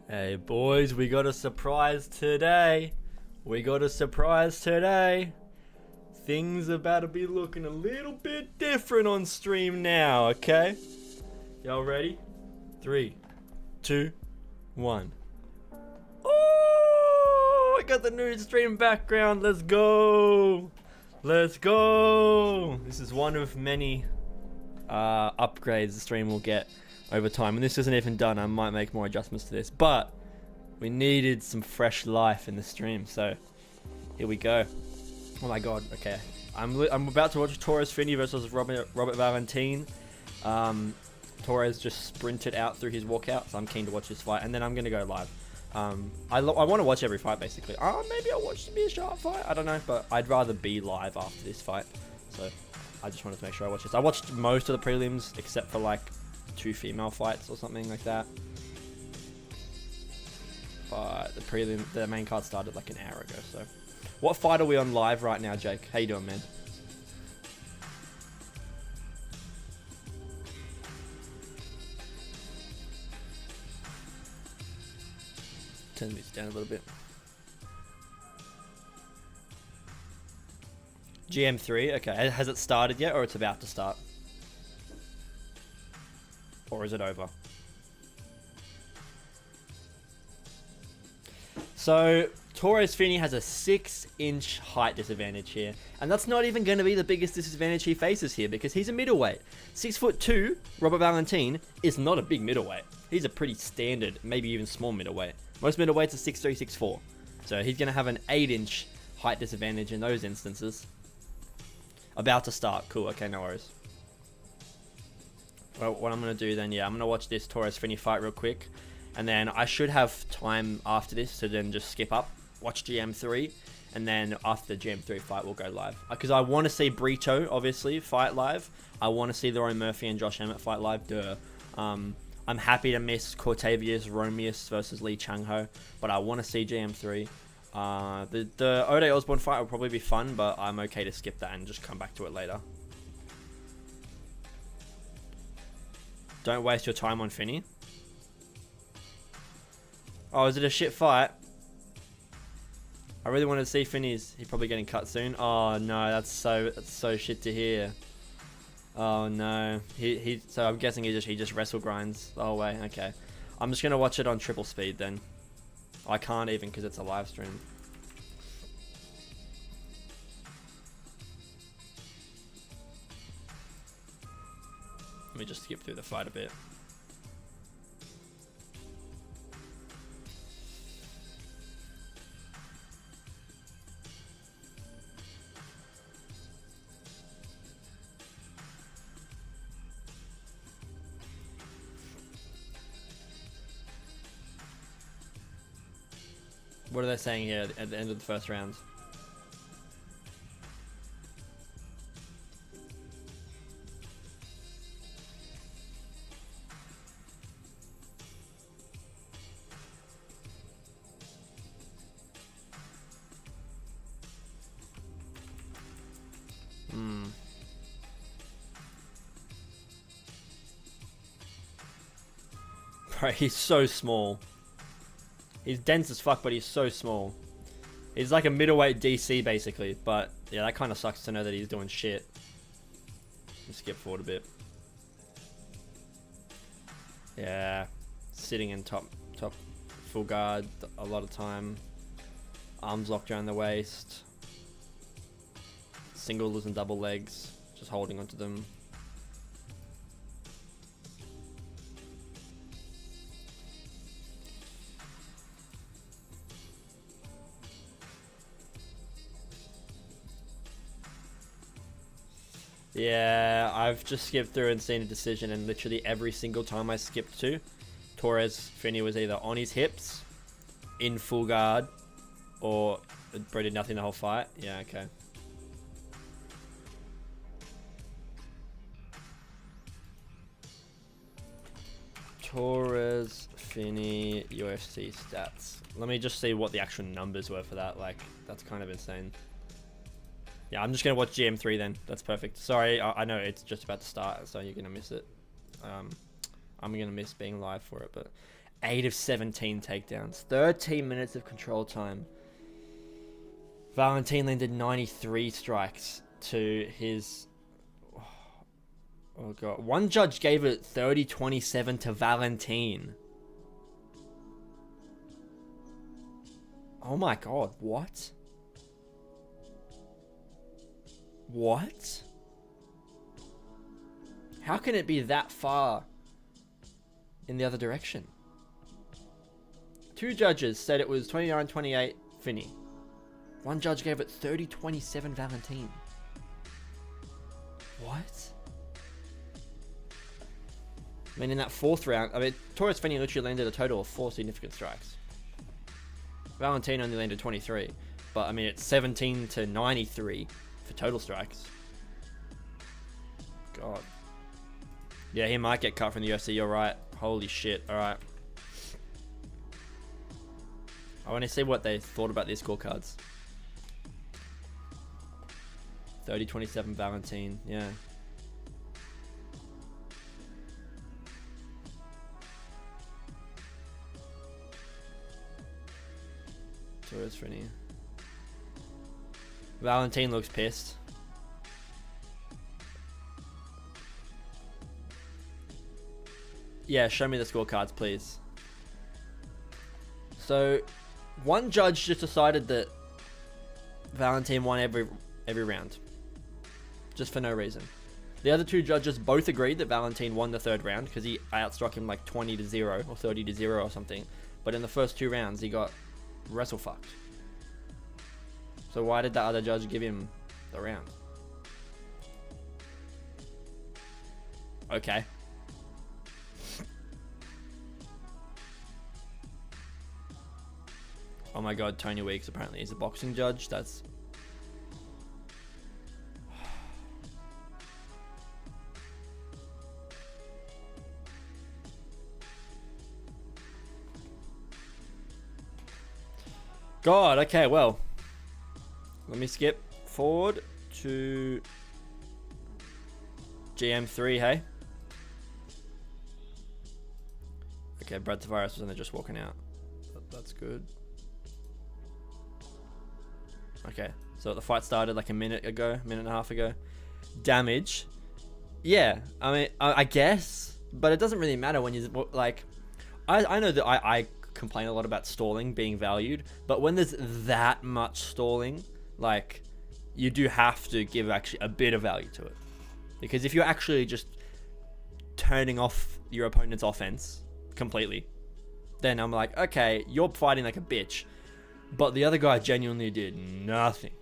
Hey boys, we got a surprise today. Things about to be looking a little bit different on stream now, okay? Y'all ready? 3, 2, 1. Oh, I got the new stream background. Let's go. This is one of many upgrades the stream will get over time, and this isn't even done. I might make more adjustments to this, but we needed some fresh life in the stream, so here we go. Oh my god, okay, I'm about to watch Torres Finney versus Robert Valentine. Torres just sprinted out through his walkout, so I'm keen to watch this fight, and then I'm gonna go live. I want to watch every fight basically. Maybe I'll watch the sharp fight, I don't know, but I'd rather be live after this fight, so I just wanted to make sure I watch this. I watched most of the prelims except for like 2 female fights or something like that, but the main card started like an hour ago. So what fight are we on live right now, Jake? How you doing, man? Turn this down a little bit. GM3, okay. Has it started yet, or it's about to start? Or is it over? So Torres Finney has a 6-inch height disadvantage here, and that's not even going to be the biggest disadvantage he faces here because he's a middleweight. 6'2", Robert Valentine is not a big middleweight. He's a pretty standard, maybe even small middleweight. Most middleweights are 6'3", 6'4", so he's going to have an 8-inch height disadvantage in those instances. About to start. Cool. Okay, no worries. Well, what I'm going to do then, I'm going to watch this Torres Finney fight real quick. And then I should have time after this to then just skip up, watch GM3. And then after the GM3 fight, we'll go live. Because I want to see Brito, obviously, fight live. I want to see Lerone Murphy and Josh Emmett fight live. Duh. I'm happy to miss Cortavius Romius versus Lee Chang-ho. But I want to see GM3. The Ode Osborne fight will probably be fun, but I'm okay to skip that and just come back to it later. Don't waste your time on Finney. Oh, is it a shit fight? I really wanted to see Finney's. He's probably getting cut soon. Oh no, that's so shit to hear. Oh no, so I'm guessing he just wrestle grinds the whole way. Okay, I'm just gonna watch it on triple speed then. I can't even because it's a live stream. Let me just skip through the fight a bit. What are they saying here at the end of the first round? Bro, he's so small. He's dense as fuck, but he's so small. He's like a middleweight DC, basically. But, yeah, that kind of sucks to know that he's doing shit. Let's skip forward a bit. Yeah. Sitting in top full guard a lot of time. Arms locked around the waist. Singles and double legs. Just holding onto them. Yeah, I've just skipped through and seen a decision, and literally every single time I skipped to, Torres Finney was either on his hips, in full guard, or bro did nothing the whole fight. Yeah, okay. Torres Finney UFC stats. Let me just see what the actual numbers were for that. Like, that's kind of insane. Yeah, I'm just going to watch GM3 then. That's perfect. Sorry, I know it's just about to start, so you're going to miss it. I'm going to miss being live for it, but 8 of 17 takedowns. 13 minutes of control time. Valentin landed 93 strikes to his... Oh, God. One judge gave it 30-27 to Valentin. Oh, my God. What? What? How can it be that far in the other direction? Two judges said it was 29-28 Finney. One judge gave it 30-27 Valentin. What? I mean, in that fourth round, Taurus Finney literally landed a total of 4 significant strikes. Valentin only landed 23. But, I mean, it's 17-93 for total strikes. God. Yeah, he might get cut from the UFC, you're right. Holy shit, alright. I want to see what they thought about these scorecards. 30-27 Valentin, yeah. Torres Finney. Valentin looks pissed. Yeah, show me the scorecards, please. So, one judge just decided that Valentin won every round. Just for no reason. The other two judges both agreed that Valentin won the third round because he outstruck him like 20-0 or 30-0 or something. But in the first 2 rounds, he got wrestle fucked. So why did the other judge give him the round? Okay. Oh my God, Tony Weeks apparently is a boxing judge. That's... God, okay, well. Let me skip forward to GM3, hey? Okay, Brad Tavares was only just walking out. That's good. Okay, so the fight started like a minute and a half ago. Damage. Yeah, I mean, I guess, but it doesn't really matter when you, like, I know that I complain a lot about stalling being valued, but when there's that much stalling, like, you do have to give actually a bit of value to it. Because if you're actually just turning off your opponent's offense completely, then I'm like, okay, you're fighting like a bitch, but the other guy genuinely did nothing.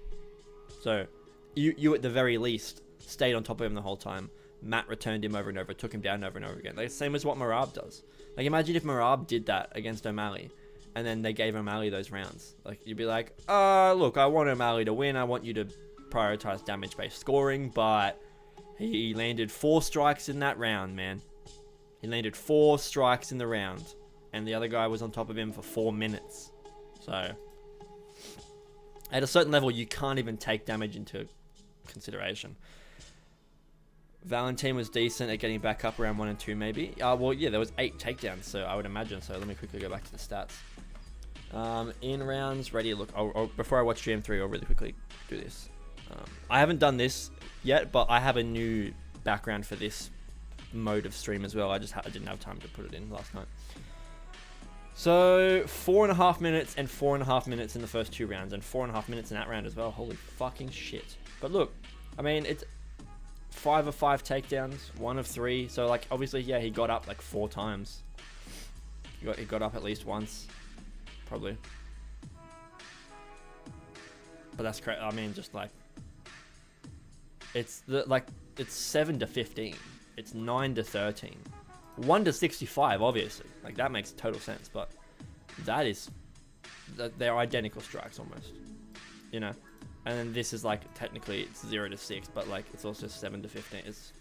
So you at the very least stayed on top of him the whole time. Matt returned him over and over, took him down over and over again. Like, same as what Merab does. Like, imagine if Merab did that against O'Malley, and then they gave O'Malley those rounds. Like, you'd be like, look, I want O'Malley to win. I want you to prioritize damage-based scoring, but he landed 4 strikes in that round, man. He landed 4 strikes in the round, and the other guy was on top of him for 4 minutes. So, at a certain level, you can't even take damage into consideration. Valentin was decent at getting back up around 1 and 2, maybe. Well, yeah, there was 8 takedowns, so I would imagine. So let me quickly go back to the stats. In rounds, ready. Look, before I watch GM3, I'll really quickly do this. I haven't done this yet, but I have a new background for this mode of stream as well. I didn't have time to put it in last night. So 4.5 minutes and 4.5 minutes in the first 2 rounds, and 4.5 minutes in that round as well. Holy fucking shit! But look, I mean, it's 5 of 5 takedowns, 1 of 3. So, like, obviously, yeah, he got up like 4 times. He got up at least once, probably. But that's crazy. I mean, just like, it's 7 to 15. It's 9 to 13. 1 to 65, obviously. Like, that makes total sense. But they're identical strikes almost. You know. And then this is like, technically it's 0 to 6, but like it's also 7 to 15. It's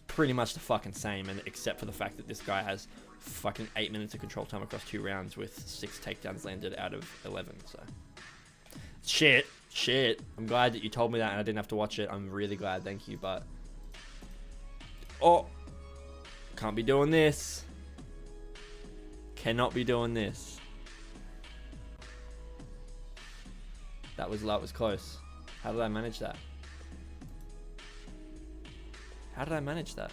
pretty much the fucking same, and except for the fact that this guy has fucking 8 minutes of control time across 2 rounds with 6 takedowns landed out of 11. So shit. I'm glad that you told me that and I didn't have to watch it. I'm really glad, thank you. But can't be doing this. cannot be doing this. That was close. How did I manage that? How did I manage that?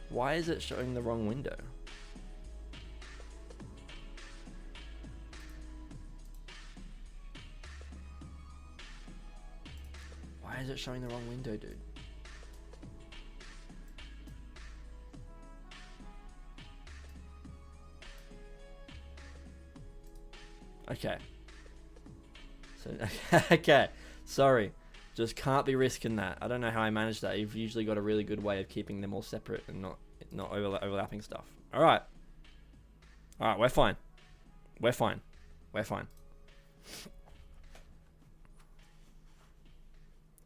Why is it showing the wrong window? Why is it showing the wrong window, dude? Okay. So, okay. Sorry. Just can't be risking that. I don't know how I managed that. You've usually got a really good way of keeping them all separate and not overlapping stuff. Alright. Alright, we're fine. We're fine. We're fine.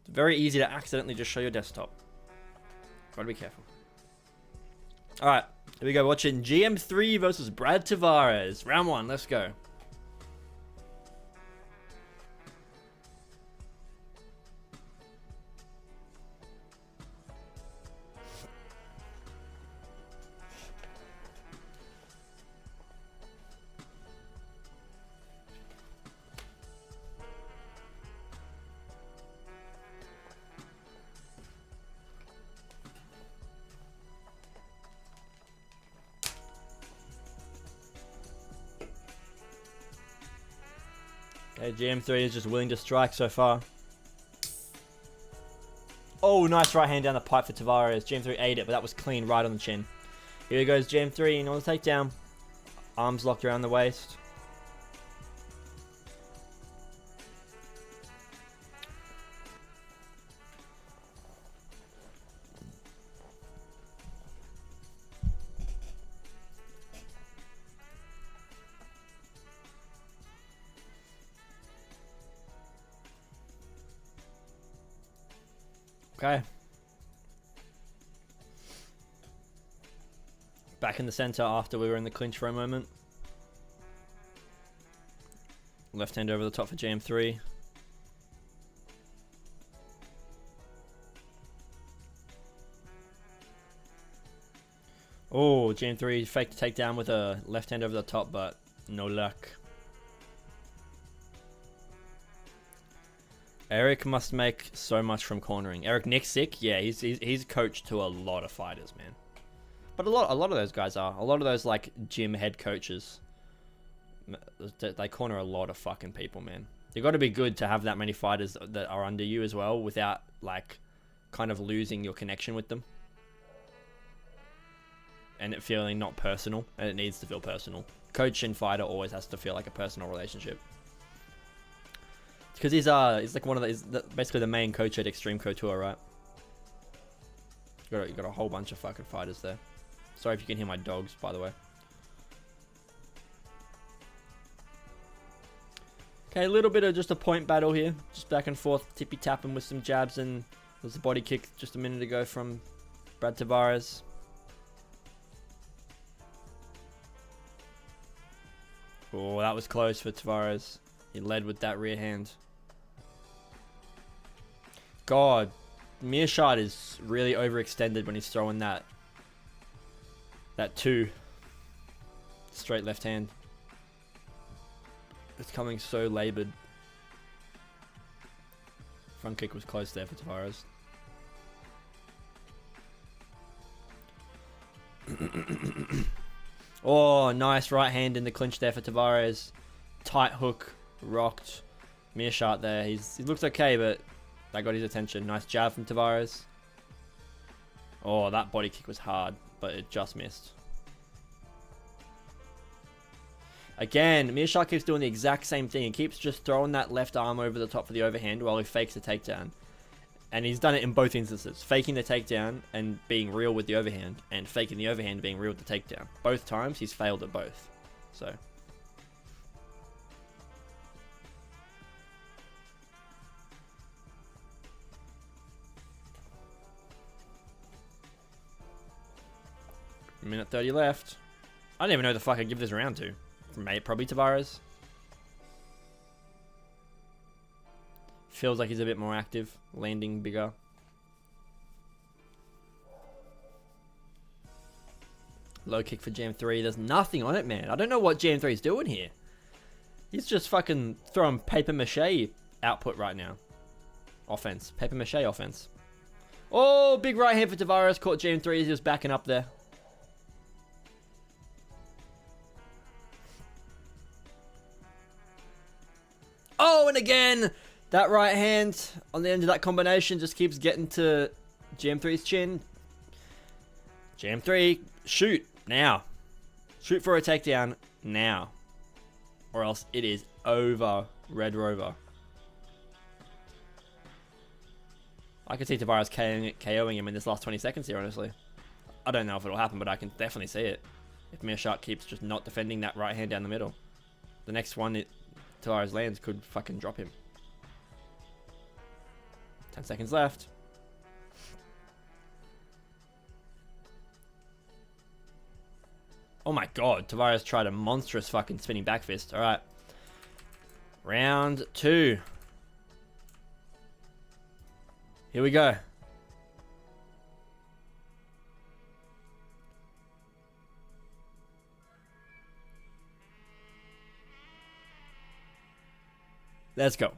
It's very easy to accidentally just show your desktop. Gotta be careful. Alright, here we go. Watching GM3 versus Brad Tavares. Round 1, let's go. Okay, GM3 is just willing to strike so far. Oh, nice right hand down the pipe for Tavares. GM3 ate it, but that was clean right on the chin. Here goes GM3 in on the takedown. Arms locked around the waist. Okay. Back in the center after we were in the clinch for a moment. Left hand over the top for GM3. Oh, GM3 faked a takedown with a left hand over the top, but no luck. Eric must make so much from cornering. Eric Nixick, yeah, he's coached to a lot of fighters, man. But a lot of those guys are. A lot of those like gym head coaches, they corner a lot of fucking people, man. You got to be good to have that many fighters that are under you as well, without like kind of losing your connection with them, and it feeling not personal. And it needs to feel personal. Coach and fighter always has to feel like a personal relationship. Because he's like one of basically the main coach at Extreme Couture, right? You got a whole bunch of fucking fighters there. Sorry if you can hear my dogs, by the way. Okay, a little bit of just a point battle here, just back and forth, tippy tapping with some jabs, and there's a body kick just a minute ago from Brad Tavares. Oh, that was close for Tavares. He led with that rear hand. God, Mearshart is really overextended when he's throwing that 2 straight left hand. It's coming so labored. Front kick was close there for Tavares. Oh, nice right hand in the clinch there for Tavares. Tight hook, rocked. Mearshart there. He looks okay, but that got his attention. Nice jab from Tavares. Oh, that body kick was hard, but it just missed. Again, Mearshart keeps doing the exact same thing. He keeps just throwing that left arm over the top for the overhand while he fakes the takedown. And he's done it in both instances. Faking the takedown and being real with the overhand. And faking the overhand and being real with the takedown. Both times, he's failed at both. So... minute 30 left. I don't even know who the fuck I'd give this round to. Probably Tavares. Feels like he's a bit more active, landing bigger. low kick for GM3. There's nothing on it, man. I don't know what GM3 is doing here. He's just fucking throwing paper mache output right now. Offense. Paper mache offense. Oh, big right hand for Tavares. Caught GM3 as he was backing up there. Oh, and again, that right hand on the end of that combination just keeps getting to GM3's chin. GM3, shoot now. Shoot for a takedown now. Or else it is over, Red Rover. I could see Tavares KOing him in this last 20 seconds here, honestly. I don't know if it'll happen, but I can definitely see it. If Mecha keeps just not defending that right hand down the middle. The next one Tavares lands could fucking drop him. 10 seconds left. Oh my god, Tavares tried a monstrous fucking spinning back fist. Alright. Round 2. Here we go. Let's go.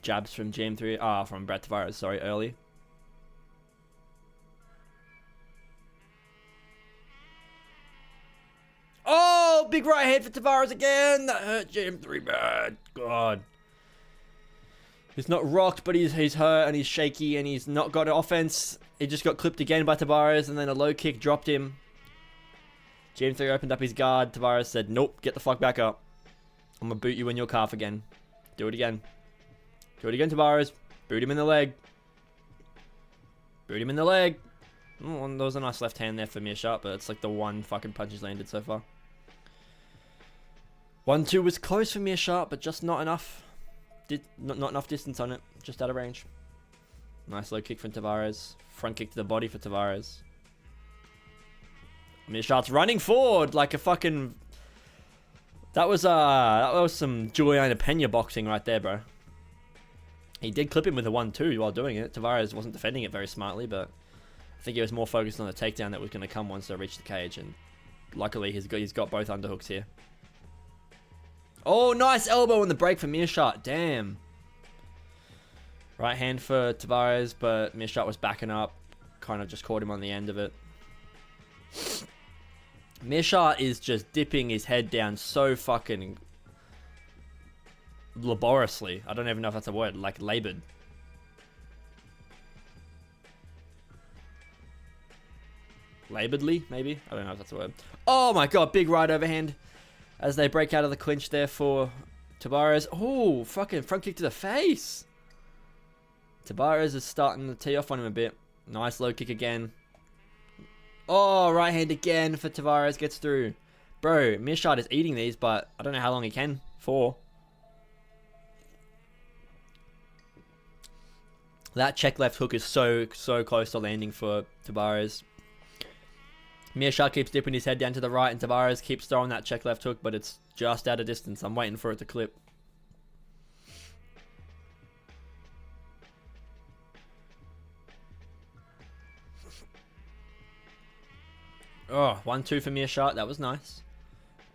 Jabs from GM3. From Brad Tavares, sorry, early. Oh, big right hand for Tavares again. That hurt GM3 bad. God. He's not rocked, but he's hurt and he's shaky and he's not got an offense. He just got clipped again by Tavares and then a low kick dropped him. GM3 opened up his guard. Tavares said, nope, get the fuck back up. I'm going to boot you in your calf again. Do it again. Do it again, Tavares. Boot him in the leg. Boot him in the leg. Oh, there was a nice left hand there for Mecha, but it's like the one fucking punch he's landed so far. 1-2 was close for Mecha, but just not enough. Not enough distance on it. Just out of range. Nice low kick from Tavares. Front kick to the body for Tavares. Mecha's running forward like a fucking... That was some Juliana Pena boxing right there, bro. He did clip him with a 1-2 while doing it. Tavares wasn't defending it very smartly, but I think he was more focused on the takedown that was going to come once they reached the cage, and luckily he's got both underhooks here. Oh, nice elbow in the break for Mecha. Damn. Right hand for Tavares, but Mecha was backing up. Kind of just caught him on the end of it. Mecha is just dipping his head down so fucking laboriously. I don't even know if that's a word. Like labored. Laboredly, maybe? I don't know if that's a word. Oh my god, big right overhand. As they break out of the clinch there for Tavares. Oh, fucking front kick to the face. Tavares is starting to tee off on him a bit. Nice low kick again. Oh, right hand again for Tavares. Gets through. Bro, Mecha is eating these, but I don't know how long he can for. That check left hook is so close to landing for Tavares. Mecha keeps dipping his head down to the right, and Tavares keeps throwing that check left hook, but it's just out of distance. I'm waiting for it to clip. Oh, 1-2 for Mecha. That was nice.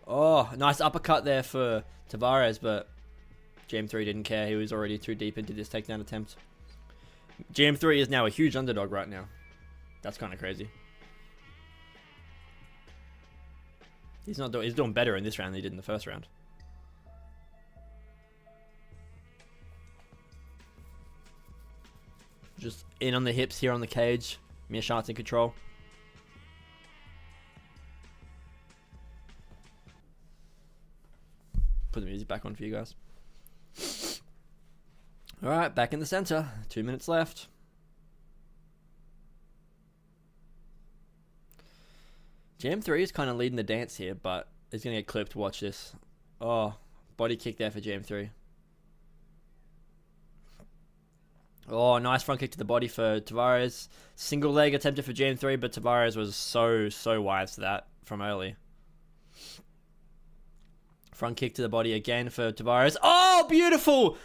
Oh, nice uppercut there for Tavares, but GM3 didn't care. He was already too deep into this takedown attempt. GM3 is now a huge underdog right now. That's kind of crazy. He's doing better in this round than he did in the first round. Just in on the hips here on the cage. Mecha's in control. Put the music back on for you guys. Alright, back in the center. 2 minutes left. GM3 is kind of leading the dance here, but he's going to get clipped. Watch this. Oh, body kick there for GM3. Oh, nice front kick to the body for Tavares. Single leg attempted for GM3, but Tavares was so wise to that from early. Front kick to the body again for Tavares. Oh, beautiful!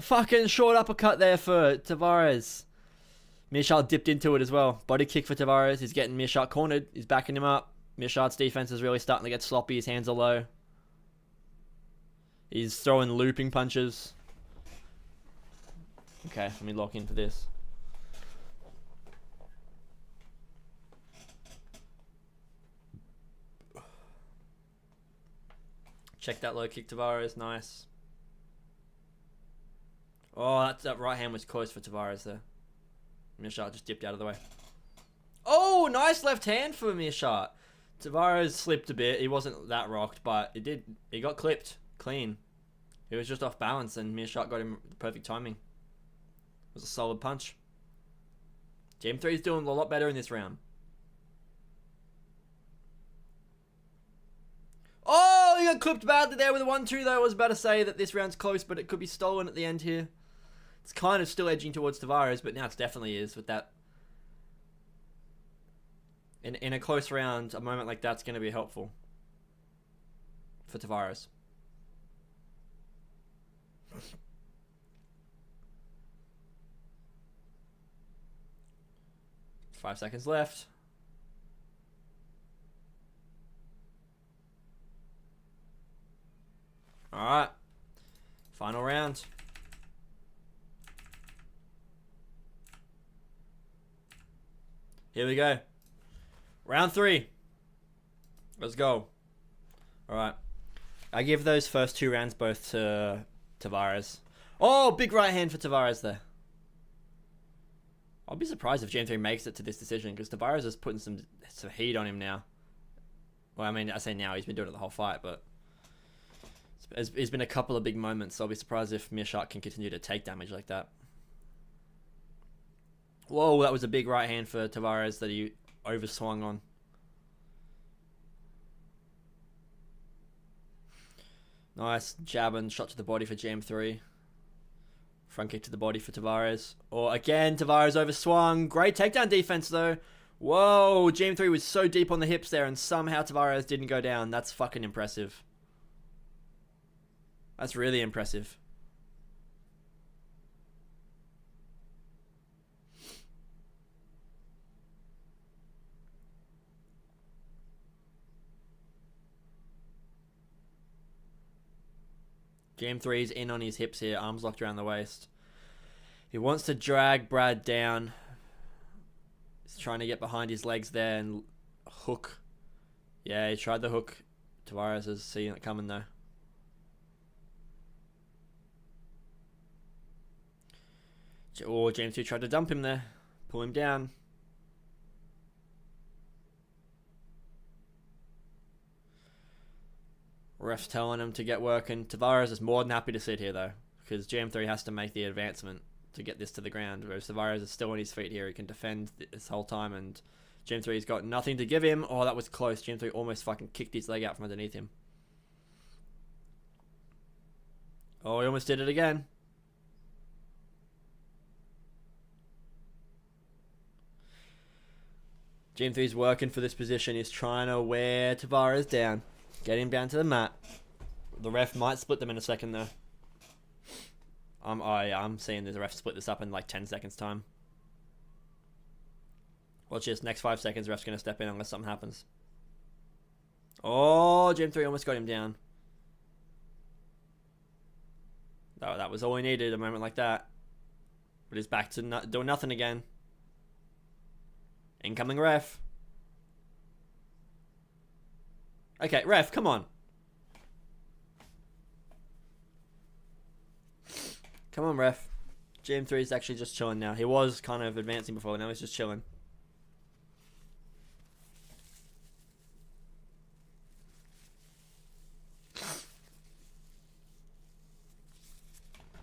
Fucking short uppercut there for Tavares. Mearshart dipped into it as well. Body kick for Tavares. He's getting Mearshart cornered. He's backing him up. Mearshart's defense is really starting to get sloppy. His hands are low. He's throwing looping punches. Okay, let me lock in for this. Check that low kick, Tavares. Nice. Oh, that right hand was close for Tavares there. Mearshart just dipped out of the way. Oh, nice left hand for Mearshart. Tavares slipped a bit. He wasn't that rocked, but he got clipped clean. He was just off balance, and Mearshart got him the perfect timing. It was a solid punch. Game 3 is doing a lot better in this round. Oh, he got clipped badly there with a 1-2 though. I was about to say that this round's close, but it could be stolen at the end here. It's kind of still edging towards Tavares, but now it definitely is with that. In a close round, a moment like that's going to be helpful for Tavares. Five seconds left. Alright. Final round. Here we go. Round 3. Let's go. Alright. I give those first 2 rounds both to Tavares. Oh, big right hand for Tavares there. I'll be surprised if Game 3 makes it to this decision, because Tavares is putting some heat on him now. Well, I mean, I say now, he's been doing it the whole fight, but it's been a couple of big moments, so I'll be surprised if Mearshart can continue to take damage like that. Whoa, that was a big right hand for Tavares that he overswung on. Nice jab and shot to the body for Jam 3. Front kick to the body for Tavares. Or again, Tavares overswung. Great takedown defense though. Whoa, Jam 3 was so deep on the hips there and somehow Tavares didn't go down. That's fucking impressive. That's really impressive. Game 3's in on his hips here, arms locked around the waist. He wants to drag Brad down. He's trying to get behind his legs there and hook. Yeah, he tried the hook. Tavares is seeing it coming though. Oh, James 2 tried to dump him there. Pull him down. Ref's telling him to get working. Tavares is more than happy to sit here though, because Jam 3 has to make the advancement to get this to the ground, whereas Tavares is still on his feet here. He can defend this whole time, and Jam 3's got nothing to give him. Oh, that was close. Jam 3 almost fucking kicked his leg out from underneath him. Oh, he almost did it again. Jam 3's working for this position. He's trying to wear Tavares down. Get him down to the mat. The ref might split them in a second though. I'm seeing the ref split this up in like 10 seconds time. Watch this. Next 5 seconds, the ref's going to step in unless something happens. Oh, Jam 3 almost got him down. That was all he needed, a moment like that. But he's back to doing nothing again. Incoming ref. Okay, ref, come on. Come on, ref. Jam 3 is actually just chilling now. He was kind of advancing before, now he's just chilling.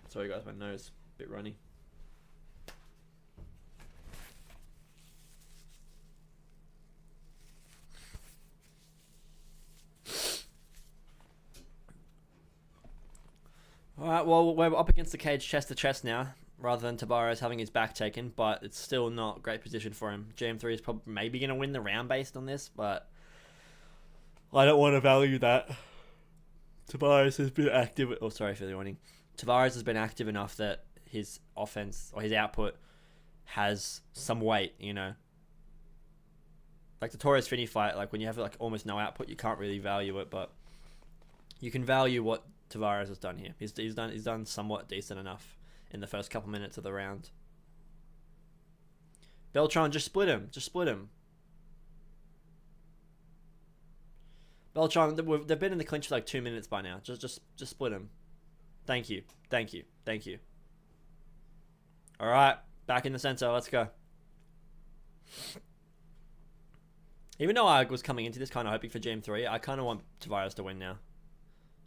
Sorry guys, my nose a bit runny. Alright, well, we're up against the cage chest to chest now, rather than Tavares having his back taken, but it's still not a great position for him. Jam 3 is probably maybe going to win the round based on this, but I don't want to value that. Tavares has been active. Oh, sorry for the warning. Tavares has been active enough that his offense, or his output, has some weight, you know. Like the Torres Finney fight, like when you have like almost no output, you can't really value it, but you can value what Tavares has done here. He's done somewhat decent enough in the first couple minutes of the round. Beltran, just split him. Just split him. Beltran, they've been in the clinch for like 2 minutes by now. Just split him. Thank you. Thank you. Thank you. All right, back in the center. Let's go. Even though I was coming into this kind of hoping for Game 3, I kind of want Tavares to win now.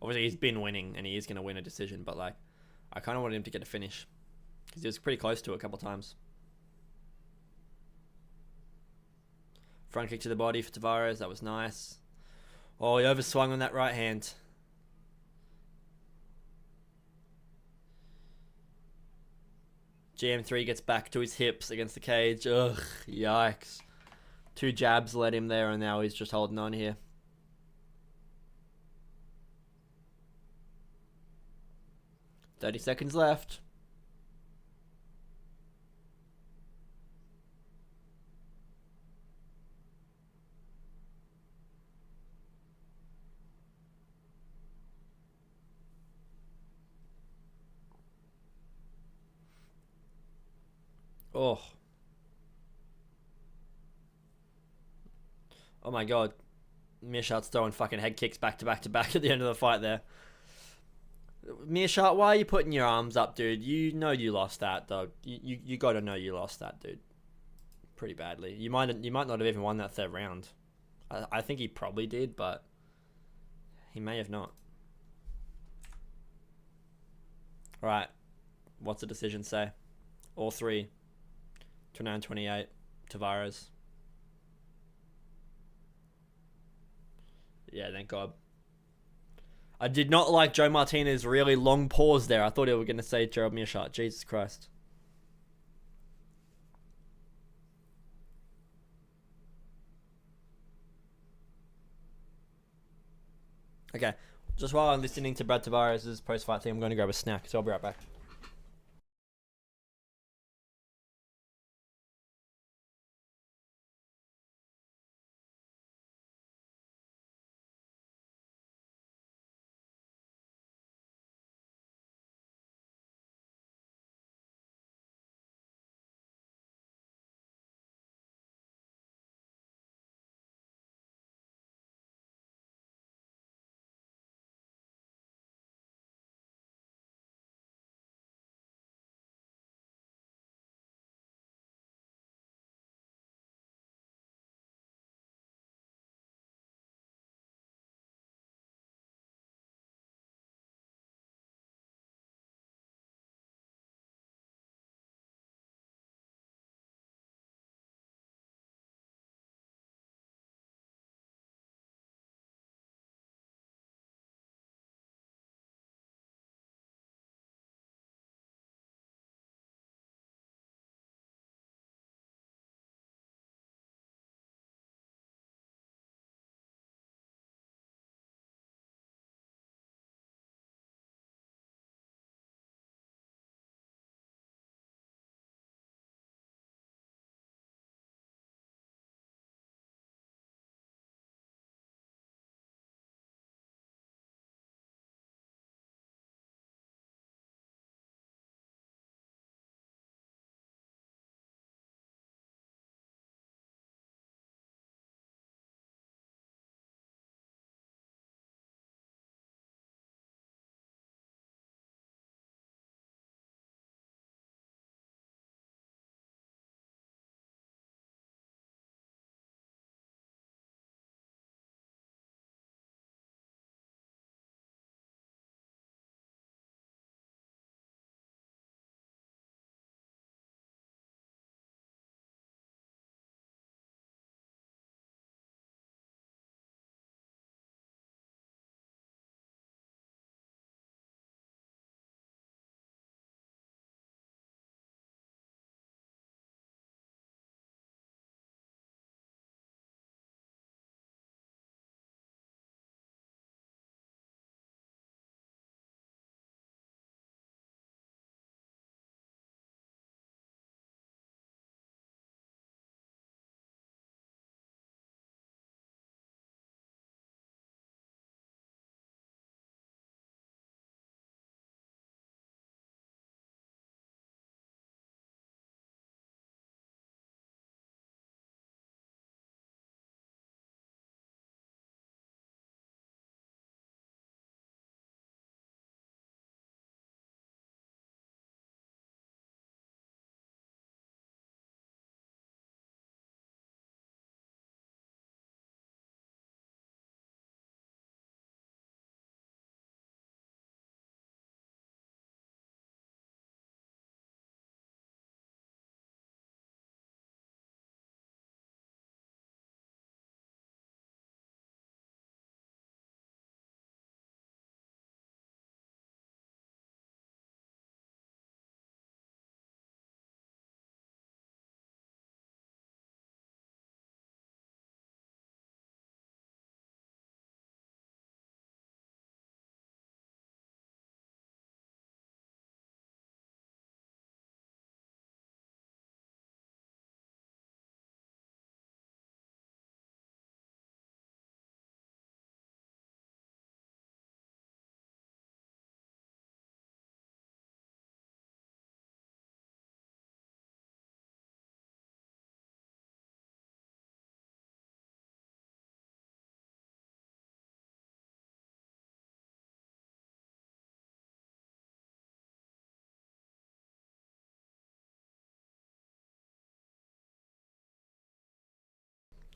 Obviously, he's been winning, and he is going to win a decision, but like, I kind of wanted him to get a finish. Because he was pretty close to it a couple times. Front kick to the body for Tavares. That was nice. Oh, he overswung on that right hand. GM3 gets back to his hips against the cage. Ugh, yikes. 2 jabs led him there, and now he's just holding on here. "30 seconds left." Oh. Oh my god. Mearshot's throwing fucking head kicks back to back to back at the end of the fight there. Mearshot, why are you putting your arms up, dude? You know you lost that, dog. You gotta know you lost that, dude. Pretty badly. You might not have even won that 3rd round. I think he probably did, but he may have not. Alright. What's the decision say? All 3. 29-28. Tavares. Yeah, thank God. I did not like Joe Martinez's really long pause there. I thought he was going to say Gerald Mearshot. Jesus Christ. Okay. Just while I'm listening to Brad Tavares' post-fight thing, I'm going to grab a snack, so I'll be right back.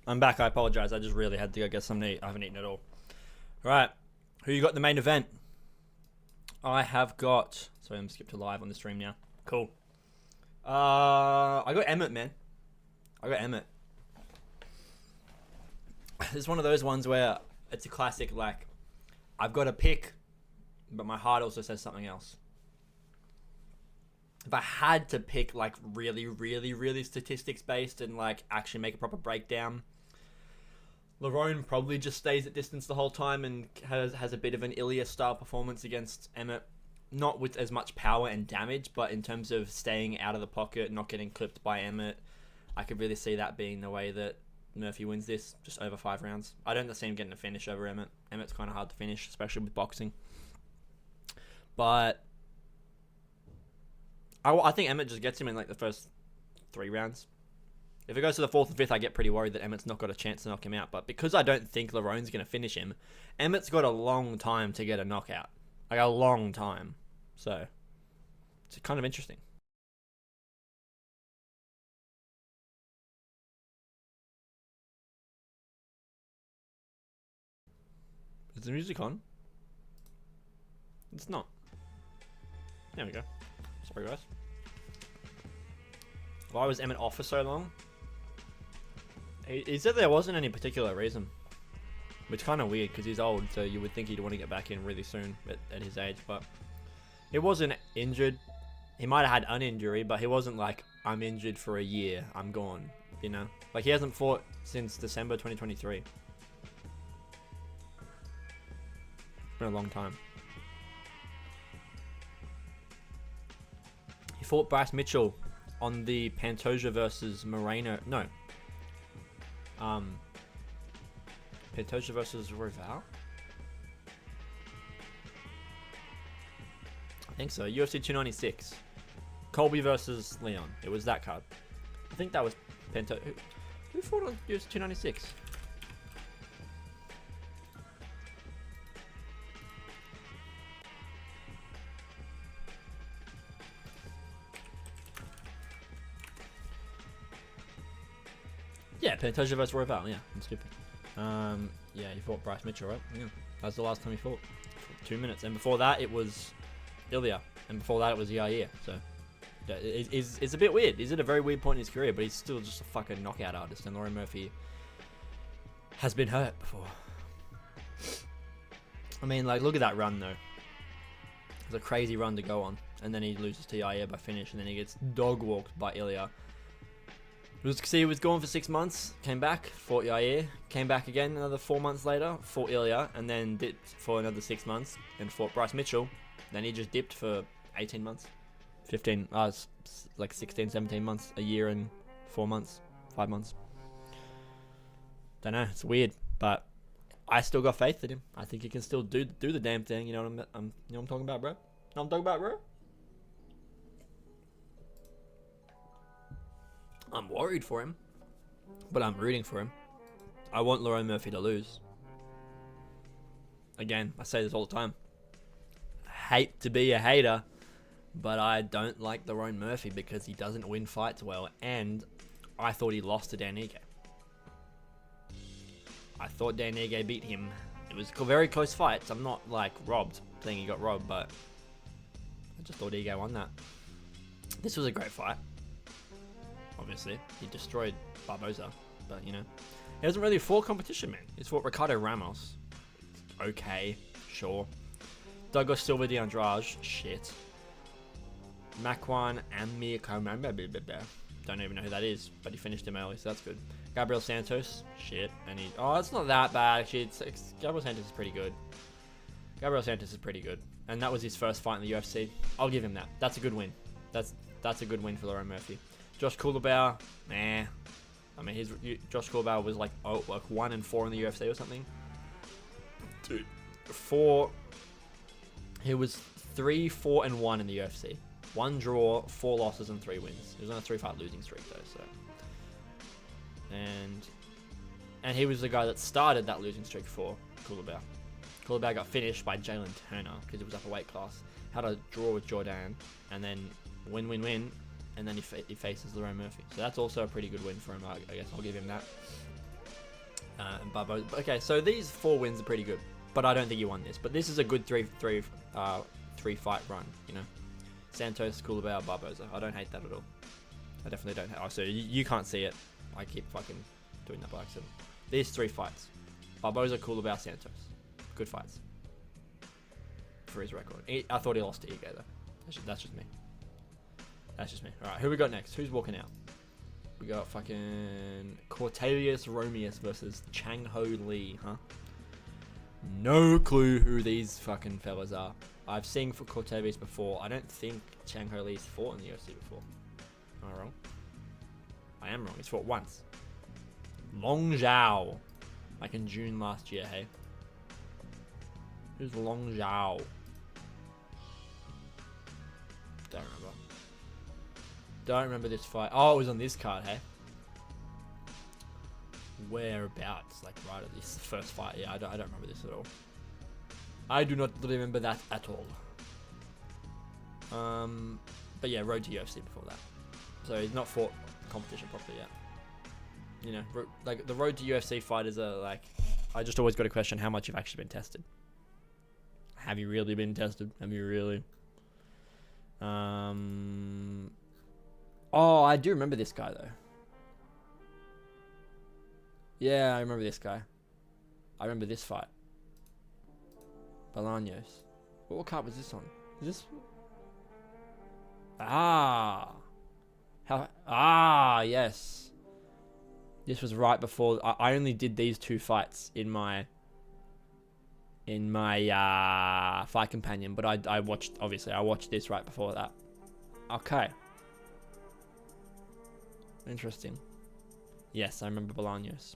I'm back. I apologize. I just really had to go get something to eat. I haven't eaten at all. Right. Who you got in the main event? I have got... Sorry, I'm skipped to live on the stream now. Cool. I got Emmett, man. I got Emmett. It's one of those ones where it's a classic, like, I've got a pick, but my heart also says something else. If I had to pick, like, really statistics based and, like, actually make a proper breakdown, Lerone probably just stays at distance the whole time and has a bit of an Ilya style performance against Emmett. Not with as much power and damage, but in terms of staying out of the pocket, not getting clipped by Emmett, I could really see that being the way that Murphy wins this, just over 5 rounds. I don't see him getting a finish over Emmett. Emmett's kind of hard to finish, especially with boxing. But I think Emmett just gets him in like the first 3 rounds. If it goes to the 4th and 5th, I get pretty worried that Emmett's not got a chance to knock him out. But because I don't think Lerone's going to finish him, Emmett's got a long time to get a knockout. Like a long time. So, it's kind of interesting. Is the music on? It's not. There we go. Sorry, guys. Why was Emmett off for so long? He said there wasn't any particular reason. Which is kind of weird because he's old, so you would think he'd want to get back in really soon at his age. But he wasn't injured. He might have had an injury, but he wasn't like, I'm injured for a year, I'm gone. You know? Like, he hasn't fought since December 2023. It's been a long time. He fought Bryce Mitchell on the Pantoja versus Moreno. No. Pantoja versus Roval? I think so. UFC 296. Colby versus Leon. It was that card. I think that was Pantoja. Who fought on UFC 296? Yeah, Pantoja versus Roval. Yeah, I'm stupid. Yeah, he fought Bryce Mitchell, right? Yeah, that's the last time he fought. 2 minutes, and before that it was Ilya, and before that it was Yair. So it's a bit weird. He's at a very weird point in his career, but he's still just a fucking knockout artist. And Lerone Murphy has been hurt before. I mean, like, look at that run though. It's a crazy run to go on, and then he loses to Yair by finish, and then he gets dog walked by Ilya. He was gone for 6 months, came back, fought Yair, came back again another 4 months later, fought Ilya, and then dipped for another 6 months and fought Bryce Mitchell. Then he just dipped for 18 months, 15, like 16, 17 months, a year and 4 months, 5 months. Don't know, it's weird, but I still got faith in him. I think he can still do the damn thing. You know what I'm talking about, bro? You know what I'm talking about, bro? I'm worried for him, but I'm rooting for him. I want Lerone Murphy to lose. Again, I say this all the time. I hate to be a hater, but I don't like Lerone Murphy because he doesn't win fights well, and I thought he lost to Dan Ige. I thought Dan Ige beat him. It was very close fights. I'm not like robbed, saying he got robbed, but I just thought Ige won that. This was a great fight. Obviously, he destroyed Barboza, but you know, he hasn't really fought competition, man. He's fought Ricardo Ramos. Okay, sure. Douglas Silva de Andrade, shit. Makwan and MICROMECHA, don't even know who that is, but he finished him early, so that's good. Gabriel Santos, shit, and oh, it's not that bad actually. Gabriel Santos is pretty good. Gabriel Santos is pretty good, and that was his first fight in the UFC. I'll give him that. That's a good win. That's a good win for Lerone Murphy. Josh Kulabau, nah. I mean, Josh Kulabau was like 1-4 in the UFC or something. Dude, he was 3-4-1 in the UFC. 1 draw, 4 losses, and 3 wins. He was on a 3-fight losing streak though. So, and he was the guy that started that losing streak for Kulabau. Kulabau got finished by Jalen Turner because he was up a weight class. Had a draw with Jordan, and then win. And then he faces Lerone Murphy. So that's also a pretty good win for him, I guess. I'll give him that. And Barboza. Okay, so these 4 wins are pretty good, but I don't think you won this. But this is a good three fight run, you know. Santos, Culibao, Barboza. I don't hate that at all. I definitely don't. Oh, so you can't see it. I keep fucking doing that by accident. These 3 fights: Barboza, Culibao, Santos. Good fights for his record. I thought he lost to Ige though. That's just me. That's just me. All right, who we got next? Who's walking out? We got fucking Cortavius Romeus versus Chang Ho Lee, huh? No clue who these fucking fellas are. I've seen for Cortavius before. I don't think Chang Ho Lee's fought in the UFC before. Am I wrong? I am wrong. He's fought once. Long Zhao. Like in June last year, hey? Who's Long Zhao? Don't remember. Don't remember this fight. Oh, it was on this card, hey? Whereabouts? Like right at this first fight. Yeah, I don't remember this at all. I do not remember that at all. But yeah, road to UFC before that. So he's not fought competition properly yet. You know, like the road to UFC fighters are like, I just always got a question: how much you've actually been tested? Have you really been tested? Have you really? Oh, I do remember this guy though. Yeah, I remember this guy. I remember this fight. Bolaños. What card was this on? Is this? Yes. This was right before. I only did these 2 fights in my fight companion, but I watched, obviously I watched this right before that. Okay. Interesting. Yes, I remember Bolaños.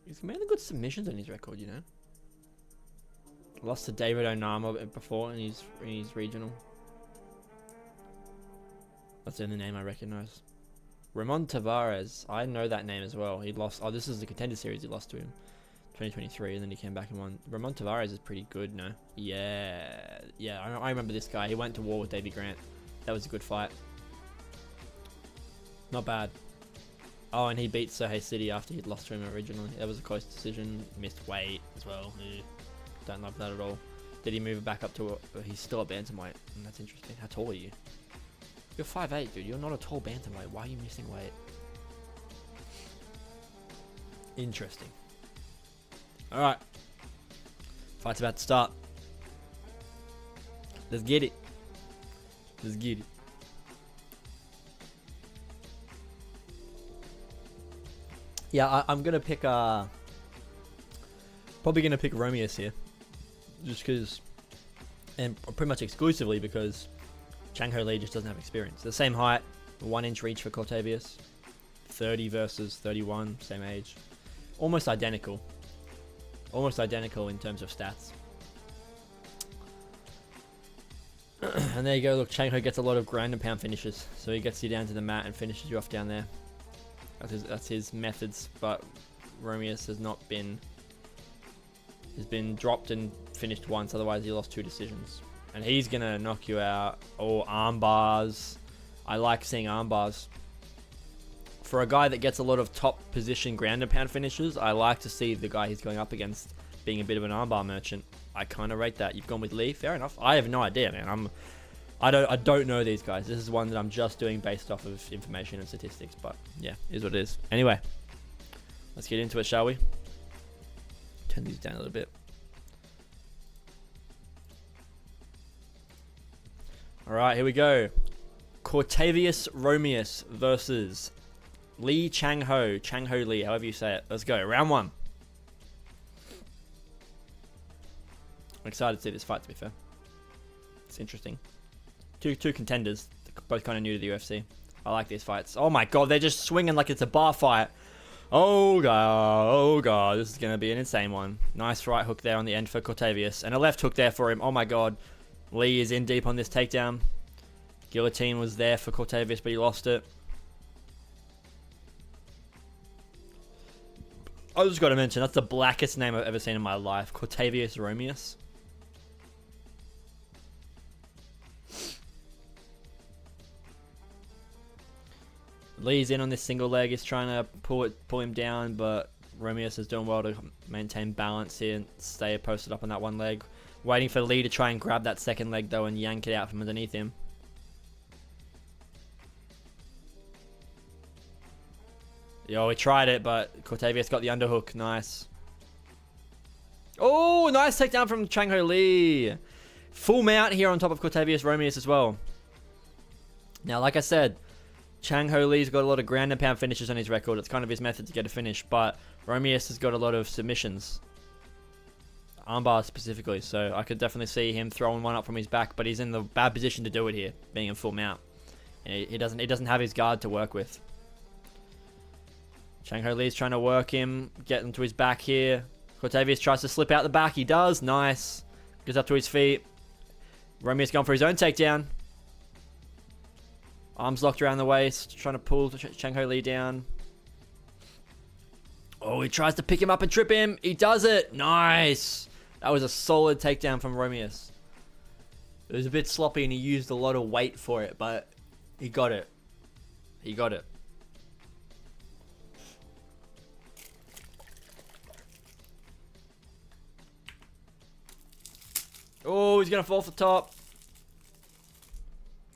He's made good submissions on his record, you know. Lost to David Onama before in his regional. That's the only name I recognize. Ramon Tavares, I know that name as well. He lost. Oh, this is the Contender Series. He lost to him, 2023, and then he came back and won. Ramon Tavares is pretty good, no? Yeah. I remember this guy. He went to war with Davey Grant. That was a good fight. Not bad. Oh, and he beat Sohei City after he'd lost to him originally. That was a close decision. Missed weight as well. Don't love that at all. Did he move it back up to? He's still at bantamweight. That's interesting. How tall are you? You're 5'8", dude. You're not a tall bantamweight. Why are you missing weight? Interesting. Alright. Fight's about to start. Let's get it. Let's get it. Yeah, I'm going to pick... probably going to pick Romeus here. Just because... And pretty much exclusively because... Chang Ho Lee just doesn't have experience. The same height, 1 inch reach for Cortavius. 30 versus 31, same age. Almost identical. Almost identical in terms of stats. And there you go. Look, Chang Ho gets a lot of ground and pound finishes. So he gets you down to the mat and finishes you off down there. That's his methods. But Romeus has not been... He's been dropped and finished once. Otherwise, he lost 2 decisions. And he's going to knock you out. Oh, arm bars. I like seeing arm bars. For a guy that gets a lot of top position ground and pound finishes, I like to see the guy he's going up against being a bit of an arm bar merchant. I kind of rate that. You've gone with Lee. Fair enough. I have no idea, man. I don't know these guys. This is one that I'm just doing based off of information and statistics. But yeah, is what it is. Anyway, let's get into it, shall we? Turn these down a little bit. Alright, here we go. Cortavius Romeus versus Lee Chang Ho Lee, however you say it. Let's go. Round 1. I'm excited to see this fight, to be fair. It's interesting. Two contenders, both kind of new to the UFC. I like these fights. Oh my god, they're just swinging like it's a bar fight. Oh god, this is going to be an insane one. Nice right hook there on the end for Cortavius. And a left hook there for him. Oh my god. Lee is in deep on this takedown. Guillotine was there for Cortavius, but he lost it. I just got to mention, that's the blackest name I've ever seen in my life. Cortavius Romeus. Lee's in on this single leg. He's trying to pull him down, but Romeus is doing well to maintain balance here and stay posted up on that one leg. Waiting for Lee to try and grab that second leg, though, and yank it out from underneath him. Yo, he tried it, but Cortavius got the underhook. Nice. Oh, nice takedown from Chang Ho Lee. Full mount here on top of Cortavius Romeus as well. Now, like I said, Chang Ho Lee's got a lot of ground and pound finishes on his record. It's kind of his method to get a finish, but Romeus has got a lot of submissions. Armbar specifically, so I could definitely see him throwing one up from his back, but he's in the bad position to do it here, being in full mount. He doesn't have his guard to work with. Chang Ho Lee's trying to work him, get him to his back here. Cortavius tries to slip out the back. He does. Nice. Goes up to his feet. Romeus going for his own takedown. Arms locked around the waist, trying to pull Chang Ho Lee down. Oh, he tries to pick him up and trip him. He does it. Nice. That was a solid takedown from Romeus. It was a bit sloppy and he used a lot of weight for it, but he got it. He got it. Oh, he's going to fall off the top.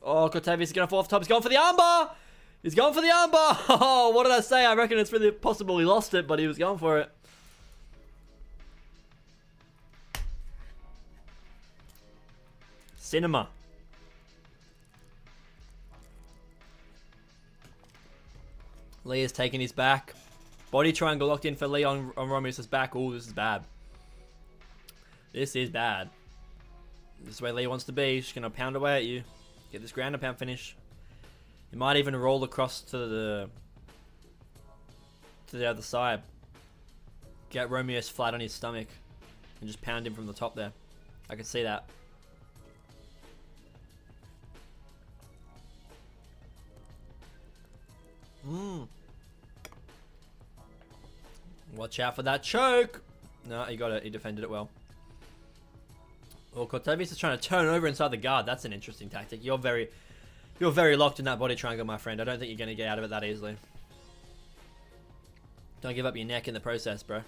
Oh, Cortavius is going to fall off the top. He's going for the armbar. He's going for the armbar. Oh, what did I say? I reckon it's really possible he lost it, but he was going for it. Cinema. Lee is taking his back. Body triangle locked in for Lee on Romeus' back. Oh, this is bad. This is bad. This is where Lee wants to be. He's just going to pound away at you. Get this ground and pound finish. He might even roll across to the other side. Get Romeus flat on his stomach. And just pound him from the top there. I can see that. Watch out for that choke. No, he got it. He defended it well. Well, Cortavius is trying to turn over inside the guard. That's an interesting tactic. You're very locked in that body triangle, my friend. I don't think you're going to get out of it that easily. Don't give up your neck in the process, bro.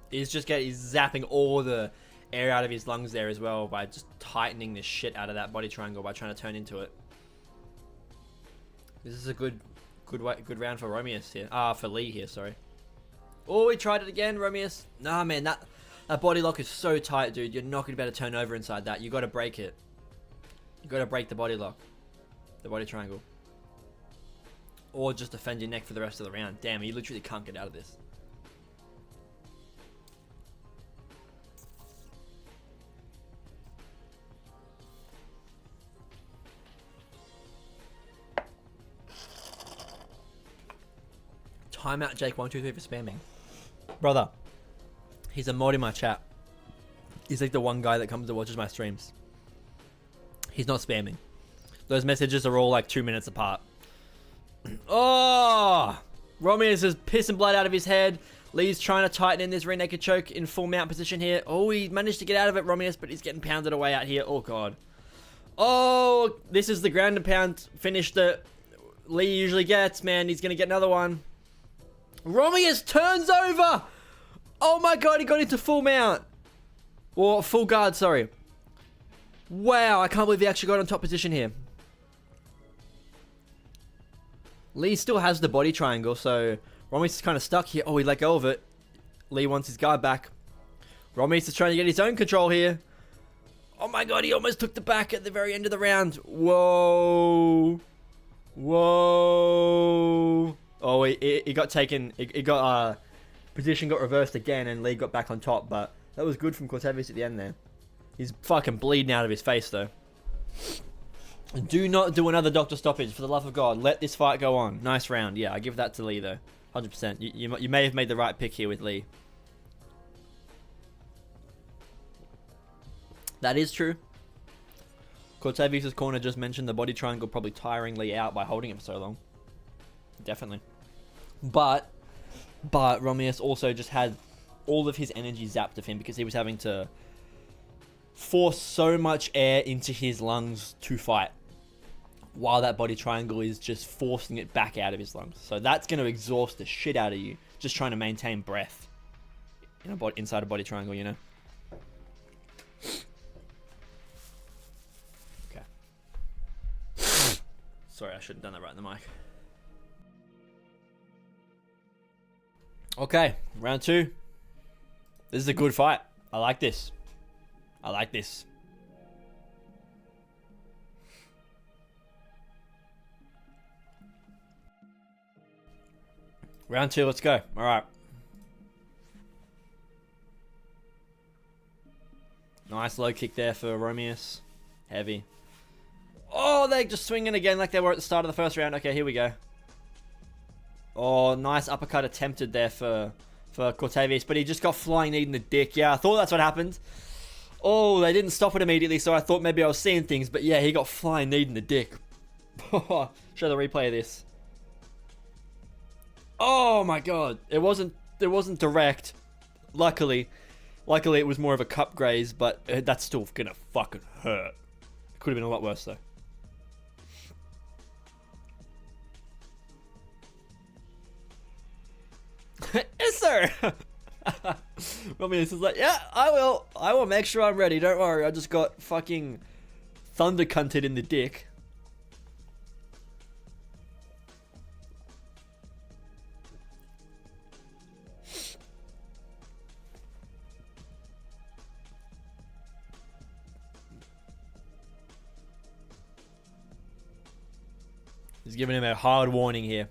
He's zapping all the air out of his lungs there as well by just tightening the shit out of that body triangle by trying to turn into it. This is a good round for Romeus here. For Lee here, sorry. Oh, he tried it again, Romeus. Nah, man, that body lock is so tight, dude. You're not going to be able to turn over inside that. You got to break it. You got to break the body lock. The body triangle. Or just defend your neck for the rest of the round. Damn, you literally can't get out of this. Timeout Jake123 for spamming. Brother, he's a mod in my chat. He's like the one guy that comes and watches my streams. He's not spamming. Those messages are all like 2 minutes apart. Oh! Romeus is pissing blood out of his head. Lee's trying to tighten in this rear naked choke in full mount position here. Oh, he managed to get out of it, Romeus, but he's getting pounded away out here. Oh, God. Oh, this is the ground and pound finish that Lee usually gets, man. He's going to get another one. Romeus turns over! Oh, my God, he got into full mount. Or full guard, sorry. Wow, I can't believe he actually got on top position here. Lee still has the body triangle, so Romeus is kind of stuck here. Oh, he let go of it. Lee wants his guard back. Romeus is trying to get his own control here. Oh my God, he almost took the back at the very end of the round. Whoa. Whoa. Oh, he got taken. Position got reversed again, and Lee got back on top, but that was good from Cortavius at the end there. He's fucking bleeding out of his face, though. Do not do another doctor stoppage, for the love of God. Let this fight go on. Nice round. Yeah, I give that to Lee, though. 100%. You may have made the right pick here with Lee. That is true. Cortavius' corner just mentioned the body triangle probably tiring Lee out by holding him so long. Definitely. But Romeus also just had all of his energy zapped of him because he was having to force so much air into his lungs to fight. while that body triangle is just forcing it back out of his lungs. So that's going to exhaust the shit out of you, just trying to maintain breath inside a body triangle, you know? Okay. Sorry, I should have done that right in the mic. Okay, round 2. This is a good fight. I like this. I like this. Round 2, let's go. All right. Nice low kick there for Romeus. Heavy. Oh, they're just swinging again like they were at the start of the first round. Okay, here we go. Oh, nice uppercut attempted there for Cortavius, but he just got flying knee in the dick. Yeah, I thought that's what happened. Oh, they didn't stop it immediately, so I thought maybe I was seeing things, but yeah, he got flying knee in the dick. Show the replay of this. Oh my god, it wasn't direct. Luckily it was more of a cup graze, but that's still gonna fucking hurt. It could have been a lot worse though. Yes, sir. Romeus is like, yeah, I will make sure I'm ready. Don't worry, I just got fucking thunder cunted in the dick. He's giving him a hard warning here.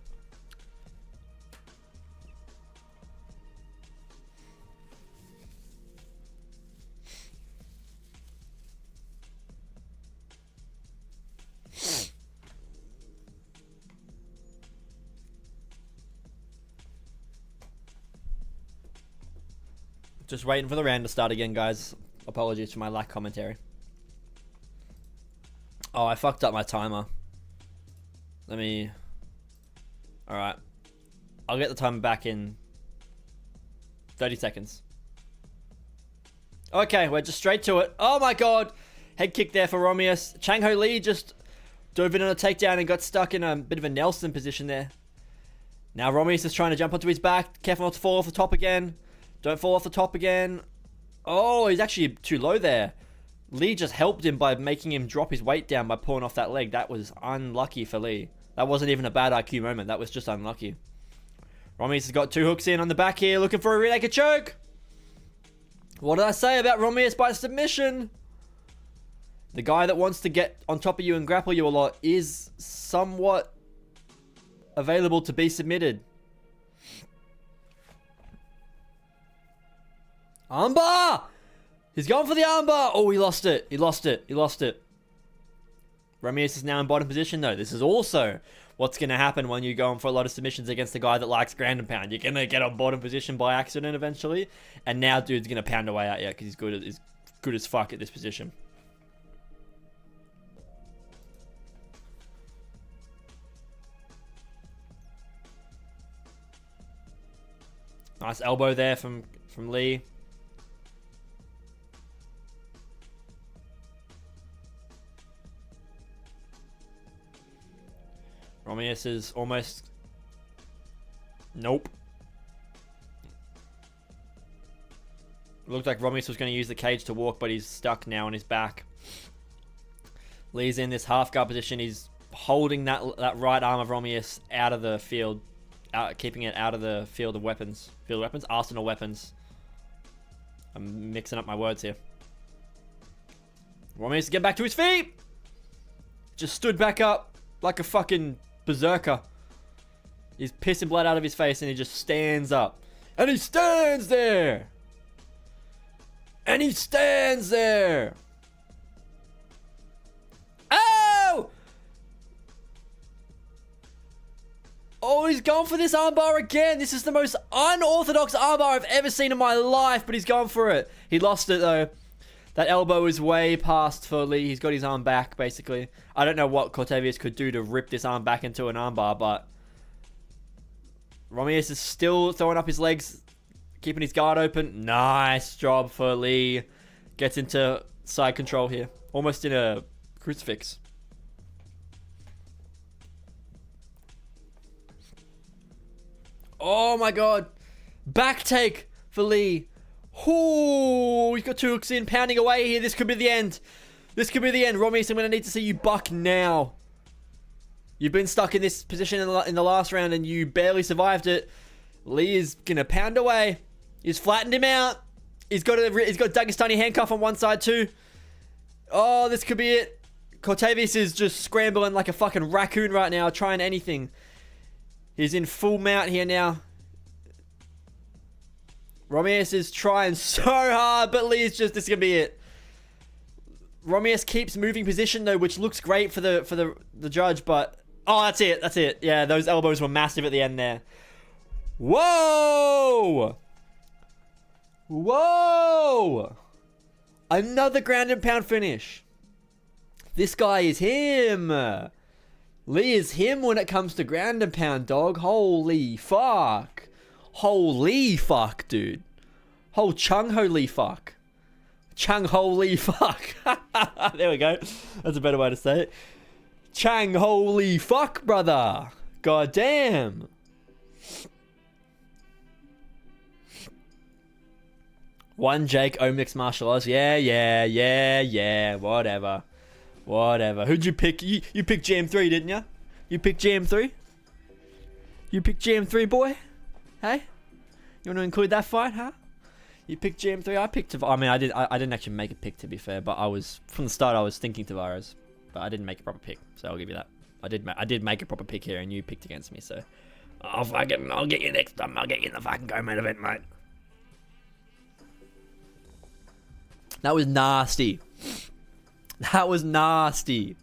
Just waiting for the round to start again, guys. Apologies for my lack commentary. Oh, I fucked up my timer. Let me... Alright. I'll get the timer back in 30 seconds. Okay, we're just straight to it. Oh my god! Head kick there for Romeus. Chang Ho Lee just dove in on a takedown and got stuck in a bit of a Nelson position there. Now Romeus is trying to jump onto his back. Careful not to fall off the top again. Don't fall off the top again. Oh, he's actually too low there. Lee just helped him by making him drop his weight down by pulling off that leg. That was unlucky for Lee. That wasn't even a bad IQ moment. That was just unlucky. Romeus has got 2 hooks in on the back here, looking for a rear naked choke. What did I say about Romeus by submission? The guy that wants to get on top of you and grapple you a lot is somewhat available to be submitted. Armbar! He's going for the armbar! Oh, he lost it. He lost it. He lost it. Romeus is now in bottom position, though. This is also what's going to happen when you go on for a lot of submissions against a guy that likes ground and pound. You're going to get on bottom position by accident eventually. And now dude's going to pound away at you because he's good as fuck at this position. Nice elbow there from Lee. Romeus is almost... Nope. Looked like Romeus was going to use the cage to walk, but he's stuck now on his back. Lee's in this half guard position. He's holding that right arm of Romeus out of the field. Keeping it out of the field of weapons. Field of weapons? Arsenal weapons. I'm mixing up my words here. Romeus to get back to his feet! Just stood back up like a fucking... berserker. He's pissing blood out of his face and he just stands up. And he stands there! And he stands there! Oh! Oh, he's gone for this armbar again. This is the most unorthodox armbar I've ever seen in my life, but he's gone for it. He lost it though. That elbow is way past for Lee. He's got his arm back, basically. I don't know what Cortavius could do to rip this arm back into an armbar, but... Romeus is still throwing up his legs, keeping his guard open. Nice job for Lee. Gets into side control here. Almost in a crucifix. Oh my god. Back take for Lee. Ooh, he's got 2 hooks in, pounding away here. This could be the end. This could be the end. Romies, I'm going to need to see you buck now. You've been stuck in this position in the last round and you barely survived it. Lee is going to pound away. He's flattened him out. He's got Dagestani handcuff on one side too. Oh, this could be it. Cortavius is just scrambling like a fucking raccoon right now, trying anything. He's in full mount here now. Romius is trying so hard, but Lee's just, this is going to be it. Romius keeps moving position though, which looks great for the judge, but... Oh, that's it. That's it. Yeah, those elbows were massive at the end there. Whoa! Whoa! Another ground and pound finish. This guy is him. Lee is him when it comes to ground and pound, dog. Holy fuck. Holy fuck, dude. Whole chung holy fuck. Chung holy fuck. There we go. That's a better way to say it. Chang holy fuck, brother. God damn. One Jake O mixed martial arts. Yeah. Whatever. Who'd you pick? You picked GM3, didn't you? You picked GM3? You picked GM3, boy? Hey? You want to include that fight, huh? You picked GM3. I picked Tavares. I mean, I didn't actually make a pick, to be fair, but I was from the start. I was thinking Tavares, but I didn't make a proper pick, so I'll give you that. I did make a proper pick here, and you picked against me, so I'll get you next time. I'll get you in the fucking co-main event, mate. That was nasty. That was nasty.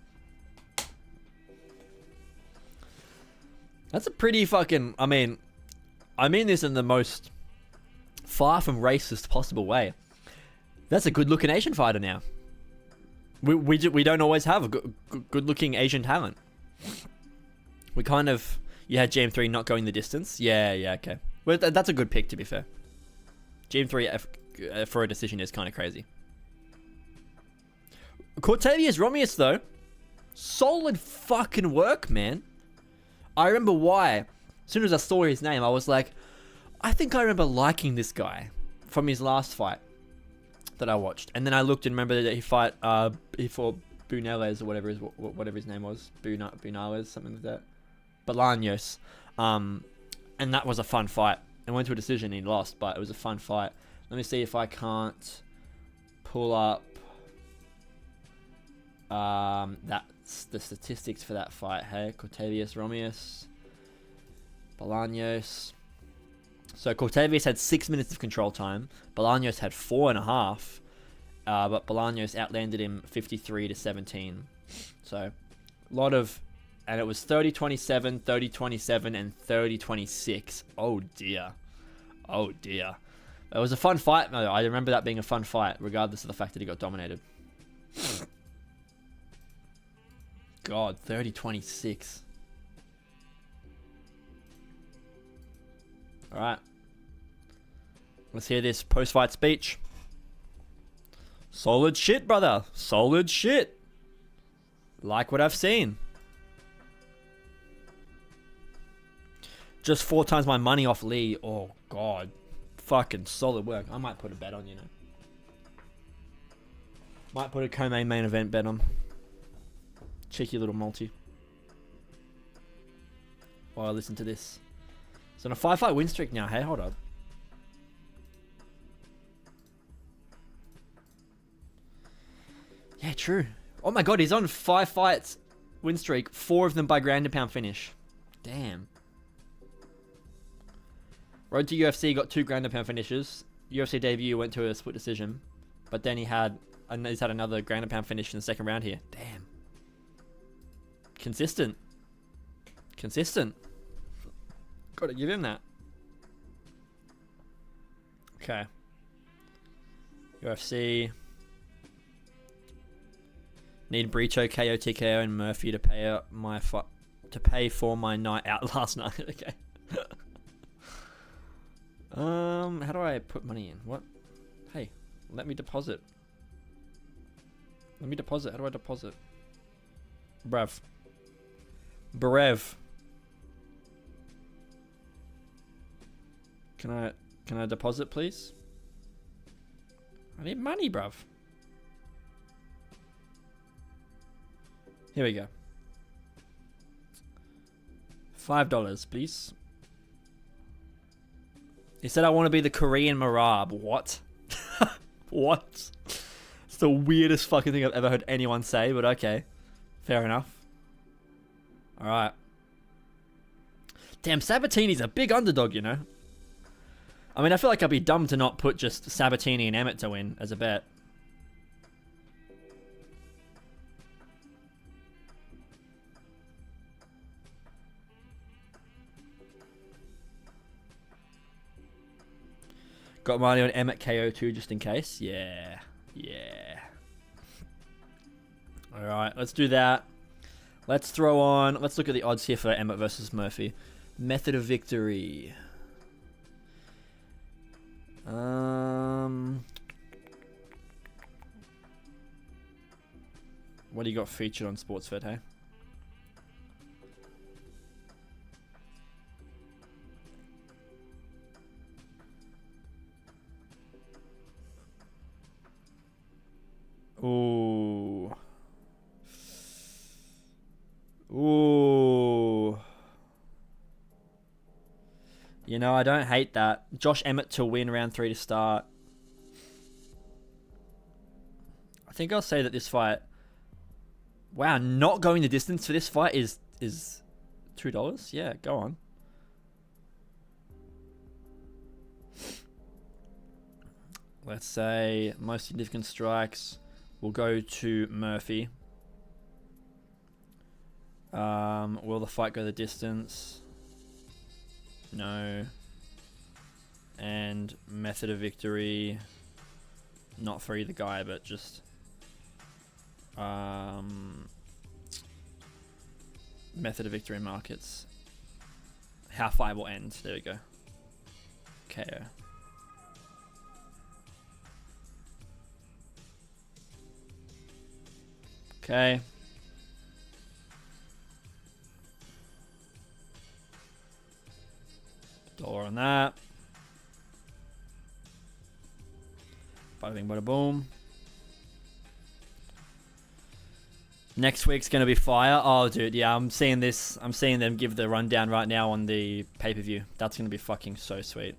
That's a pretty fucking... I mean this in the most far from racist possible way. That's a good-looking Asian fighter now. We don't always have a good-looking Asian talent. We kind of... You had GM3 not going the distance. Yeah, okay. Well, that's a good pick, to be fair. GM3 for a decision is kind of crazy. Cortavius Romius, though, solid fucking work, man. I remember why. As soon as I saw his name, I was like, I think I remember liking this guy from his last fight that I watched. And then I looked and remembered that he fought Bunales or whatever his name was. Bunales, something like that. Bolaños. And that was a fun fight. It went to a decision and he lost, but it was a fun fight. Let me see if I can't pull up that's the statistics for that fight. Hey, Cortavius Romius, Bolaños. So Cortavius had 6 minutes of control time. Bolaños had 4.5, but Bolaños outlanded him 53-17. So a lot of, and it was 30-27, 30-27, and 30-26. Oh dear. It was a fun fight. I remember that being a fun fight, regardless of the fact that he got dominated. God, 30-26. Alright. Let's hear this post-fight speech. Solid shit, brother. Solid shit. Like what I've seen. Just 4 times my money off Lee. Oh, God. Fucking solid work. I might put a bet on, you know. Might put a co-main main event bet on. Cheeky little multi. While I listen to this. It's on a 5-fight win streak now. Hey, hold up. Yeah, true. Oh my god, he's on 5 fights win streak. 4 of them by ground and pound finish. Damn. Road to UFC, got 2 ground and pound finishes. UFC debut went to a split decision. But then he's had another ground and pound finish in the second round here. Damn. Consistent. Gotta give him that. Okay. UFC. Need Breacho, Kayo, TKO, and Murphy to pay for my night out last night. Okay. How do I put money in? What? Hey, let me deposit. How do I deposit? Brev. Can I deposit, please? I need money, bruv. Here we go. $5, please. He said I want to be the Korean Marab. What? What? It's the weirdest fucking thing I've ever heard anyone say, but okay. Fair enough. Alright. Damn, Sabatini's a big underdog, you know? I mean, I feel like I'd be dumb to not put just Sabatini and Emmett to win as a bet. Got money on Emmett KO too, just in case. Yeah. Yeah. Alright, let's do that. Let's throw on... Let's look at the odds here for Emmett versus Murphy. Method of victory. What do you got featured on SportsFed, hey? Ooh. Ooh. You know, I don't hate that. Josh Emmett to win round 3 to start. I think I'll say that this fight... Wow, not going the distance for this fight is $2? Yeah, go on. Let's say most significant strikes will go to Murphy. Will the fight go the distance? No. And method of victory, not for either guy, but just method of victory markets. How fight will end. There we go. Kayo. Okay. $1 on that. Bada bing, bada boom. Next week's gonna be fire. Oh, dude, yeah, I'm seeing this. I'm seeing them give the rundown right now on the pay-per-view. That's gonna be fucking so sweet.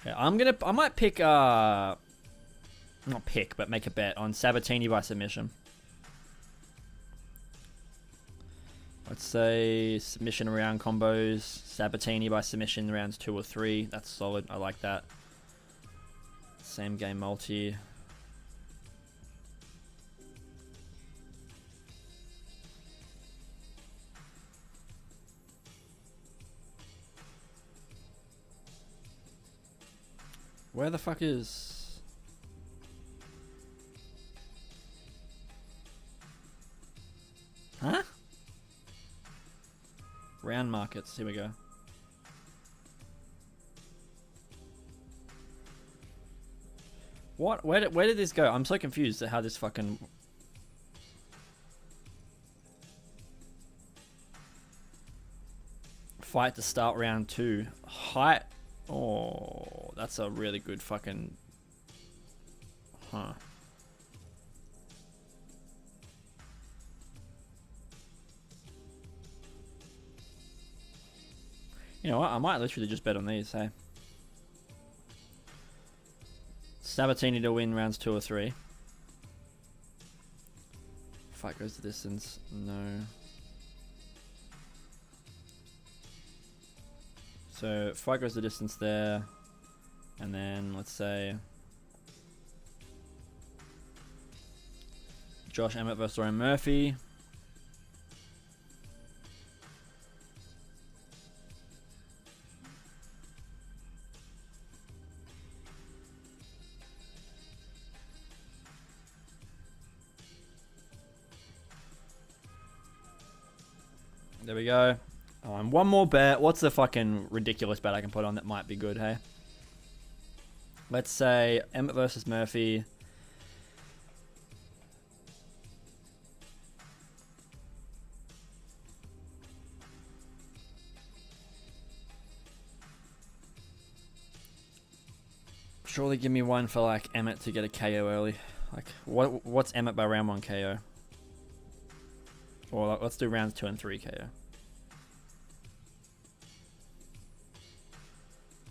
Yeah, I might pick, not pick, but make a bet on Sabatini by submission. Let's say submission round combos, Sabatini by submission rounds 2 or 3. That's solid. I like that. Same game multi. Where the fuck is... Huh? Round markets. Here we go. What? Where did this go? I'm so confused at how this fucking... Fight to start round 2. Height... Oh, that's a really good fucking... Huh. You know what? I might literally just bet on these, hey. Sabatini to win rounds 2 or 3. Fight goes the distance. No. So, fight goes the distance there. And then, let's say... Josh Emmett versus Lerone Murphy. There we go. One more bet. What's the fucking ridiculous bet I can put on that might be good, hey? Let's say Emmett versus Murphy. Surely give me one for like Emmett to get a KO early. Like what's Emmett by round 1 KO? Or let's do rounds 2 and 3 KO.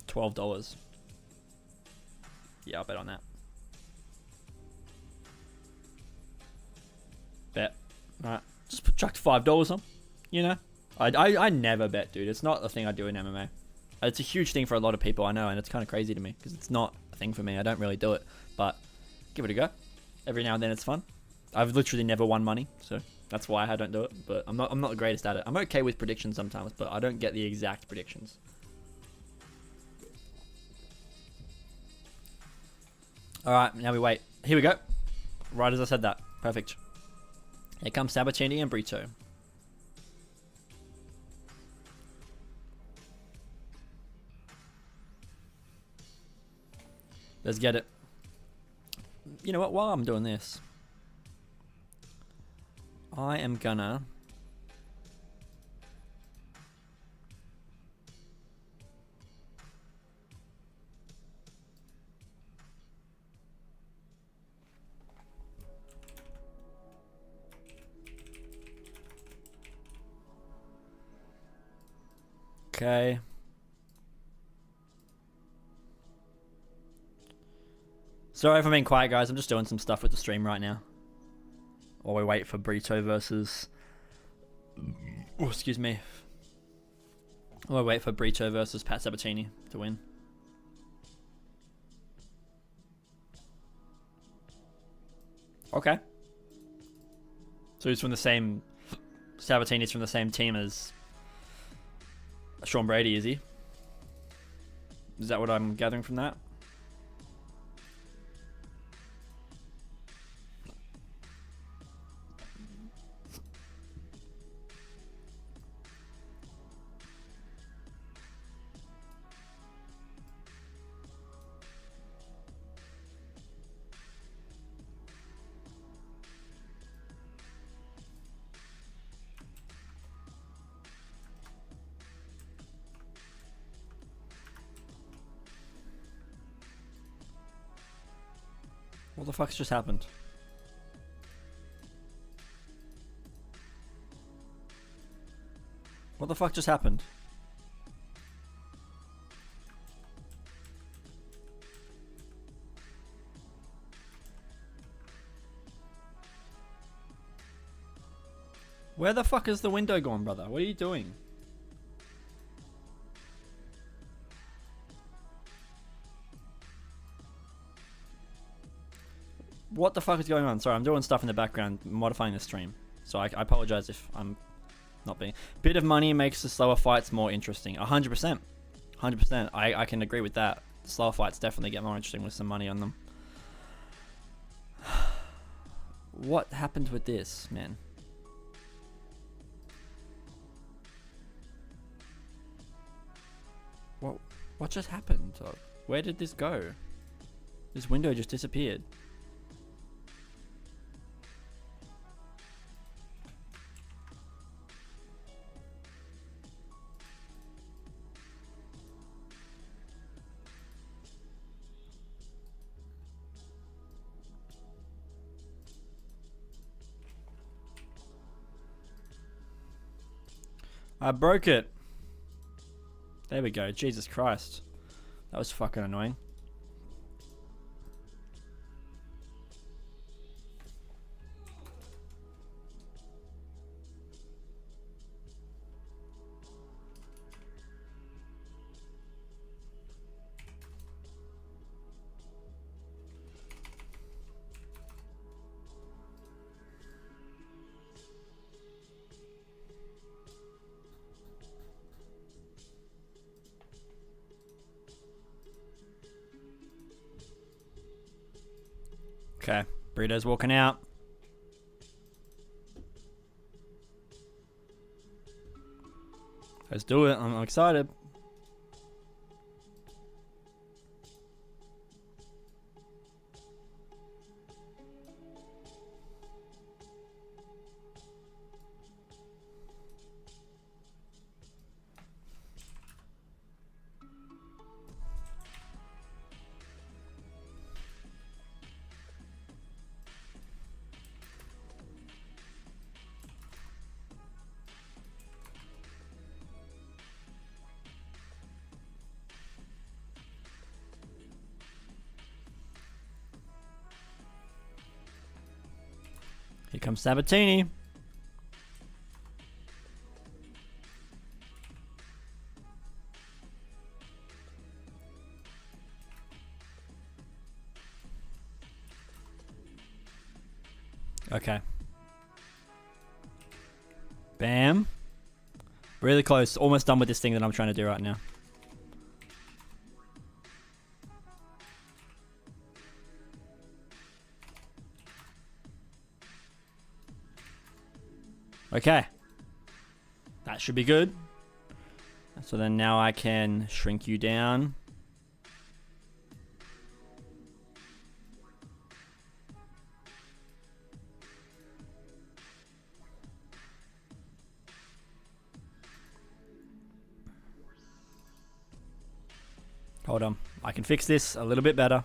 $12. Yeah, I'll bet on that. Bet. Alright. Just chucked $5 on. You know? I never bet, dude. It's not a thing I do in MMA. It's a huge thing for a lot of people, I know, and it's kind of crazy to me because it's not a thing for me. I don't really do it, but give it a go. Every now and then it's fun. I've literally never won money, so that's why I don't do it. But I'm not the greatest at it. I'm okay with predictions sometimes, but I don't get the exact predictions. All right, now we wait. Here we go. Right as I said that. Perfect. Here comes Sabatini and Brito. Let's get it. You know what? While I'm doing this, I am gonna... Okay. Sorry if I'm being quiet, guys. I'm just doing some stuff with the stream right now. While we wait for Brito versus... Oh, excuse me. While we wait for Brito versus Pat Sabatini to win. Okay. So he's from the same... Sabatini's from the same team as... Sean Brady, is he? Is that what I'm gathering from that? What the fuck's just happened? What the fuck just happened? Where the fuck is the window gone, brother? What are you doing? What the fuck is going on? Sorry, I'm doing stuff in the background, modifying the stream. So I apologize if I'm not being... Bit of money makes the slower fights more interesting. 100%. 100%. I can agree with that. Slower fights definitely get more interesting with some money on them. What happened with this, man? What just happened? Where did this go? This window just disappeared. I broke it. There we go. Jesus Christ. That was fucking annoying. Okay, Burrito's walking out. Let's do it. I'm excited. comes Sabatini. Okay. Bam. Really close. Almost done with this thing that I'm trying to do right now. Okay. That should be good. So then now I can shrink you down. Hold on. I can fix this a little bit better.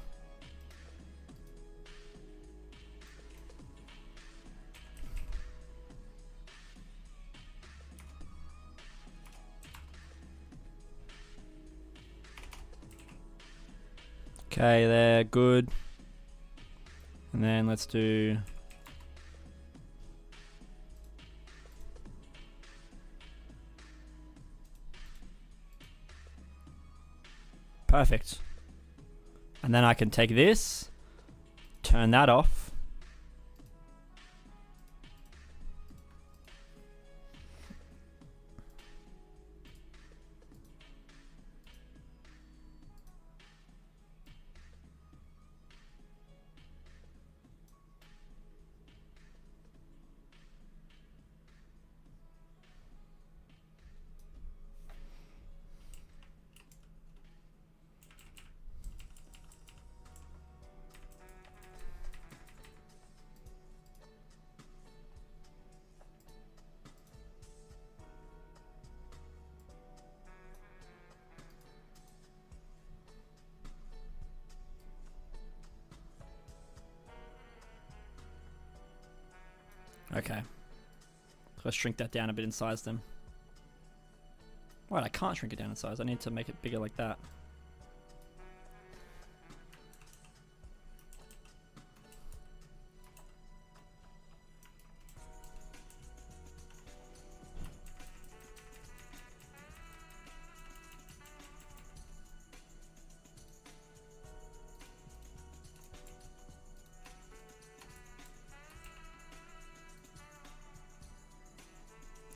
Okay, there, good. And then let's do... Perfect. And then I can take this, turn that off. Okay. Let's shrink that down a bit in size then. Right, I can't shrink it down in size. I need to make it bigger like that.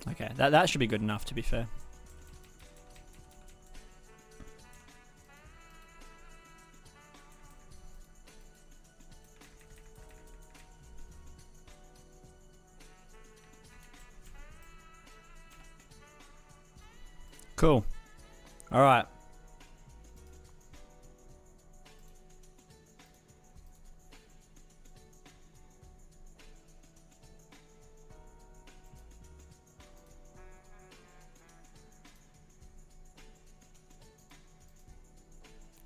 Okay, that should be good enough, to be fair. Cool. All right.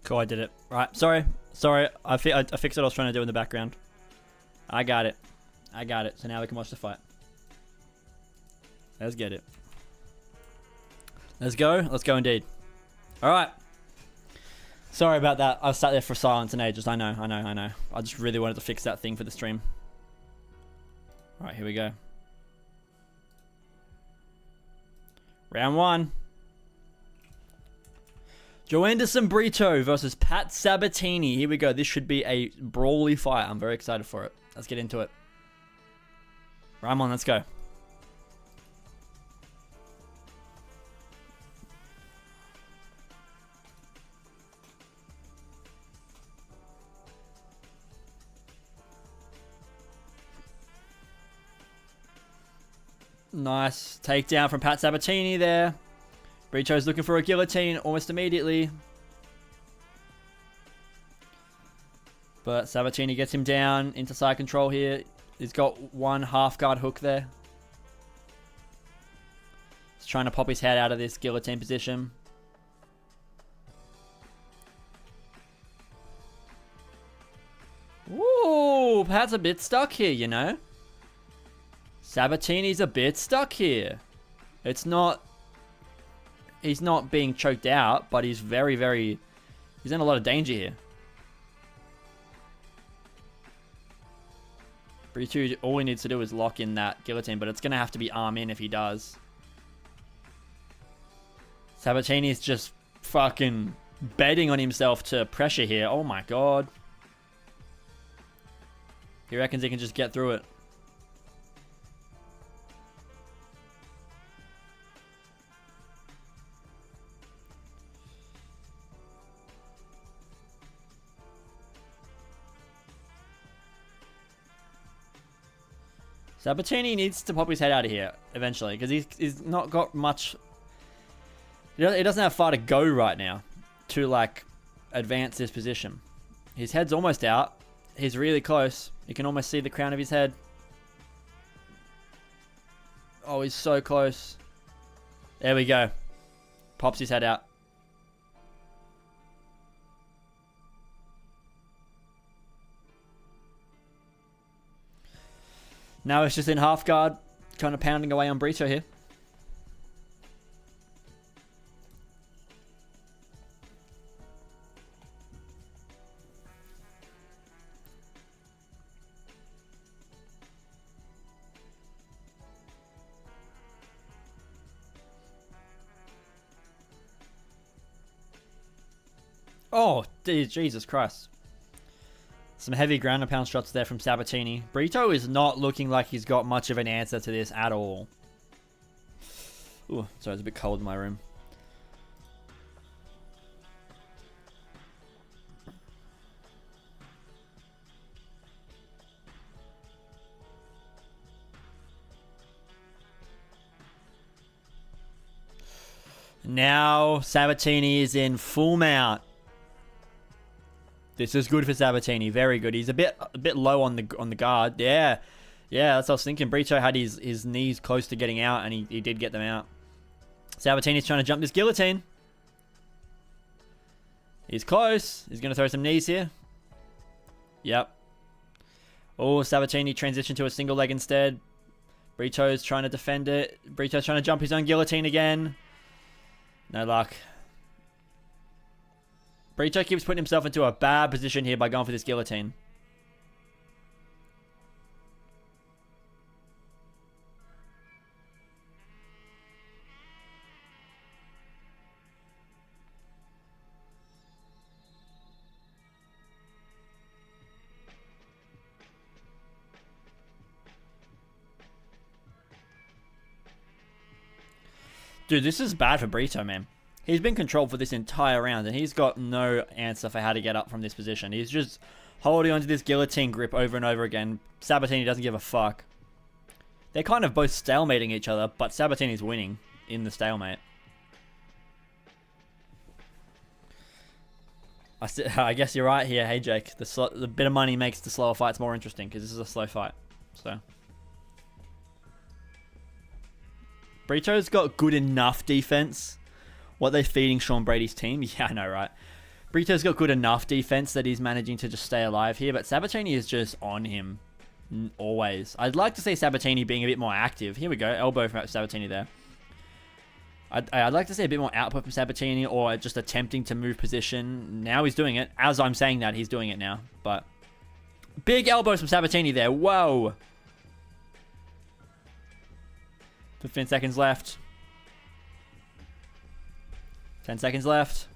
Cool, I did it. Right, sorry. I fixed what I was trying to do in the background. I got it. So now we can watch the fight. Let's get it. Let's go. Let's go indeed. All right. Sorry about that. I sat there for silence and ages. I know. I just really wanted to fix that thing for the stream. All right, here we go. Round one. Joanderson Brito versus Pat Sabatini. Here we go. This should be a brawly fight. I'm very excited for it. Let's get into it. Ramon, let's go. Nice takedown from Pat Sabatini there. Brito's looking for a guillotine almost immediately. But Sabatini gets him down into side control here. He's got one half guard hook there. He's trying to pop his head out of this guillotine position. Ooh, Pat's a bit stuck here, you know. Sabatini's a bit stuck here. It's not... He's not being choked out, but he's very... He's in a lot of danger here. Brito, all he needs to do is lock in that guillotine, but it's going to have to be arm in if he does. Sabatini is just fucking betting on himself to pressure here. Oh my god. He reckons he can just get through it. Sabatini needs to pop his head out of here eventually, because he's not got much. He doesn't have far to go right now to like advance this position. His head's almost out. He's really close. You can almost see the crown of his head. Oh, he's so close. There we go. Pops his head out. Now it's just in half guard, kind of pounding away on Brito here. Oh, Jesus Christ. Some heavy ground and pound shots there from Sabatini. Brito is not looking like he's got much of an answer to this at all. Ooh, sorry, it's a bit cold in my room. Now Sabatini is in full mount. This is good for Sabatini. Very good. He's a bit low on the guard. Yeah. Yeah, that's what I was thinking. Brito had his knees close to getting out, and he did get them out. Sabatini's trying to jump this guillotine. He's close. He's going to throw some knees here. Yep. Oh, Sabatini transitioned to a single leg instead. Brito's trying to defend it. Brito's trying to jump his own guillotine again. No luck. Brito keeps putting himself into a bad position here by going for this guillotine. Dude, this is bad for Brito, man. He's been controlled for this entire round, and he's got no answer for how to get up from this position. He's just holding onto this guillotine grip over and over again. Sabatini doesn't give a fuck. They're kind of both stalemating each other, but Sabatini's winning in the stalemate. I guess you're right here. Hey, Jake. The bit of money makes the slower fights more interesting, because this is a slow fight. So Brito's got good enough defense. What they're feeding Sean Brady's team? Yeah, I know, right? Brito's got good enough defense that he's managing to just stay alive here, but Sabatini is just on him always. I'd like to see Sabatini being a bit more active. Here we go. Elbow from Sabatini there. I'd like to see a bit more output from Sabatini, or just attempting to move position. Now he's doing it. As I'm saying that, he's doing it now. But big elbows from Sabatini there. Whoa. 15 seconds left. 10 seconds left.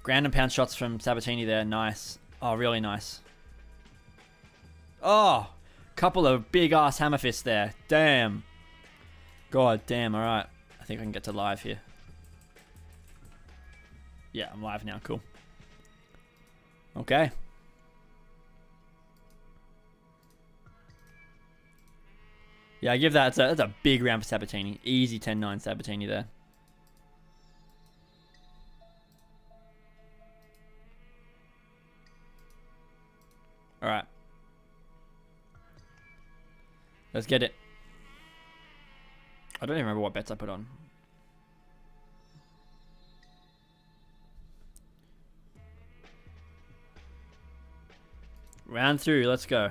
Ground and pound shots from Sabatini there. Nice. Oh, really nice. Oh, couple of big ass hammer fists there. Damn. God damn. All right. I think I can get to live here. Yeah, I'm live now. Cool. Okay. Yeah, I give that. That's a big round for Sabatini. Easy 10-9 Sabatini there. All right. Let's get it. I don't even remember what bets I put on. Round 3. Let's go.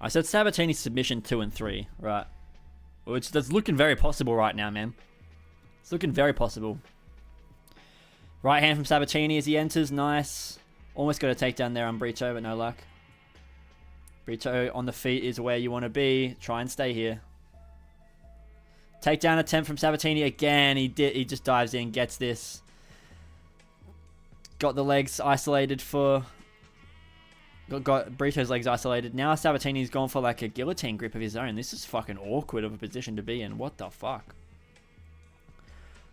I said Sabatini submission 2 and 3, right? Which that's looking very possible right now, man. It's looking very possible. Right hand from Sabatini as he enters. Nice. Almost got a takedown there on Brito, but no luck. Brito on the feet is where you want to be. Try and stay here. Takedown attempt from Sabatini again. He just dives in, gets this. Got the legs isolated for... Got Brito's legs isolated. Now Sabatini's gone for like a guillotine grip of his own. This is fucking awkward of a position to be in. What the fuck?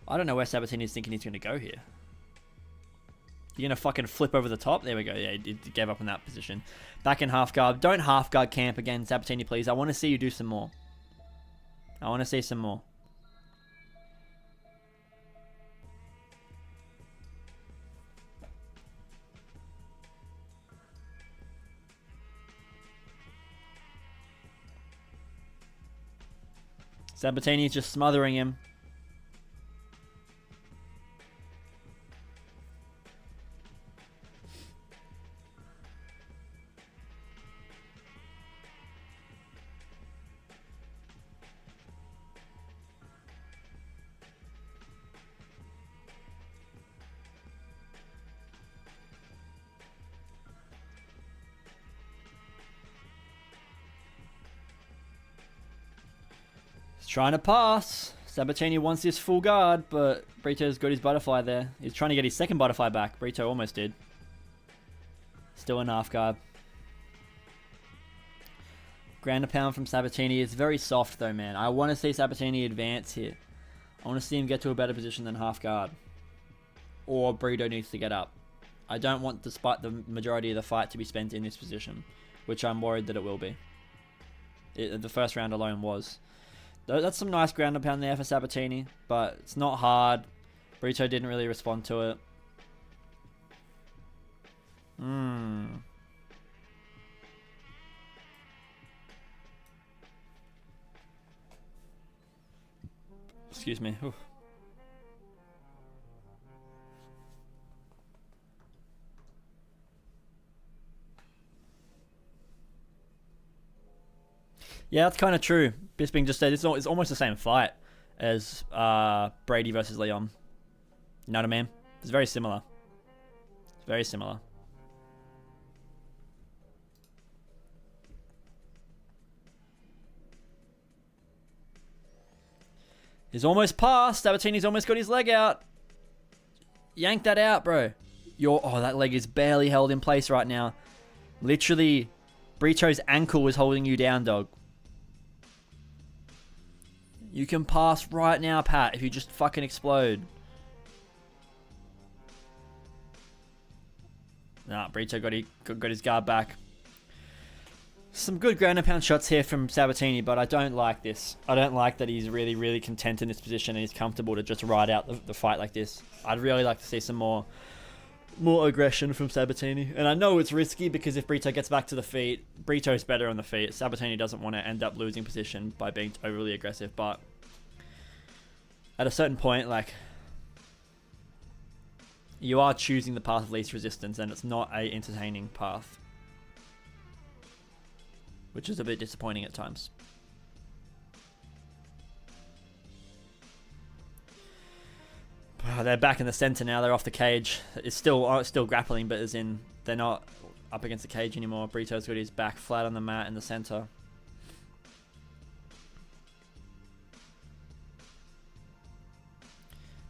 I don't know where Sabatini's thinking he's going to go here. You're going to fucking flip over the top? There we go. Yeah, he gave up in that position. Back in half guard. Don't half guard camp again, Sabatini, please. I want to see you do some more. I want to see some more. Sabatini's just smothering him. Trying to pass. Sabatini wants this full guard, but Brito's got his butterfly there. He's trying to get his second butterfly back. Brito almost did. Still in half guard. Ground and pound from Sabatini. It's very soft though, man. I want to see Sabatini advance here. I want to see him get to a better position than half guard. Or Brito needs to get up. I don't want the majority of the fight to be spent in this position, which I'm worried that it will be. The first round alone was. That's some nice ground and pound there for Sabatini, but it's not hard. Brito didn't really respond to it. Excuse me. Oof. Yeah, that's kind of true. Bisping just said it's almost the same fight as Brady versus Leon. You know what I mean? It's very similar. It's very similar. He's almost passed. Sabatini's almost got his leg out. Yank that out, bro. Oh, that leg is barely held in place right now. Literally, Brito's ankle is holding you down, dog. You can pass right now, Pat, if you just fucking explode. Nah, Brito got his guard back. Some good ground and pound shots here from Sabatini, but I don't like this. I don't like that he's really, really content in this position and he's comfortable to just ride out the fight like this. I'd really like to see some more aggression from Sabatini. And I know it's risky because if Brito gets back to the feet, Brito's better on the feet. Sabatini doesn't want to end up losing position by being overly aggressive, but at a certain point, like, you are choosing the path of least resistance and it's not a entertaining path, which is a bit disappointing at times. They're back in the center now. They're off the cage. It's still grappling, but as in they're not up against the cage anymore. Brito's got his back flat on the mat in the center.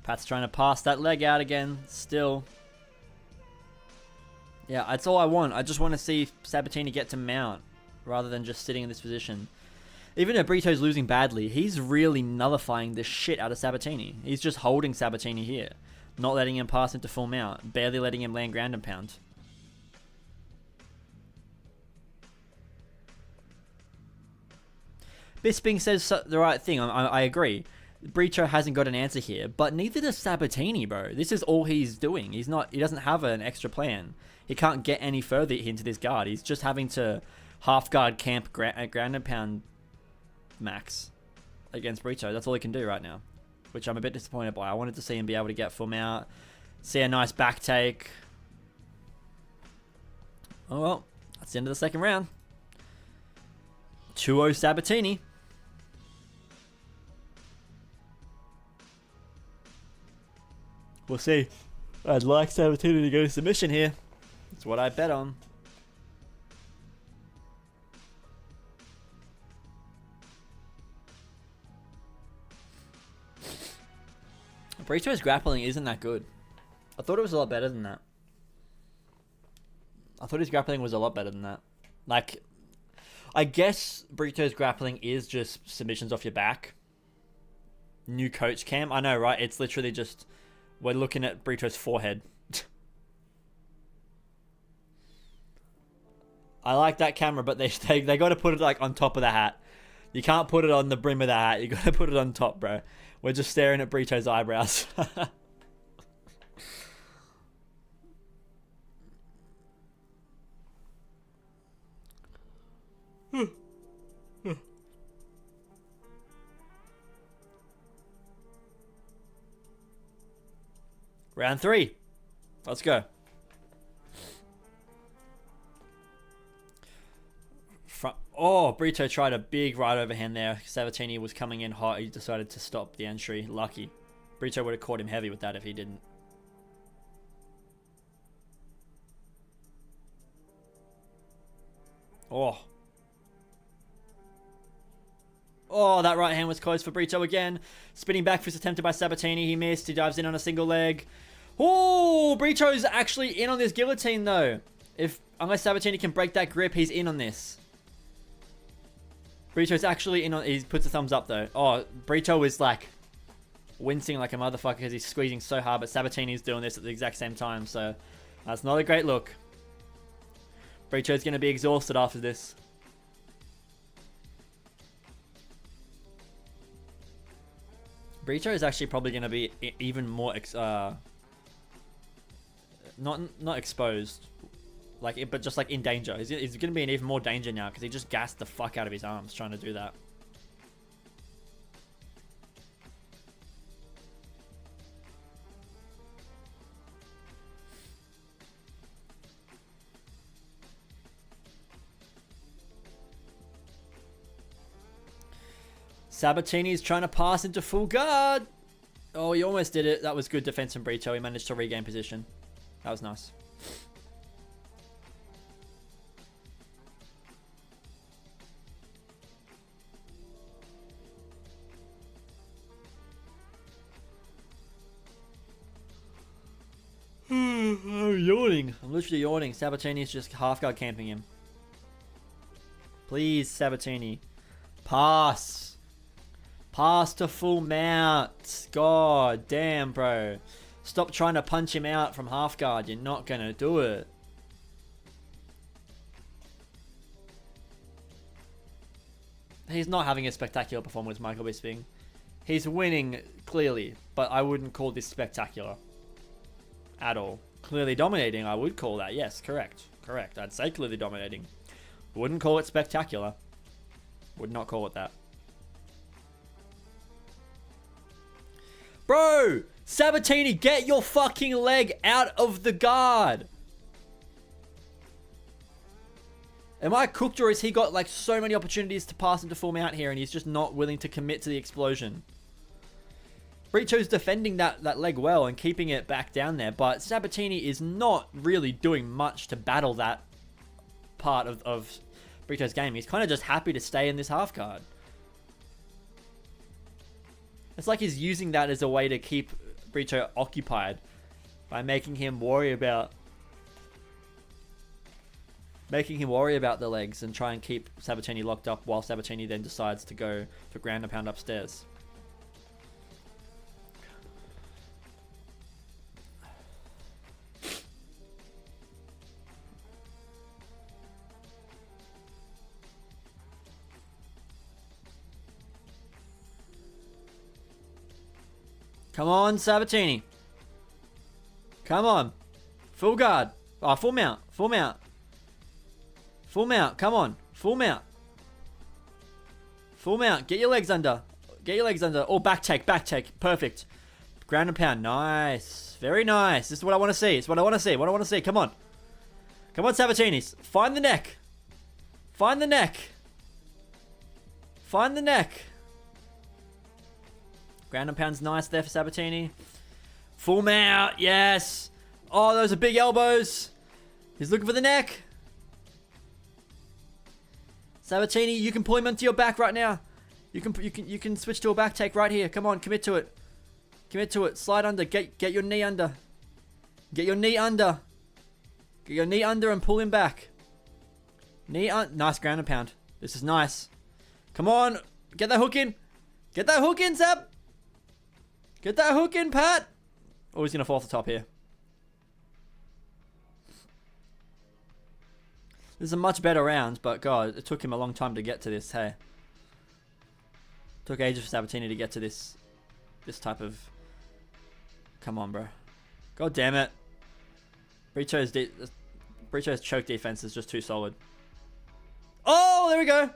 Pat's trying to pass that leg out again. Still. Yeah, that's all I want. I just want to see Sabatini get to mount rather than just sitting in this position. Even if Brito's losing badly, he's really nullifying the shit out of Sabatini. He's just holding Sabatini here. Not letting him pass into full mount. Barely letting him land ground and pound. Bisping says the right thing. I agree. Brito hasn't got an answer here, but neither does Sabatini, bro. This is all he's doing. He doesn't have an extra plan. He can't get any further into this guard. He's just having to half guard camp ground and pound max against Brito. That's all he can do right now, which I'm a bit disappointed by. I wanted to see him be able to get full mount, see a nice back take. Oh well, that's the end of the second round. 2-0 Sabatini. We'll see. I'd like Sabatini to go to submission here. That's what I bet on. Brito's grappling isn't that good. I thought it was a lot better than that. I thought his grappling was a lot better than that. Like, I guess Brito's grappling is just submissions off your back. New coach cam. I know, right? It's literally just, we're looking at Brito's forehead. I like that camera, but they got to put it like on top of the hat. You can't put it on the brim of the hat. You got to put it on top, bro. We're just staring at Brito's eyebrows. Round 3. Let's go. Oh, Brito tried a big right overhand there. Sabatini was coming in hot. He decided to stop the entry. Lucky. Brito would have caught him heavy with that if he didn't. Oh. Oh, that right hand was close for Brito again. Spinning back fist attempted by Sabatini. He missed. He dives in on a single leg. Oh, Brito's actually in on this guillotine though. Unless Sabatini can break that grip, he's in on this. Brito's actually in on... He puts a thumbs up though. Oh, Brito is like wincing like a motherfucker because he's squeezing so hard, but Sabatini's doing this at the exact same time, so that's not a great look. Brito's going to be exhausted after this. Brito is actually probably going to be even more... not exposed. But just like in danger. He's going to be in even more danger now because he just gassed the fuck out of his arms trying to do that. Sabatini's trying to pass into full guard. Oh, he almost did it. That was good defense from Brito. He managed to regain position. That was nice. I'm yawning. I'm literally yawning. Sabatini's just half guard camping him. Please, Sabatini. Pass. Pass to full mount. God damn, bro. Stop trying to punch him out from half guard. You're not going to do it. He's not having a spectacular performance, Michael Bisping. He's winning, clearly, but I wouldn't call this spectacular. At all. Clearly dominating, I would call that. Yes, correct. Correct. I'd say clearly dominating. Wouldn't call it spectacular. Would not call it that. Bro! Sabatini, get your fucking leg out of the guard! Am I cooked, or has he got like so many opportunities to pass him to full mount here and he's just not willing to commit to the explosion? Brito's defending that leg well and keeping it back down there, but Sabatini is not really doing much to battle that part of Brito's game. He's kind of just happy to stay in this half guard. It's like he's using that as a way to keep Brito occupied by making him worry about the legs and try and keep Sabatini locked up while Sabatini then decides to go for ground and pound upstairs. Come on, Sabatini. Come on. Full guard. Oh, full mount. Full mount. Full mount. Come on. Full mount. Full mount. Get your legs under. Get your legs under. Oh, back take. Back take. Perfect. Ground and pound. Nice. Very nice. This is what I want to see. It's what I want to see. What I want to see. Come on. Come on, Sabatinis. Find the neck. Find the neck. Find the neck. Ground and pound's nice there for Sabatini. Full mount, yes. Oh, those are big elbows. He's looking for the neck. Sabatini, you can pull him into your back right now. You can switch to a back take right here. Come on, commit to it. Commit to it. Slide under. Get your knee under. Get your knee under. Get your knee under and pull him back. Nice ground and pound. This is nice. Come on. Get that hook in. Get that hook in, Sab. Get that hook in, Pat. Oh, he's going to fall off the top here. This is a much better round, but God, it took him a long time to get to this, hey. Took ages for Sabatini to get to this type of... Come on, bro. God damn it. Brito's choke defense is just too solid. Oh, there we go.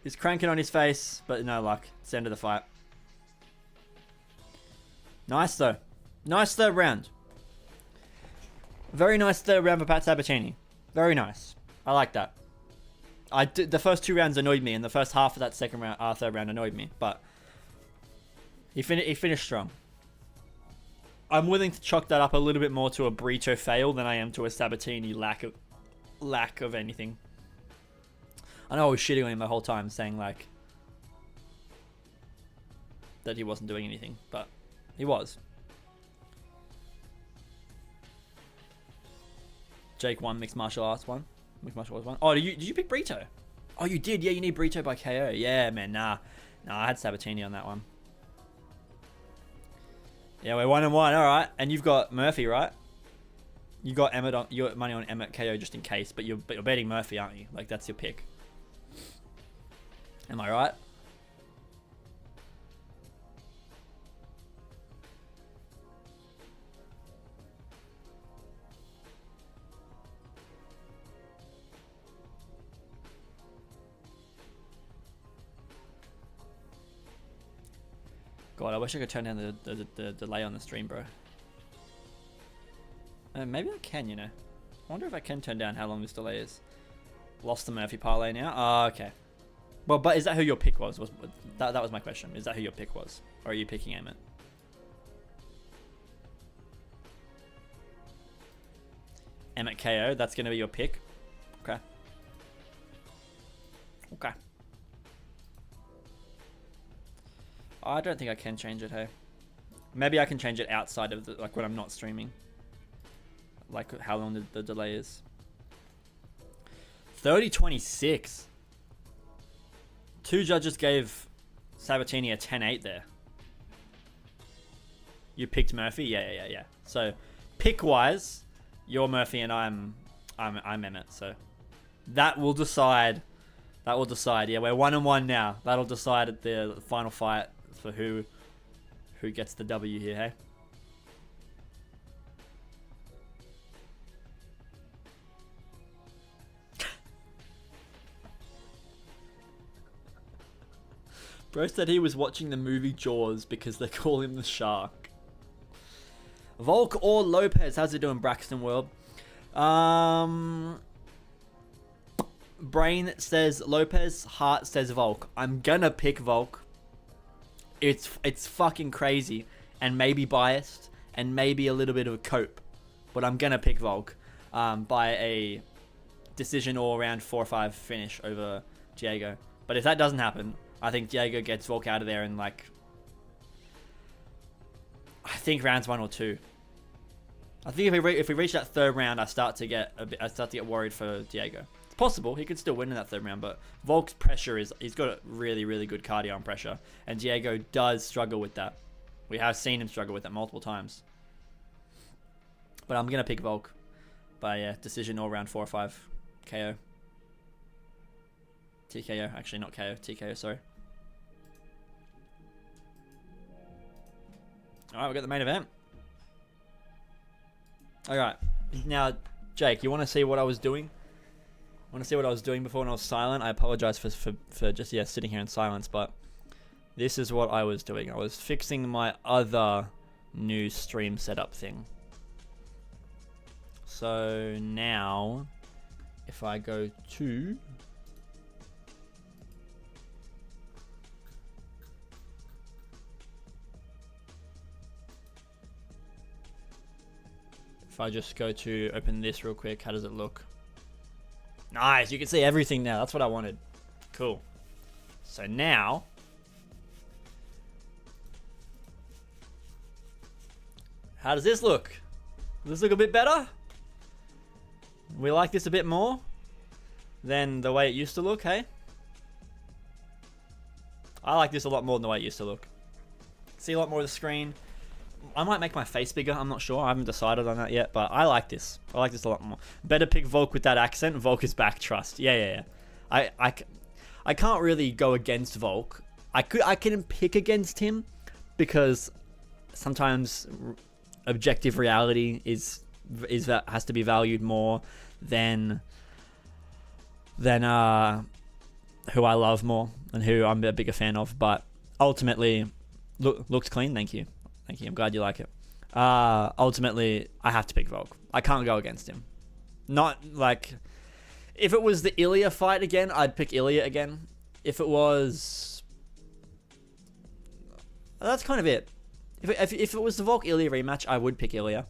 He's cranking on his face, but no luck. It's the end of the fight. Nice, though. Nice third round. Very nice third round for Pat Sabatini. Very nice. I like that. The first 2 rounds annoyed me, and the first half of that third round annoyed me, but he finished strong. I'm willing to chalk that up a little bit more to a Brito fail than I am to a Sabatini lack of anything. I know I was shitting on him the whole time, saying like that he wasn't doing anything, but he was. Jake won mixed martial arts one. Mixed martial arts one. Oh, did you pick Brito? Oh, you did. Yeah, you need Brito by KO. Yeah, man. Nah, I had Sabatini on that one. Yeah, we're 1-1. All right, and you've got Murphy, right? You got Emmett on. You got money on Emmett KO just in case, but you're betting Murphy, aren't you? Like that's your pick. Am I right? God, I wish I could turn down the delay on the stream, bro. Maybe I can, you know. I wonder if I can turn down how long this delay is. Lost the Murphy parlay now. Oh, okay. Well, but is that who your pick was? That was my question. Is that who your pick was? Or are you picking Emmett? Emmett KO, that's going to be your pick? Okay. Okay. I don't think I can change it, hey. Maybe I can change it outside of like when I'm not streaming. Like how long the delay is. 30-26. 2 judges gave Sabatini a 10-8 there. You picked Murphy? Yeah. So pick wise, you're Murphy and I'm Emmett. So that will decide. Yeah, we're 1-1 now. That'll decide at the final fight for who gets the W here, hey? Bro said he was watching the movie Jaws because they call him the shark. Volk or Lopez? How's it doing, Braxton World? Brain says Lopez. Heart says Volk. I'm gonna pick Volk. It's fucking crazy and maybe biased and maybe a little bit of a cope, but I'm gonna pick Volk by a decision all around 4-5 finish over Diego. But if that doesn't happen, I think Diego gets Volk out of there in like, I think rounds 1 or 2. I think if we reach that third round, I start to get worried for Diego. It's possible he could still win in that third round, but Volk's pressure he's got a really, really good cardio on pressure, and Diego does struggle with that. We have seen him struggle with that multiple times. But I'm gonna pick Volk by decision all round 4 or 5 KO. TKO, actually not KO, TKO, sorry. Alright, we got the main event. Alright, now Jake, you want to see what I was doing? Want to see what I was doing before when I was silent? I apologize for just sitting here in silence, but this is what I was doing. I was fixing my other new stream setup thing. So now, if I go to I just go to open this real quick, how does it look? Nice, you can see everything now. That's what I wanted. Cool. So now, how does this look? Does this look a bit better? We like this a bit more than the way it used to look, hey? I like this a lot more than the way it used to look. See a lot more of the screen. I might make my face bigger, I'm not sure. I haven't decided on that yet, but I like this. I like this a lot more. Better pick Volk with that accent. Volk is back, trust. Yeah. I can't really go against Volk. I can pick against him because sometimes objective reality has to be valued more than who I love more and who I'm a bigger fan of. But ultimately, looks clean. Thank you. I'm glad you like it. Ultimately, I have to pick Volk. I can't go against him. Not like if it was the Ilya fight again, I'd pick Ilya again. If it was, that's kind of it. If it was the Volk Ilya rematch, I would pick Ilya.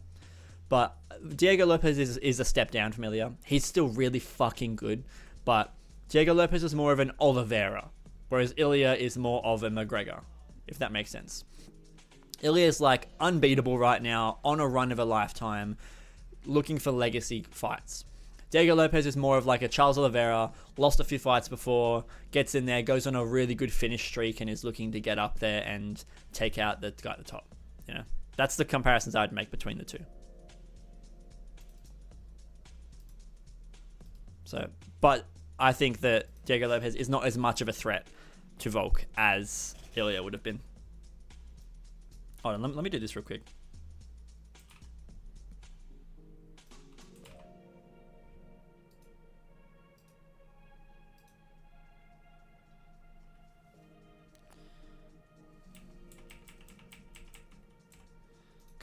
But Diego Lopez is a step down from Ilya. He's still really fucking good, but Diego Lopez is more of an Oliveira, whereas Ilya is more of a McGregor, if that makes sense. Ilya is like unbeatable right now, on a run of a lifetime, looking for legacy fights. Diego Lopez is more of like a Charles Oliveira, lost a few fights before, gets in there, goes on a really good finish streak, and is looking to get up there and take out the guy at the top. You know, that's the comparisons I'd make between the two. So, but I think that Diego Lopez is not as much of a threat to Volk as Ilya would have been. Hold on, let me do this real quick.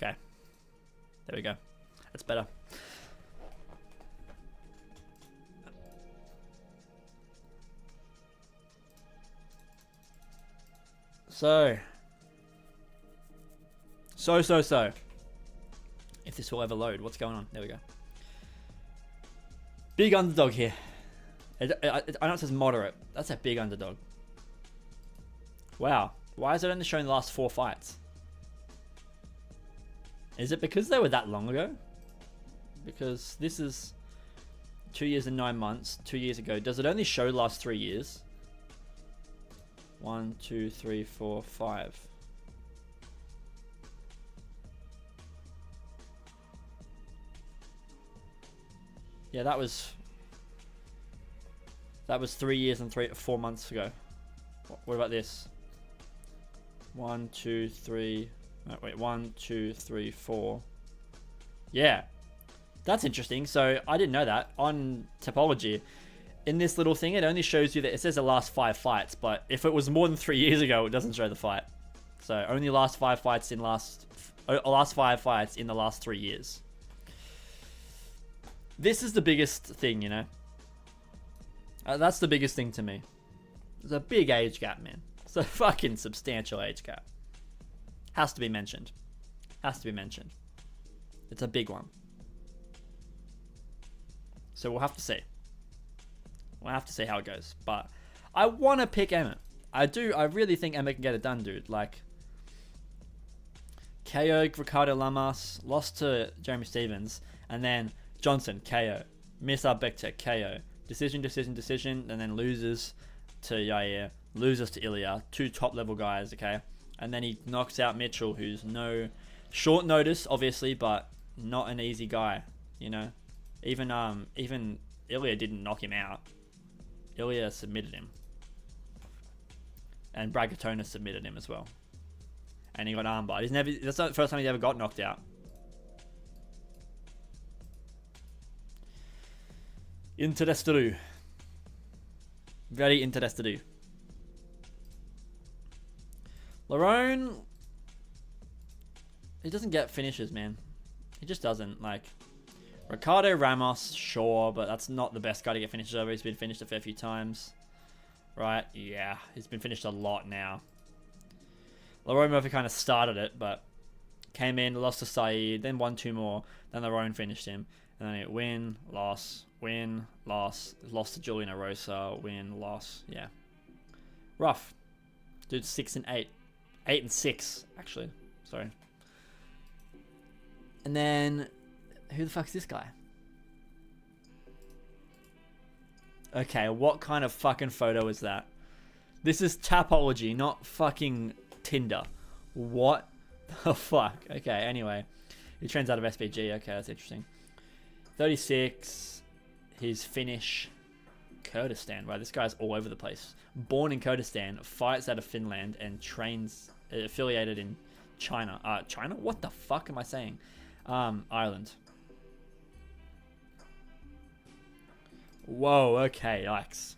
Okay. There we go. That's better. So. If this will ever load, what's going on? There we go. Big underdog here. I know it says moderate. That's a big underdog. Wow. Why is it only showing the last 4 fights? Is it because they were that long ago? Because this is 2 years and 9 months, 2 years ago. Does it only show the last 3 years? 1, 2, 3, 4, 5. Yeah, that was 3 years and 4 months ago. What about this? 1, 2, 3. No, wait, 1, 2, 3, 4. Yeah, that's interesting. So I didn't know that on Topology. In this little thing, it only shows you that it says the last 5 fights, but if it was more than 3 years ago, it doesn't show the fight. So only last 5 fights in last 5 fights in the last 3 years. This is the biggest thing, you know. That's the biggest thing to me. There's a big age gap, man. It's a fucking substantial age gap. Has to be mentioned. Has to be mentioned. It's a big one. So we'll have to see. We'll have to see how it goes. But I want to pick Emmett. I do. I really think Emmett can get it done, dude. Like, Kayo, Ricardo Lamas, lost to Jeremy Stevens, and then Johnson, KO. Mirsad Bektek, KO. Decision, and then loses to Yair, loses to Ilya. 2 top-level guys, okay? And then he knocks out Mitchell, who's no short notice, obviously, but not an easy guy, you know? Even Ilya didn't knock him out. Ilya submitted him. And Bragatona submitted him as well. And he got armbarred. That's not the first time he's ever got knocked out. Interesting. Very interesting. Lerone, he doesn't get finishes, man. He just doesn't. Like, Ricardo Ramos, sure, but that's not the best guy to get finishes over. He's been finished a fair few times. Right? Yeah, he's been finished a lot now. Lerone Murphy kind of started it, but came in, lost to Saeed, then won 2 more. Then Lerone finished him. And then it win, loss, lost to Julian Arosa, win, loss. Yeah. Rough. Dude, 6 and 8. 8 and 6, actually. Sorry. And then, who the fuck's this guy? Okay, what kind of fucking photo is that? This is Tapology, not fucking Tinder. What the fuck? Okay, anyway. He trains out of SBG. Okay, that's interesting. 36. His Finnish. Kurdistan. Right, this guy's all over the place. Born in Kurdistan, fights out of Finland, and trains affiliated in China. China? What the fuck am I saying? Ireland. Whoa, okay, yikes.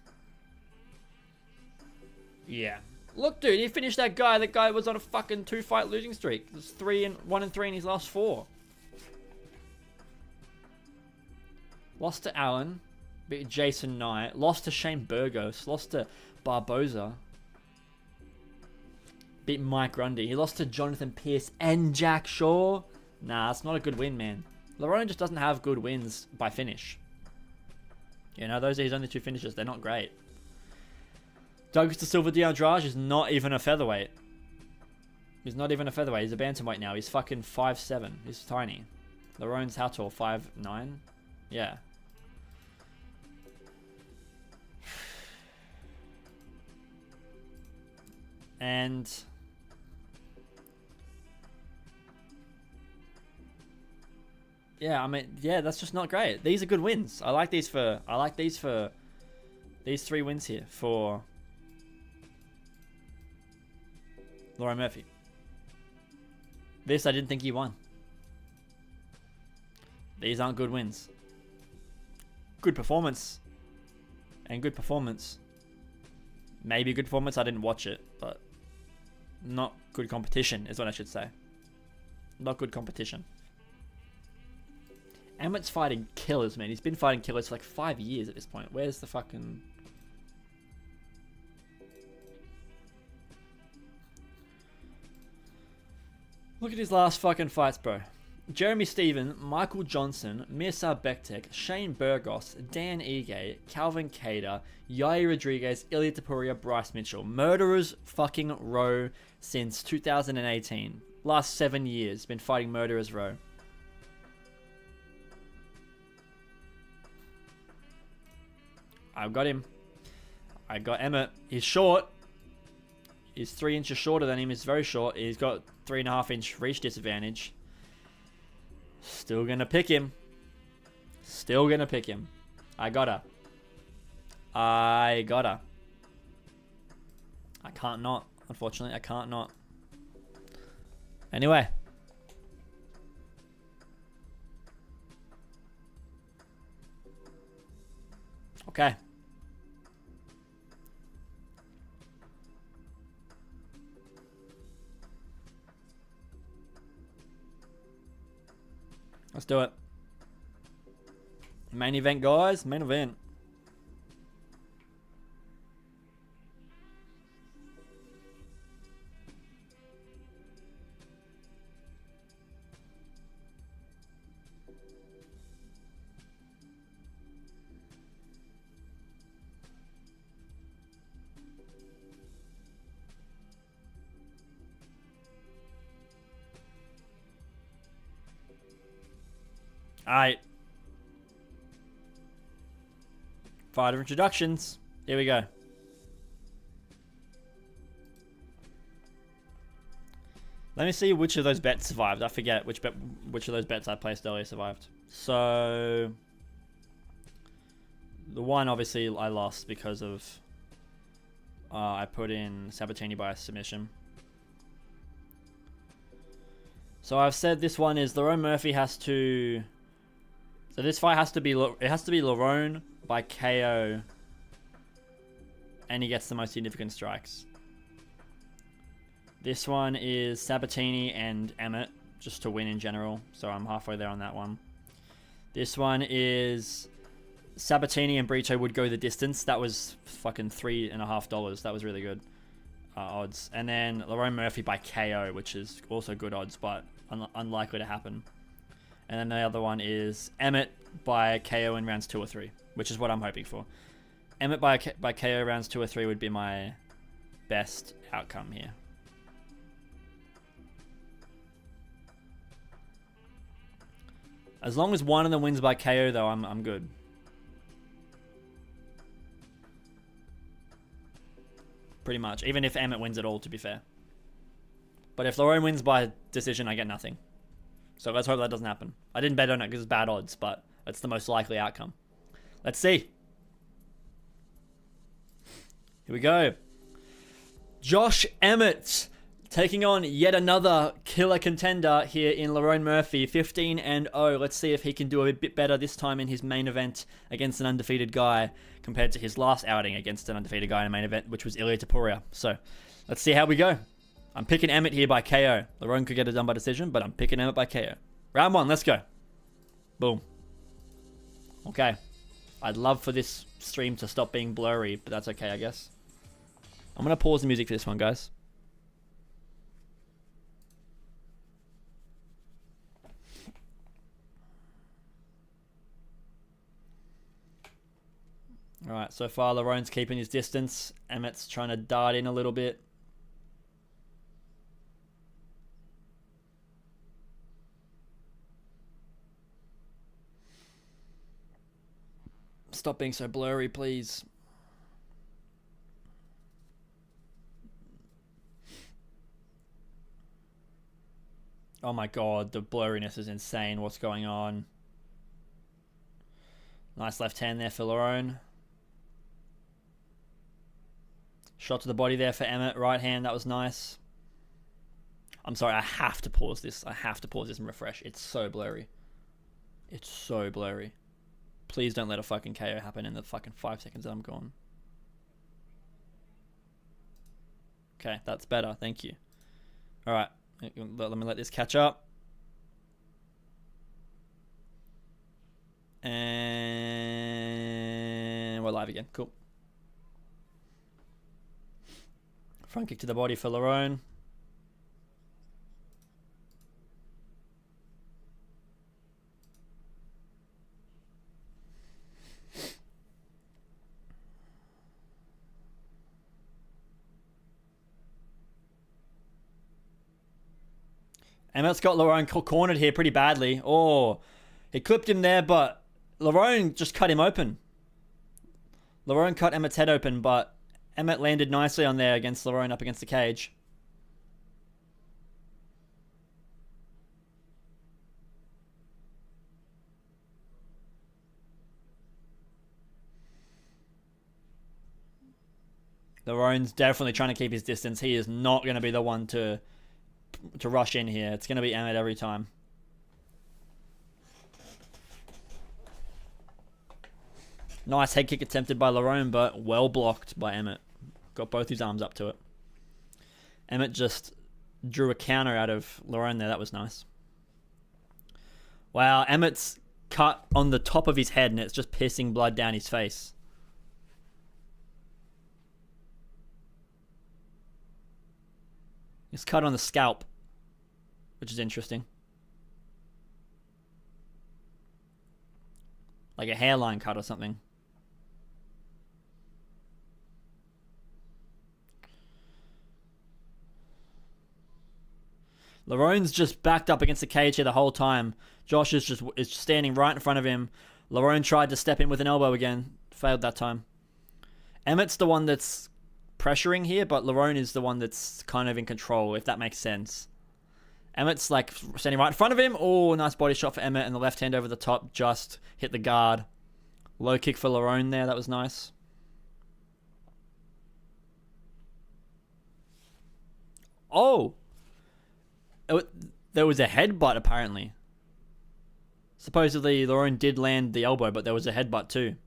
Yeah. Look, dude, he finished that guy. That guy was on a fucking 2-fight losing streak. It was 1 and 3 in his last 4. Lost to Allen. Beat Jason Knight. Lost to Shane Burgos. Lost to Barboza. Beat Mike Grundy. He lost to Jonathan Pierce and Jack Shaw. Nah, it's not a good win, man. Lerone just doesn't have good wins by finish. You know, those are his only 2 finishes. They're not great. Douglas De Silva de Andrade is not even a featherweight. He's not even a featherweight. He's a bantamweight now. He's fucking 5'7". He's tiny. Lerone's how tall? 5'9"? Yeah. And yeah, I mean, yeah, that's just not great. These are good wins. I like these for these 3 wins here for Lerone Murphy. This I didn't think he won. These aren't good wins. Good performance. And good performance. Maybe good performance. I didn't watch it, but not good competition is what I should say. Not good competition. Emmett's fighting killers, man. He's been fighting killers for like 5 years at this point. Where's the fucking... Look at his last fucking fights, bro. Jeremy Steven, Michael Johnson, Mirsad Bektek, Shane Burgos, Dan Ige, Calvin Cater, Yair Rodriguez, Ilya Tapuria, Bryce Mitchell. Murderers fucking row since 2018. Last 7 years, been fighting Murderers row. I've got him. I got Emmett. He's short. He's 3 inches shorter than him. He's very short. He's got 3.5 inch reach disadvantage. Still gonna pick him. Still gonna pick him. I gotta. I can't not. Unfortunately, I can't not. Anyway. Okay. Let's do it. Main event, guys. Main event. Alright. Fighter introductions. Here we go. Let me see which of those bets survived. I forget which of those bets I placed earlier survived. So the one obviously I lost because of I put in Sabatini by submission. So I've said this one is Lerone Murphy has to. So this fight has to be Lerone by KO, and he gets the most significant strikes. This one is Sabatini and Emmett just to win in general, so I'm halfway there on that one. This one is Sabatini and Brito would go the distance. That was fucking $3.50. That was really good odds. And then Lerone Murphy by KO, which is also good odds, but unlikely to happen. And then the other one is Emmett by KO in rounds 2 or 3, which is what I'm hoping for. Emmett by KO rounds 2 or 3 would be my best outcome here. As long as one of them wins by KO, though, I'm good. Pretty much. Even if Emmett wins it all, to be fair. But if Lerone wins by decision, I get nothing. So let's hope that doesn't happen. I didn't bet on it because it's bad odds, but it's the most likely outcome. Let's see. Here we go. Josh Emmett taking on yet another killer contender here in Lerone Murphy, 15-0. Let's see if he can do a bit better this time in his main event against an undefeated guy compared to his last outing against an undefeated guy in a main event, which was Ilia Topuria. So let's see how we go. I'm picking Emmett here by KO. Lerone could get it done by decision, but I'm picking Emmett by KO. Round 1, let's go. Boom. Okay. I'd love for this stream to stop being blurry, but that's okay, I guess. I'm going to pause the music for this one, guys. Alright, so far Lerone's keeping his distance. Emmett's trying to dart in a little bit. Stop being so blurry, please. Oh my god, the blurriness is insane. What's going on? Nice left hand there for Lerone. Shot to the body there for Emmett. Right hand, that was nice. I'm sorry, I have to pause this. I have to pause this and refresh. It's so blurry. It's so blurry. Please don't let a fucking KO happen in the fucking 5 seconds that I'm gone. Okay, that's better. Thank you. Alright. Let me let this catch up. And we're live again. Cool. Front kick to the body for Lerone. Emmett's got Lerone cornered here pretty badly. Oh, he clipped him there, but Lerone just cut him open. Lerone cut Emmett's head open, but Emmett landed nicely on there against Lerone up against the cage. Lerone's definitely trying to keep his distance. He is not going to be the one to rush in here. It's going to be Emmett every time. Nice head kick attempted by Lerone, but well blocked by Emmett. Got both his arms up to it. Emmett just drew a counter out of Lerone there. That was nice. Wow, Emmett's cut on the top of his head and it's just pissing blood down his face. It's cut on the scalp, which is interesting. Like a hairline cut or something. Lerone's just backed up against the cage here the whole time. Josh is standing right in front of him. Lerone tried to step in with an elbow again. Failed that time. Emmett's the one that's pressuring here, but Lerone is the one that's kind of in control, if that makes sense. Emmett's like standing right in front of him. Oh, nice body shot for Emmett, and the left hand over the top just hit the guard. Low kick for Lerone there. That was nice. Oh! There was a headbutt, apparently. Supposedly, Lerone did land the elbow, but there was a headbutt too.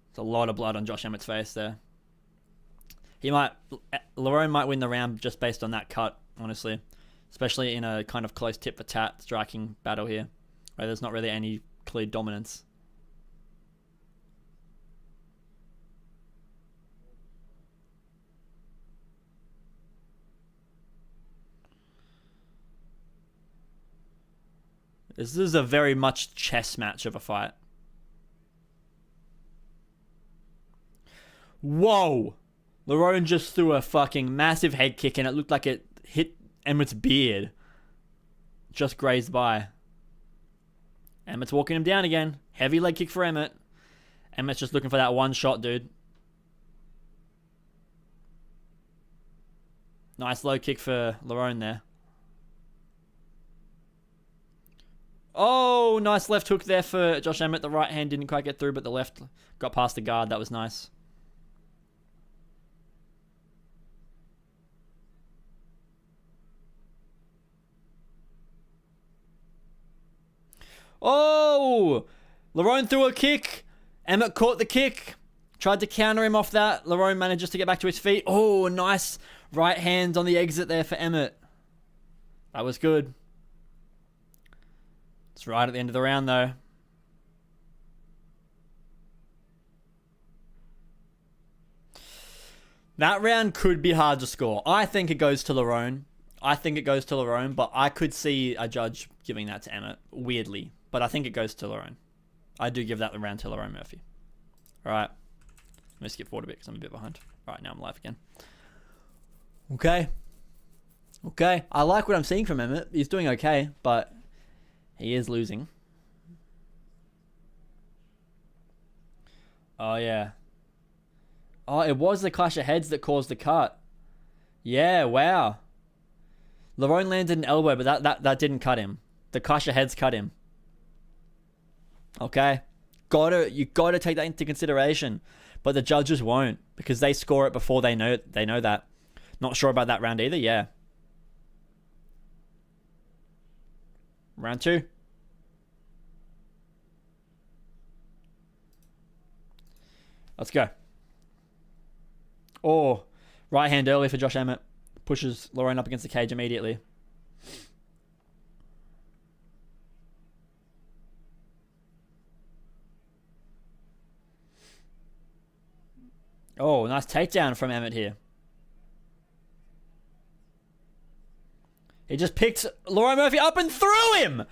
It's a lot of blood on Josh Emmett's face there. Lerone might win the round just based on that cut, honestly. Especially in a kind of close tit for tat striking battle here, where there's not really any clear dominance. This is a very much chess match of a fight. Whoa! Lerone just threw a fucking massive head kick and it looked like it hit Emmett's beard. Just grazed by. Emmett's walking him down again. Heavy leg kick for Emmett. Emmett's just looking for that one shot, dude. Nice low kick for Lerone there. Oh, nice left hook there for Josh Emmett. The right hand didn't quite get through, but the left got past the guard. That was nice. Oh! Lerone threw a kick. Emmett caught the kick. Tried to counter him off that. Lerone manages to get back to his feet. Oh, nice right hand on the exit there for Emmett. That was good. It's right at the end of the round, though. That round could be hard to score. I think it goes to Lerone. But I could see a judge giving that to Emmett, weirdly. But I think it goes to Lerone. I do give that round to Lerone Murphy. Alright. Let me skip forward a bit because I'm a bit behind. Alright, now I'm live again. Okay. I like what I'm seeing from Emmett. He's doing okay, but he is losing. Oh, yeah. Oh, it was the clash of heads that caused the cut. Yeah, wow. Lerone landed an elbow, but that didn't cut him. The clash of heads cut him. Okay. You gotta take that into consideration. But the judges won't, because they score it before they know that. Not sure about that round either, yeah. Round 2. Let's go. Oh, right hand early for Josh Emmett. Pushes Lerone up against the cage immediately. Oh, nice takedown from Emmett here. He just picked Lerone Murphy up and threw him!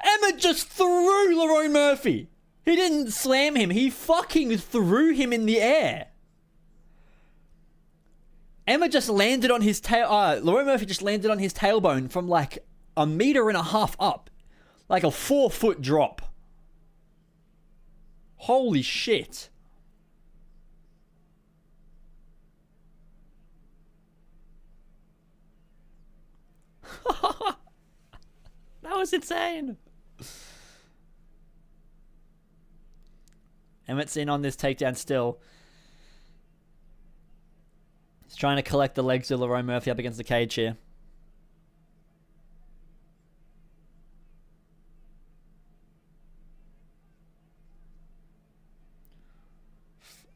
Emmett just threw Lerone Murphy! He didn't slam him, he fucking threw him in the air. Emmett just landed on his tail. Lerone Murphy just landed on his tailbone from like 1.5 meters up. Like a 4-foot drop. Holy shit. That was insane. Emmett's in on this takedown still. He's trying to collect the legs of Lerone Murphy up against the cage here.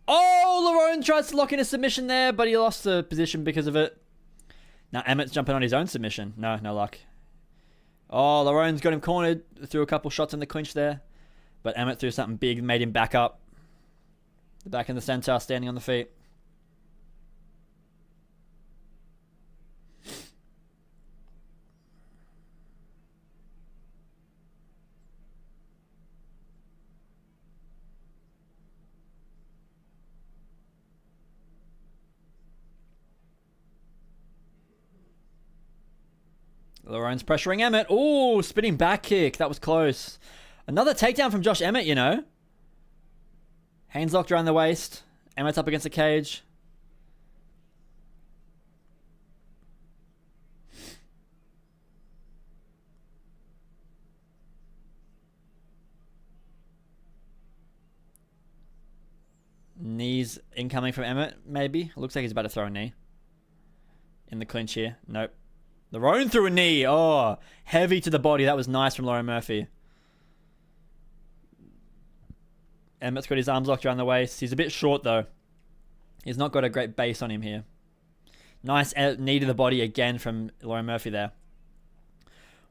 Oh, Lerone tries to lock in a submission there, but he lost the position because of it. Now Emmett's jumping on his own submission. No luck. Oh, Lerone's got him cornered. Threw a couple shots in the clinch there. But Emmett threw something big, made him back up. The back in the center, standing on the feet. Lerone's pressuring Emmett. Oh, spinning back kick. That was close. Another takedown from Josh Emmett, you know. Hands locked around the waist. Emmett's up against the cage. Knees incoming from Emmett, maybe. Looks like he's about to throw a knee. In the clinch here. Nope. Lerone threw a knee. Oh, heavy to the body. That was nice from Lerone Murphy. Emmett's got his arms locked around the waist. He's a bit short, though. He's not got a great base on him here. Nice knee to the body again from Lerone Murphy there.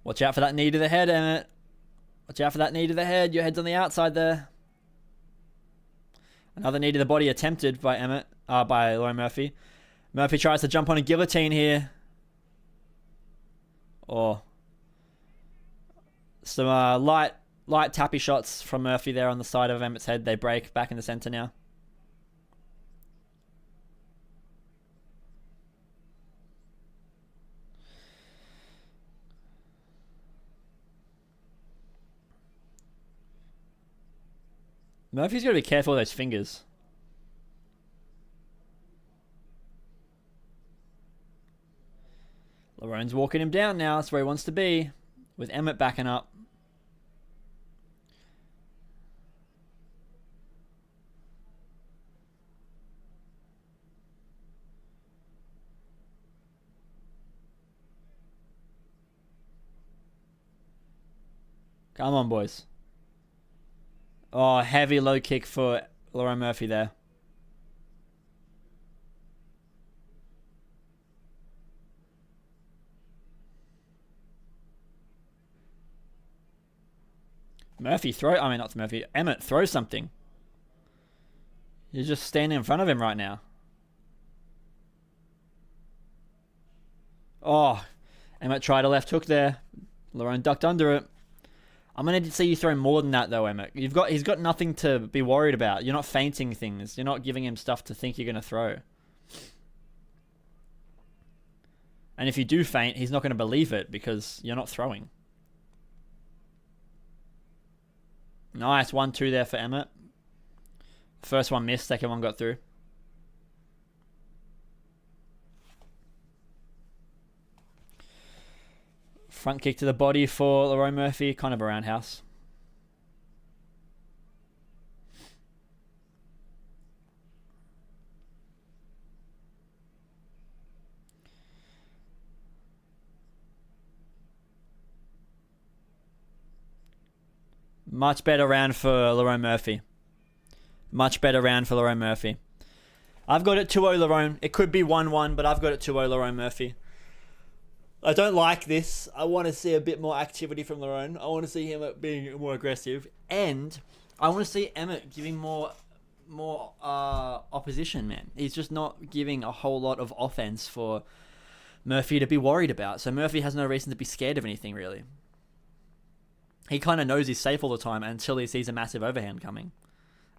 Watch out for that knee to the head, Emmett. Watch out for that knee to the head. Your head's on the outside there. Another knee to the body attempted by Lerone Murphy. Murphy tries to jump on a guillotine here. Oh. Some light tappy shots from Murphy there on the side of Emmett's head. They break back in the center now. Murphy's got to be careful with those fingers. Lerone's walking him down now. That's where he wants to be. With Emmett backing up. Come on, boys. Oh, heavy low kick for Lerone Murphy there. Emmett, throw something. You're just standing in front of him right now. Oh, Emmett tried a left hook there. Lerone ducked under it. I'm going to see you throw more than that, though, Emmett. He's got nothing to be worried about. You're not feinting things. You're not giving him stuff to think you're going to throw. And if you do feint, he's not going to believe it because you're not throwing. Nice 1-2 there for Emmett. First one missed, second one got through. Front kick to the body for Lerone Murphy, kind of a roundhouse. Much better round for Lerone Murphy. Much better round for Lerone Murphy. I've got it 2-0 Lerone. It could be 1-1, but I've got it 2-0 Lerone Murphy. I don't like this. I want to see a bit more activity from Lerone. I want to see him being more aggressive. And I want to see Emmett giving more opposition, man. He's just not giving a whole lot of offense for Murphy to be worried about. So Murphy has no reason to be scared of anything, really. He kind of knows he's safe all the time until he sees a massive overhand coming.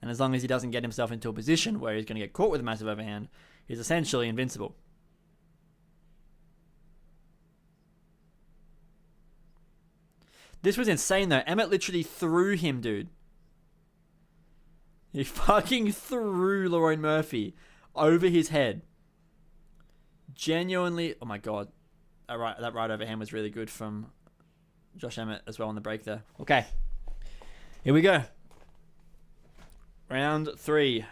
And as long as he doesn't get himself into a position where he's going to get caught with a massive overhand, he's essentially invincible. This was insane, though. Emmett literally threw him, dude. He fucking threw Lerone Murphy over his head. Genuinely, oh my god. That right overhand was really good from Josh Emmett as well on the break there. Okay. Here we go. Round 3.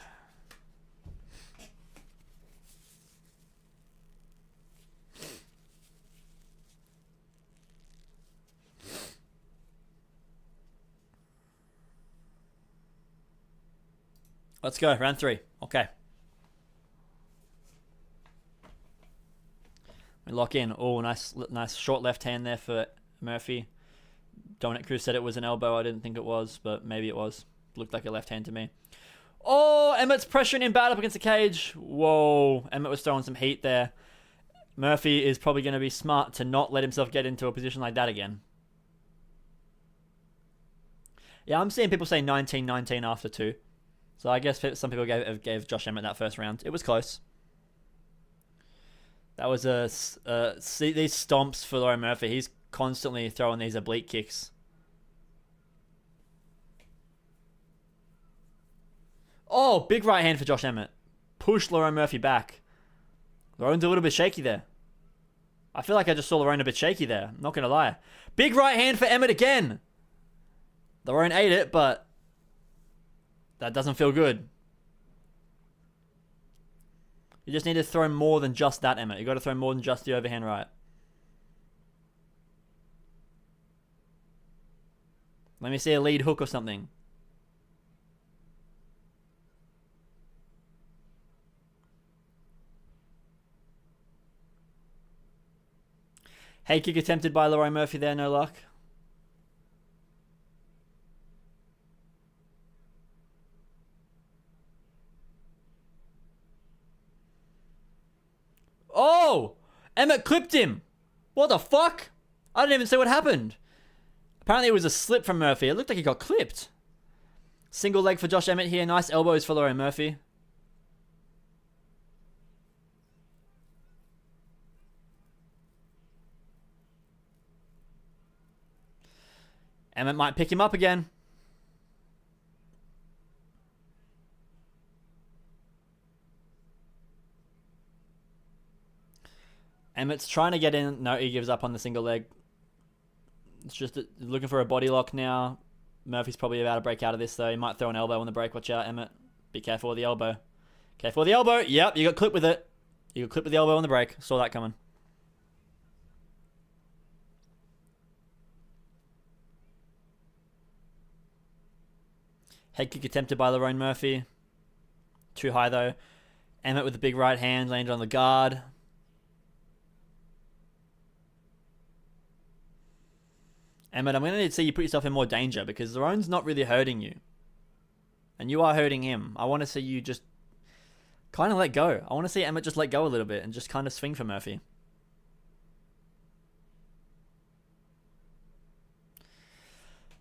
Let's go. Round 3. Okay. We lock in. Oh, nice short left hand there for Murphy. Dominic Cruz said it was an elbow. I didn't think it was, but maybe it was. Looked like a left hand to me. Oh, Emmett's pressuring him bad up against the cage. Whoa. Emmett was throwing some heat there. Murphy is probably going to be smart to not let himself get into a position like that again. Yeah, I'm seeing people say 19-19 after 2. So I guess some people gave Josh Emmett that first round. It was close. That was these stomps for Lerone Murphy. He's constantly throwing these oblique kicks. Oh, big right hand for Josh Emmett. Push Lerone Murphy back. Lerone's a little bit shaky there. I feel like I just saw Lerone a bit shaky there. I'm not going to lie. Big right hand for Emmett again. Lerone ate it, but that doesn't feel good. You just need to throw more than just that, Emmett. You got to throw more than just the overhand right. Let me see a lead hook or something. Hey kick attempted by Lerone Murphy there, no luck. Oh! Emmett clipped him! What the fuck? I didn't even see what happened. Apparently it was a slip from Murphy. It looked like he got clipped. Single leg for Josh Emmett here. Nice elbows for Lerone Murphy. Emmett might pick him up again. Emmett's trying to get in. No, he gives up on the single leg. It's just looking for a body lock now. Murphy's probably about to break out of this, though. He might throw an elbow on the break. Watch out, Emmett. Be careful with the elbow. Careful with the elbow. Yep, you got clipped with it. You got clipped with the elbow on the break. Saw that coming. Head kick attempted by Lerone Murphy. Too high, though. Emmett with the big right hand landed on the guard. Emmett, I'm going to need to see you put yourself in more danger because Lerone's not really hurting you. And you are hurting him. I want to see you just kind of let go. I want to see Emmett just let go a little bit and just kind of swing for Murphy.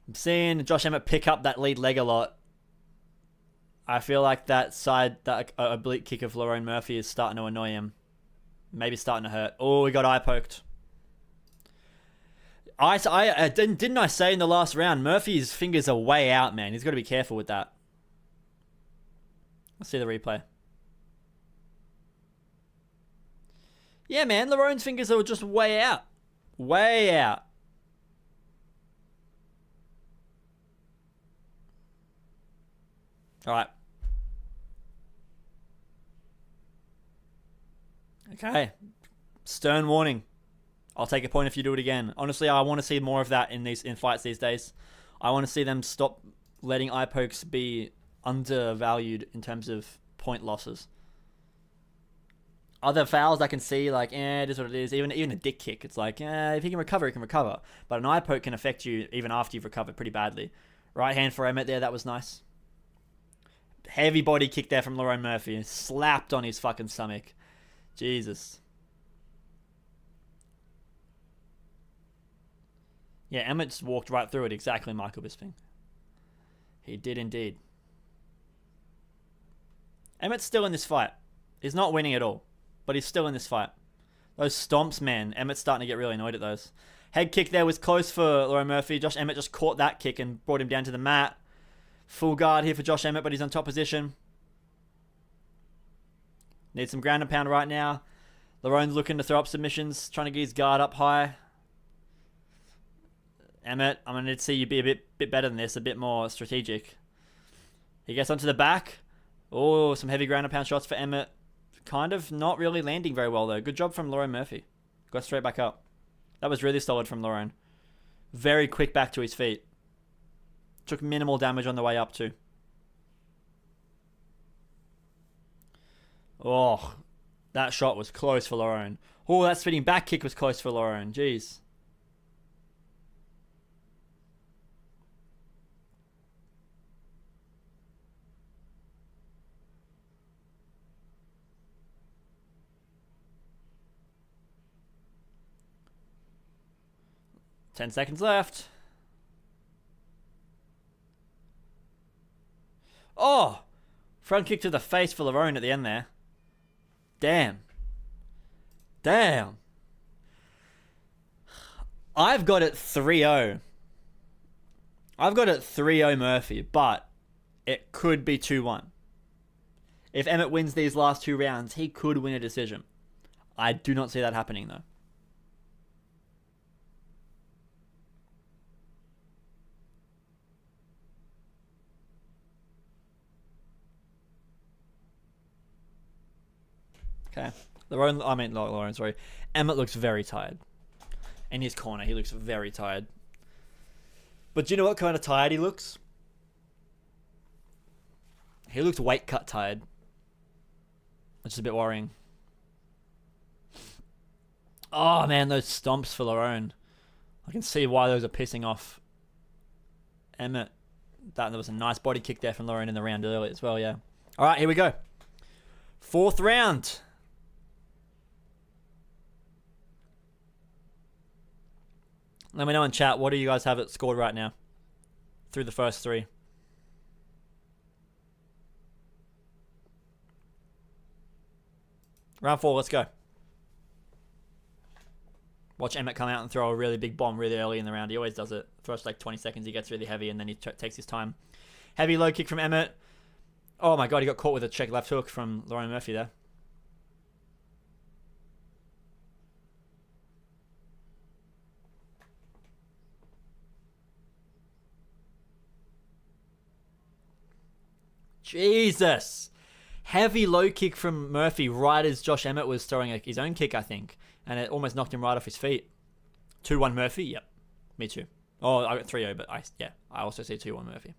I'm seeing Josh Emmett pick up that lead leg a lot. I feel like that oblique kick of Lerone Murphy is starting to annoy him. Maybe starting to hurt. Oh, he got eye poked. Didn't I say in the last round, Murphy's fingers are way out, man. He's got to be careful with that. Let's see the replay. Yeah, man, Lerone's fingers are just way out. Way out. All right. Okay. Stern warning. I'll take a point if you do it again. Honestly, I want to see more of that in fights these days. I want to see them stop letting eye pokes be undervalued in terms of point losses. Other fouls I can see, like, it is what it is. Even a dick kick, it's like, if he can recover, he can recover. But an eye poke can affect you even after you've recovered pretty badly. Right hand for Emmett there, that was nice. Heavy body kick there from Lerone Murphy. Slapped on his fucking stomach. Jesus. Yeah, Emmett just walked right through it, exactly, Michael Bisping. He did indeed. Emmett's still in this fight. He's not winning at all, but he's still in this fight. Those stomps, man. Emmett's starting to get really annoyed at those. Head kick there was close for Lerone Murphy. Josh Emmett just caught that kick and brought him down to the mat. Full guard here for Josh Emmett, but he's on top position. Needs some ground and pound right now. Lerone's looking to throw up submissions, trying to get his guard up high. Emmett, I'm going to need to see you be a bit better than this, a bit more strategic. He gets onto the back. Oh, some heavy ground and pound shots for Emmett. Kind of not really landing very well, though. Good job from Lerone Murphy. Got straight back up. That was really solid from Lerone. Very quick back to his feet. Took minimal damage on the way up, too. Oh, that shot was close for Lerone. Oh, that spinning back kick was close for Lerone. Jeez. Ten seconds left. Oh! Front kick to the face for Lerone at the end there. Damn. Damn. I've got it 3-0. I've got it 3-0 Murphy, but it could be 2-1. If Emmett wins these last two rounds, he could win a decision. I do not see that happening, though. Okay. Lerone, sorry. Emmett looks very tired. In his corner, he looks very tired. But do you know what kind of tired he looks? He looks weight cut tired. Which is a bit worrying. Oh, man, those stomps for Lerone. I can see why those are pissing off Emmett. There was a nice body kick there from Lerone in the round earlier as well, yeah. All right, here we go. Fourth round. Let me know in chat, what do you guys have it scored right now? Through the first 3. Round 4, let's go. Watch Emmett come out and throw a really big bomb really early in the round. He always does it. First like 20 seconds he gets really heavy and then he takes his time. Heavy low kick from Emmett. Oh my god, he got caught with a check left hook from Lerone Murphy there. Jesus! Heavy low kick from Murphy right as Josh Emmett was throwing his own kick, I think. And it almost knocked him right off his feet. 2-1 Murphy? Yep. Me too. Oh, I got 3-0, but I also see 2-1 Murphy.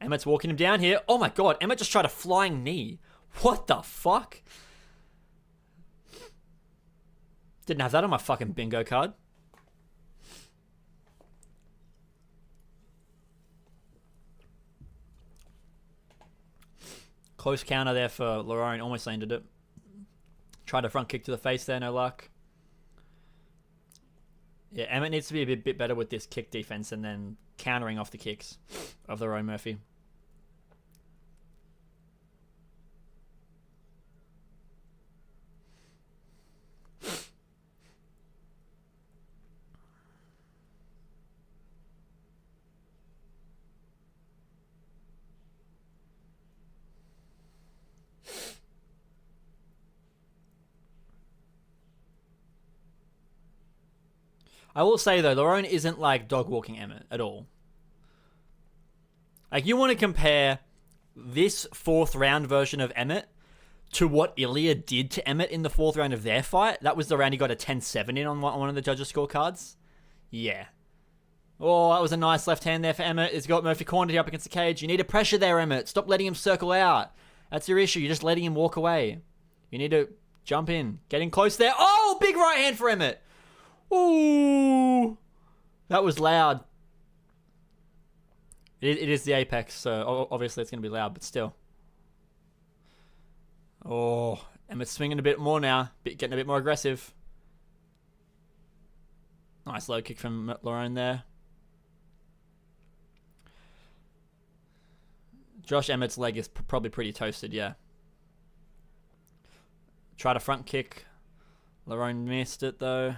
Emmett's walking him down here. Oh my god, Emmett just tried a flying knee. What the fuck? Didn't have that on my fucking bingo card. Close counter there for Lerone. Almost landed it. Tried a front kick to the face there. No luck. Yeah, Emmett needs to be a bit better with this kick defense and then countering off the kicks of Lerone Murphy. I will say though, Lerone isn't like dog walking Emmett at all. Like you want to compare this 4th round version of Emmett to what Ilya did to Emmett in the 4th round of their fight. That was the round he got a 10-7 in on one of the judges' scorecards. Yeah. Oh, that was a nice left hand there for Emmett. He's got Murphy cornered here up against the cage. You need to pressure there, Emmett. Stop letting him circle out. That's your issue. You're just letting him walk away. You need to jump in. Getting close there. Oh, big right hand for Emmett. Ooh, that was loud. It is the Apex, so obviously it's going to be loud, but still. Oh, Emmett's swinging a bit more now, getting a bit more aggressive. Nice low kick from Lerone there. Josh Emmett's leg is probably pretty toasted, yeah. Tried a front kick. Lerone missed it though.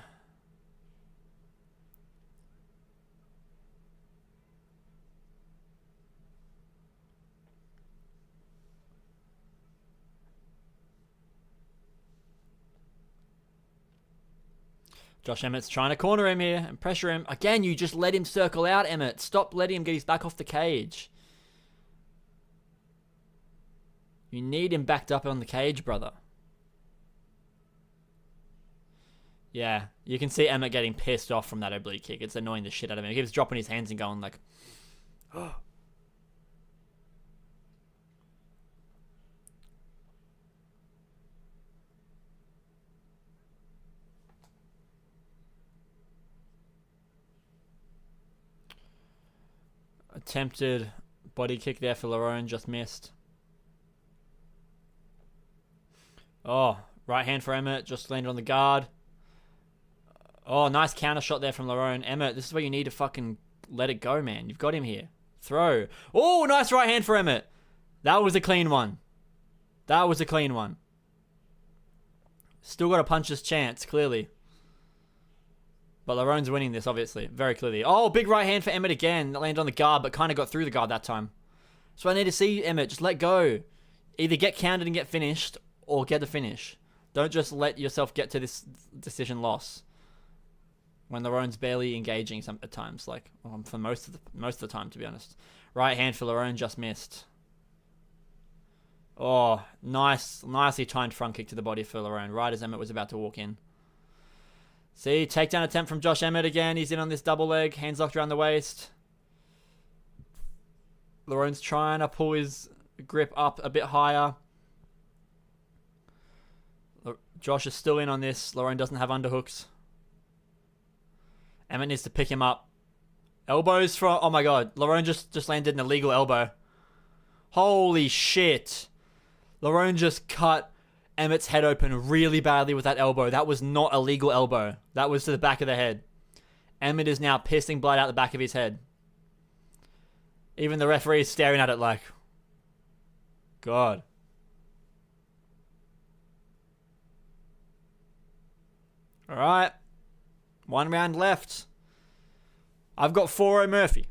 Josh Emmett's trying to corner him here and pressure him. Again, you just let him circle out, Emmett. Stop letting him get his back off the cage. You need him backed up on the cage, brother. Yeah, you can see Emmett getting pissed off from that oblique kick. It's annoying the shit out of him. He keeps dropping his hands and going like, oh. Attempted body kick there for Lerone, just missed. Oh, right hand for Emmett, just landed on the guard. Oh, nice counter shot there from Lerone. Emmett, this is where you need to fucking let it go, man. You've got him here. Throw. Oh, nice right hand for Emmett. That was a clean one. That was a clean one. Still got a puncher's chance, clearly. But Lerone's winning this, obviously. Very clearly. Oh, big right hand for Emmett again. That landed on the guard, but kind of got through the guard that time. So I need to see Emmett. Just let go. Either get countered and get finished, or get the finish. Don't just let yourself get to this decision loss. When Lerone's barely engaging at times. Like, for most of the time, to be honest. Right hand for Lerone, just missed. Oh, nicely timed front kick to the body for Lerone. Right as Emmett was about to walk in. See, takedown attempt from Josh Emmett again. He's in on this double leg. Hands locked around the waist. Lerone's trying to pull his grip up a bit higher. Josh is still in on this. Lerone doesn't have underhooks. Emmett needs to pick him up Elbows from... Oh my god. Lerone just landed an illegal elbow. Holy shit. Lerone just cut Emmett's head open really badly with that elbow. That was not a legal elbow. That was to the back of the head. Emmett is now pissing blood out the back of his head. Even the referee is staring at it like... God. Alright. 1 round left. I've got 4-0 Murphy.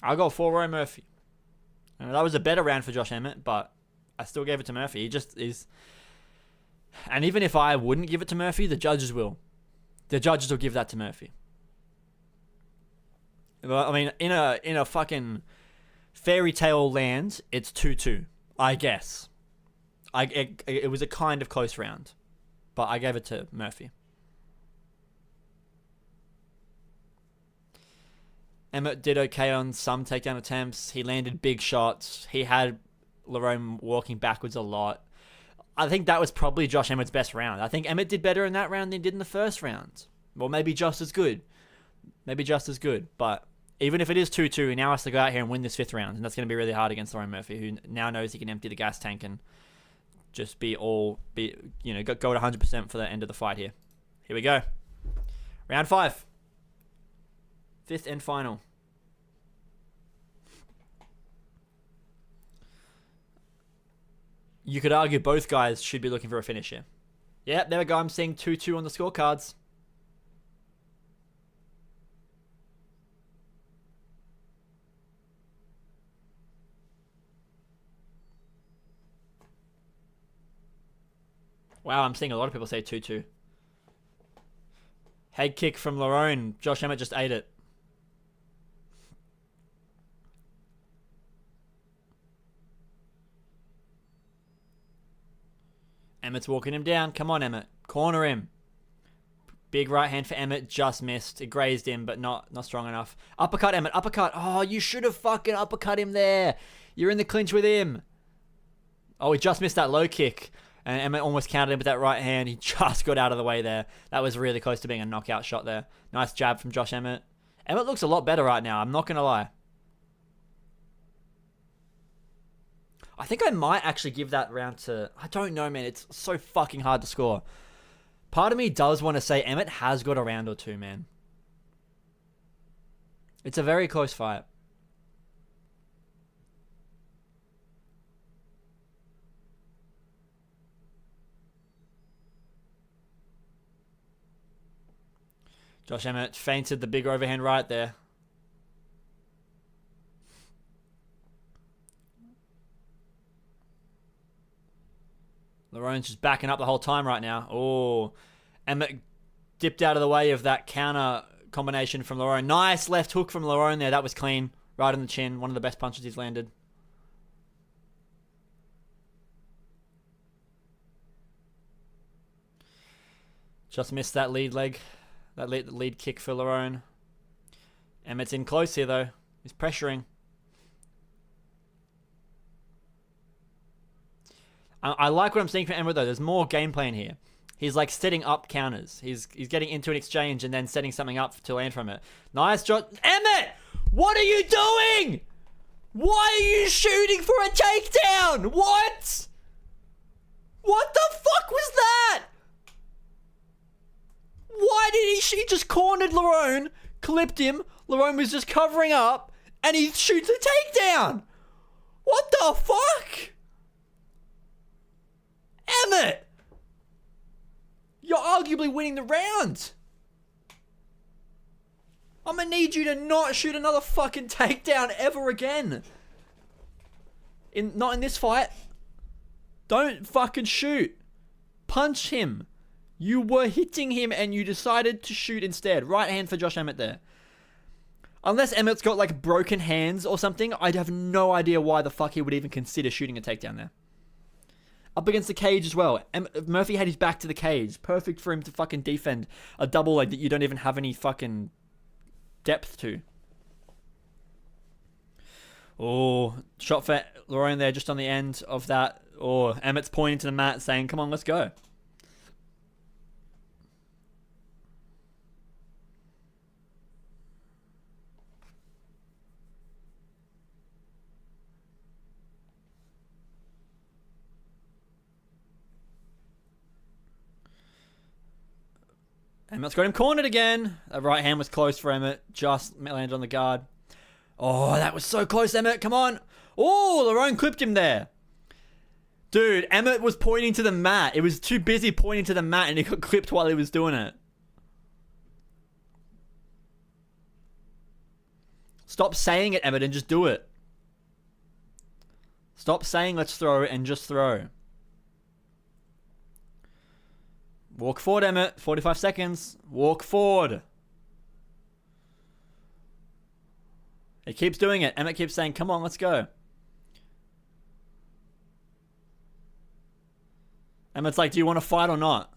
I got 4-0 Murphy. And that was a better round for Josh Emmett, but I still gave it to Murphy. He just is... And even if I wouldn't give it to Murphy, the judges will. The judges will give that to Murphy. I mean, in a fucking fairy tale land, it's 2-2, I guess. It was a kind of close round, but I gave it to Murphy. Emmett did okay on some takedown attempts. He landed big shots. He had Lerone walking backwards a lot. I think that was probably Josh Emmett's best round. I think Emmett did better in that round than he did in the first round. Well, maybe just as good. But even if it is 2-2, he now has to go out here and win this 5th round. And that's going to be really hard against Lerone Murphy, who now knows he can empty the gas tank and just go at 100% for the end of the fight here. Here we go. Round 5. 5th and final. You could argue both guys should be looking for a finish here. Yeah, there we go. I'm seeing 2-2 on the scorecards. Wow, I'm seeing a lot of people say 2-2. Head kick from Lerone. Josh Emmett just ate it. Emmett's walking him down. Come on, Emmett. Corner him. Big right hand for Emmett. Just missed. It grazed him, but not strong enough. Uppercut, Emmett. Uppercut. Oh, you should have fucking uppercut him there. You're in the clinch with him. Oh, he just missed that low kick. And Emmett almost countered him with that right hand. He just got out of the way there. That was really close to being a knockout shot there. Nice jab from Josh Emmett. Emmett looks a lot better right now. I'm not going to lie. I think I might actually give that round to... I don't know, man. It's so fucking hard to score. Part of me does want to say Emmett has got a round or two, man. It's a very close fight. Josh Emmett feinted the big overhand right there. Lerone's just backing up the whole time right now. Oh, Emmett dipped out of the way of that counter combination from Lerone. Nice left hook from Lerone there. That was clean. Right in the chin. One of the best punches he's landed. Just missed that lead leg. That lead kick for Lerone. Emmett's in close here, though. He's pressuring. I like what I'm seeing from Emmett, though. There's more game plan here. He's like setting up counters. He's getting into an exchange and then setting something up to land from it. Nice shot. Emmett! What are you doing? Why are you shooting for a takedown? What? What the fuck was that? Why did he just cornered Lerone, clipped him, Lerone was just covering up, and he shoots a takedown? What the fuck? Emmett! You're arguably winning the round. I'm gonna need you to not shoot another fucking takedown ever again. Not in this fight. Don't fucking shoot. Punch him. You were hitting him and you decided to shoot instead. Right hand for Josh Emmett there. Unless Emmett's got like broken hands or something, I'd have no idea why the fuck he would even consider shooting a takedown there. Up against the cage as well. Murphy had his back to the cage. Perfect for him to fucking defend a double leg that you don't even have any fucking depth to. Oh, shot for Lerone there just on the end of that. Oh, Emmett's pointing to the mat saying, come on, let's go. Emmett's got him cornered again. That right hand was close for Emmett. Just landed on the guard. Oh, that was so close, Emmett. Come on. Oh, Lerone clipped him there. Dude, Emmett was pointing to the mat. It was too busy pointing to the mat and he got clipped while he was doing it. Stop saying it, Emmett, and just do it. Stop saying let's throw and just throw. Walk forward, Emmett. 45 seconds. Walk forward. He keeps doing it. Emmett keeps saying, come on, let's go. Emmett's like, do you want to fight or not?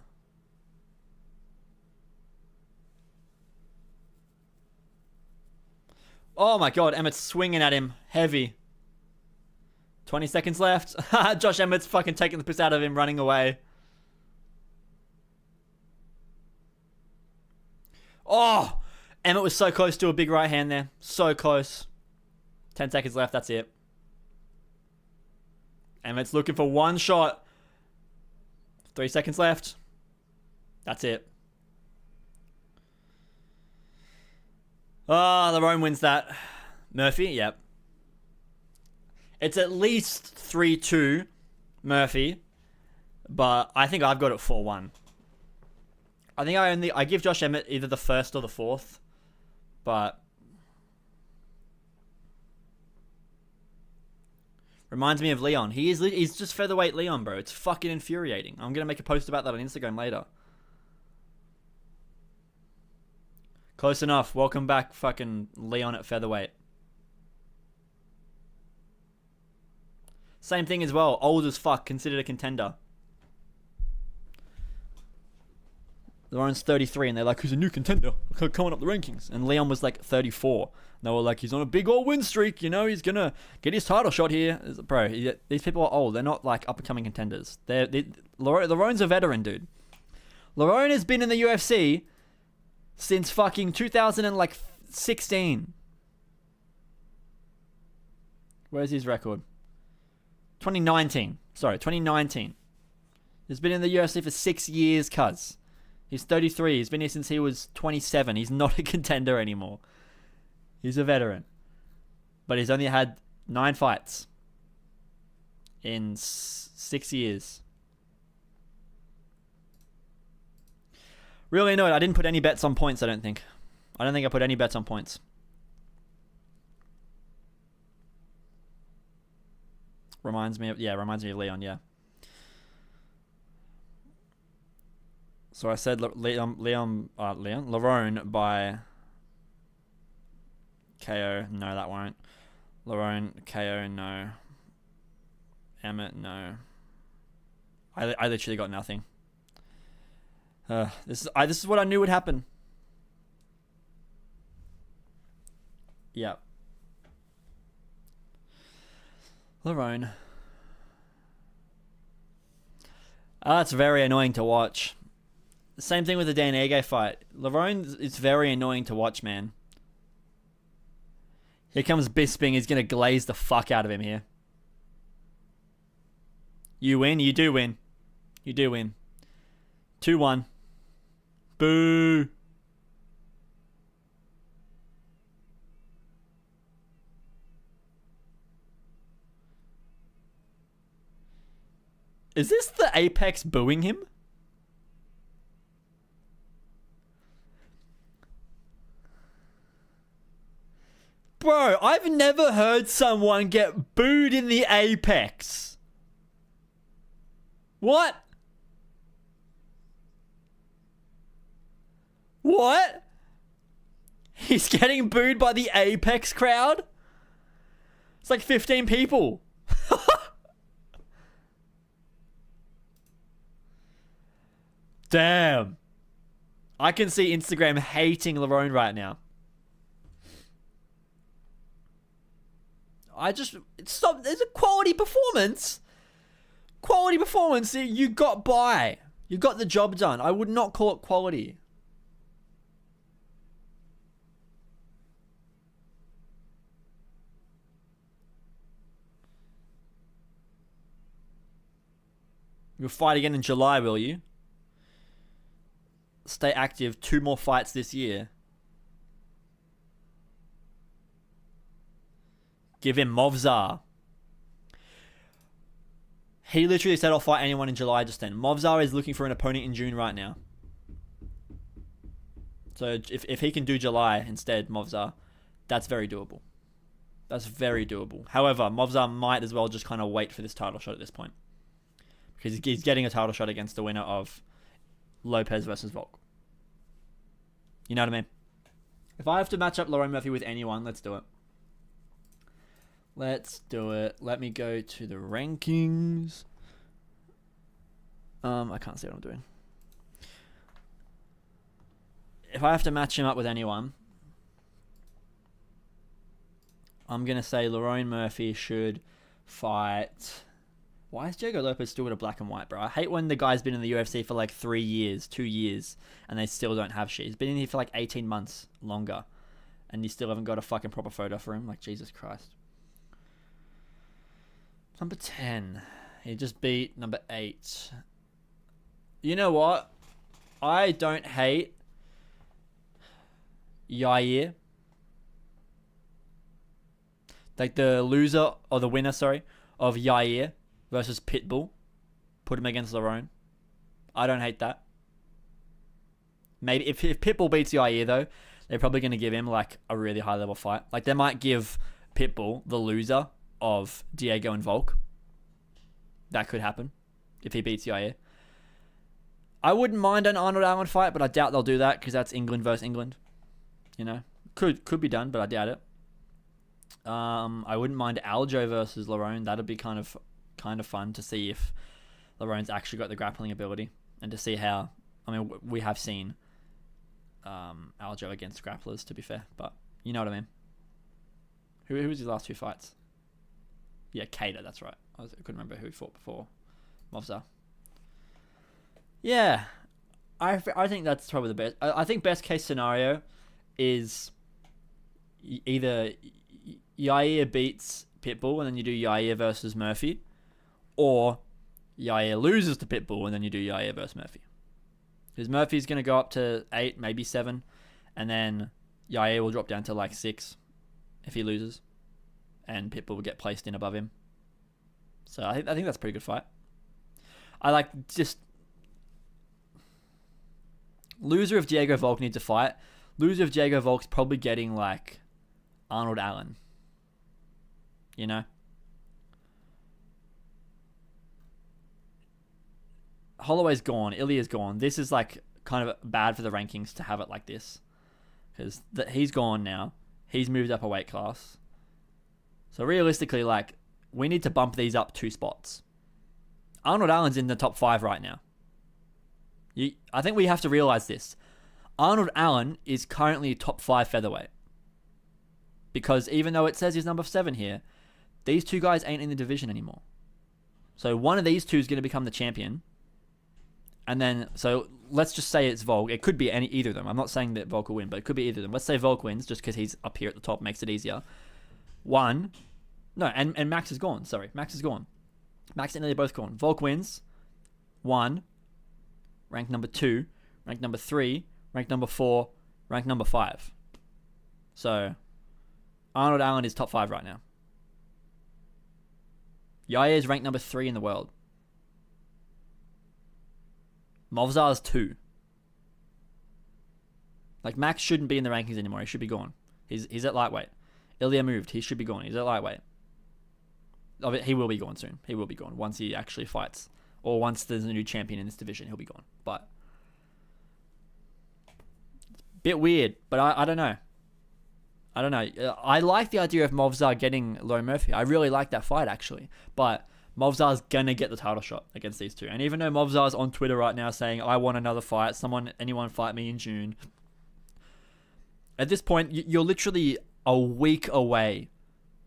Oh my god, Emmett's swinging at him. Heavy. 20 seconds left. Josh Emmett's fucking taking the piss out of him, running away. Oh! Emmett was so close to a big right hand there. So close. 10 seconds left, that's it. Emmett's looking for one shot. 3 seconds left. That's it. Lerone wins that. Murphy, yep. It's at least 3-2 Murphy, but I think I've got it 4-1. I think I give Josh Emmett either the first or the fourth, but reminds me of Leon. He's just featherweight Leon, bro. It's fucking infuriating. I'm gonna make a post about that on Instagram later. Close enough. Welcome back, fucking Leon at featherweight. Same thing as well. Old as fuck, considered a contender. Lerone's 33 and they're like, who's a new contender? Coming up the rankings. And Leon was like 34. And they were like, he's on a big old win streak. You know, he's going to get his title shot here. Bro, these people are old. They're not like up-and-coming contenders. Lerone's a veteran, dude. Lerone has been in the UFC since fucking 2016. Where's his record? 2019. Sorry, 2019. He's been in the UFC for 6 years, cuz. He's 33. He's been here since he was 27. He's not a contender anymore. He's a veteran. But he's only had 9 fights in 6 years. Really annoyed. I didn't put any bets on points, I don't think. I don't think I put any bets on points. Reminds me of Leon, yeah. So I said Lerone by Kayo. No, that won't. Lerone, Kayo, no. Emmett, no. I literally got nothing. This is what I knew would happen. Yeah. Lerone. That's very annoying to watch. Same thing with the Dan Ige fight. Lerone is very annoying to watch, man. Here comes Bisping. He's going to glaze the fuck out of him here. You win. You do win. You do win. 2-1. Boo. Is this the Apex booing him? Bro, I've never heard someone get booed in the Apex. What? What? He's getting booed by the Apex crowd? It's like 15 people. Damn. I can see Instagram hating Lerone right now. Stop. There's a quality performance. Quality performance. You got by. You got the job done. I would not call it quality. You'll fight again in July, will you? stay active 2 more fights this year, give him Movzar. He literally said I'll fight anyone in July just then. Movzar is looking for an opponent in June right now. So if he can do July instead, Movzar, that's very doable. That's very doable. However, Movzar might as well just kind of wait for this title shot at this point. Because he's getting a title shot against the winner of Lopez versus Volk. You know what I mean? If I have to match up Lerone Murphy with anyone, let's do it. Let's do it. Let me go to the rankings. I can't see what I'm doing. If I have to match him up with anyone, I'm going to say Lerone Murphy should fight... Why is Diego Lopez still with a black and white, bro? I hate when the guy's been in the UFC for like 3 years, 2 years, and they still don't have shit. He's been in here for like 18 months longer, and you still haven't got a fucking proper photo for him. Like, Jesus Christ. Number 10. He just beat number 8. You know what? I don't hate Yair. Like the loser, or the winner, sorry, of Yair versus Pitbull. Put him against Lerone. I don't hate that. Maybe if Pitbull beats Yair though, they're probably going to give him like a really high level fight. Like they might give Pitbull the loser of Diego and Volk. That could happen if he beats Yair. I wouldn't mind an Arnold Allen fight, but I doubt they'll do that because that's England versus England. You know, could be done, but I doubt it. I wouldn't mind Aljo versus Lerone. That'd be kind of fun to see if Lerone's actually got the grappling ability and to see how. I mean, we have seen Aljo against grapplers, to be fair, but you know what I mean. Who was his last 2 fights? Yeah, Kayo, that's right. I couldn't remember who he fought before Movzar. Yeah, I think that's probably the best. I think best case scenario is either Yair beats Pitbull and then you do Yair versus Murphy, or Yair loses to Pitbull and then you do Yair versus Murphy. Because Murphy's going to go up to 8, maybe 7, and then Yair will drop down to like 6 if he loses, and Pitbull will get placed in above him. So I think that's a pretty good fight. I like just loser of Diego Volk needs a fight. Loser of Diego Volk's probably getting like Arnold Allen. You know? Holloway's gone. Ilya's gone. This is like kind of bad for the rankings to have it like this. Because he's gone now. He's moved up a weight class. So realistically, like, we need to bump these up 2 spots. Arnold Allen's in the top 5 right now. I think we have to realize this. Arnold Allen is currently top 5 featherweight. Because even though it says he's number 7 here, these 2 guys ain't in the division anymore. So one of these 2 is going to become the champion. And then, so let's just say it's Volk. It could be either of them. I'm not saying that Volk will win, but it could be either of them. Let's say Volk wins just because he's up here at the top, makes it easier. And Max is gone. Sorry, Max is gone. Max and Ilya both gone. Volk wins. 1. Ranked number 2. Ranked number 3. Ranked number 4. Ranked number 5. So, Arnold Allen is top 5 right now. Yair is ranked number 3 in the world. Movzar's 2. Like, Max shouldn't be in the rankings anymore. He should be gone. He's at lightweight. Ilya moved. He should be gone. He's at lightweight. He will be gone soon. He will be gone once he actually fights. Or once there's a new champion in this division, he'll be gone. But bit weird, but I don't know. I don't know. I like the idea of Movzar getting Lerone Murphy. I really like that fight, actually. But Movzar's going to get the title shot against these 2. And even though Movzar's on Twitter right now saying, I want another fight, anyone fight me in June. At this point, you're literally a week away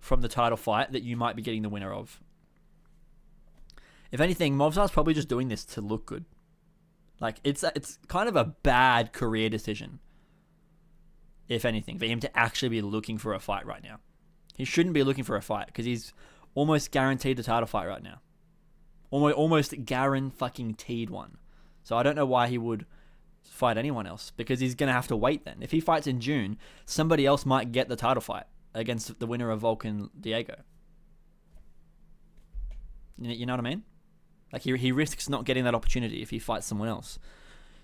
from the title fight that you might be getting the winner of. If anything, Movzar's probably just doing this to look good. Like, it's kind of a bad career decision. If anything, for him to actually be looking for a fight right now. He shouldn't be looking for a fight because he's almost guaranteed a title fight right now. Almost guaranteed one. So I don't know why he would fight anyone else because he's going to have to wait then. If he fights in June, somebody else might get the title fight against the winner of Volk and Diego. You know what I mean? Like he risks not getting that opportunity if he fights someone else.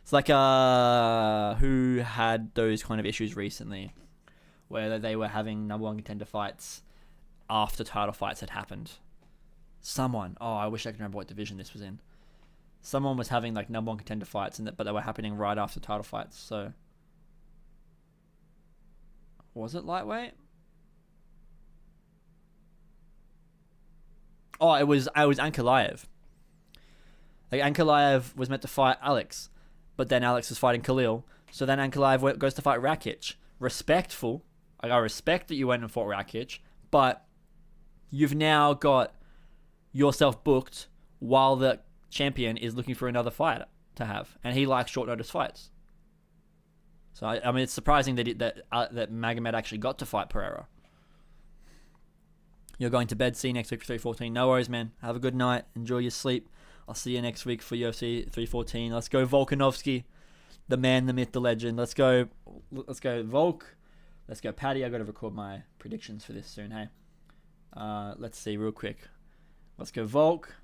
It's like who had those kind of issues recently where they were having number one contender fights after title fights had happened. Someone, I wish I could remember what division this was in. Someone was having like number one contender fights, but they were happening right after title fights. So, was it lightweight? Oh, it was Ankalaev. Like Ankalaev was meant to fight Alex, but then Alex was fighting Khalil. So then Ankalaev goes to fight Rakic. Respectful. Like, I respect that you went and fought Rakic, but you've now got yourself booked while the champion is looking for another fight to have, and he likes short notice fights. So I mean, it's surprising that Magomed actually got to fight Pereira. You're going to bed. See you next week for 314. No worries, man. Have a good night. Enjoy your sleep. I'll see you next week for UFC 314. Let's go Volkanovski, the man, the myth, the legend. Let's go Volk. Let's go Paddy. I got to record my predictions for this soon. Hey, let's see real quick. Let's go Volk.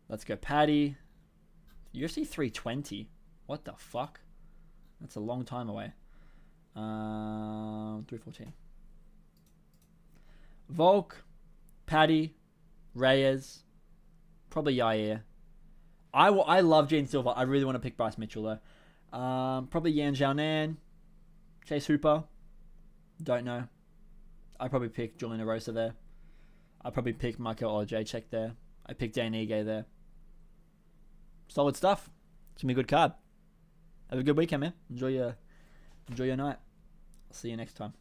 Let's go Paddy. UFC 320. What the fuck? That's a long time away. 314. Volk, Paddy, Reyes, probably Yair. I love Gene Silva. I really want to pick Bryce Mitchell though. Probably Yan Xiaonan, Chase Hooper. Don't know. I'd probably pick Julian Erosa there. I'd probably pick Michael Olajaychek there. I picked Dan Ige there. Solid stuff. It's gonna be a good card. Have a good weekend, man. Enjoy your night. I'll see you next time.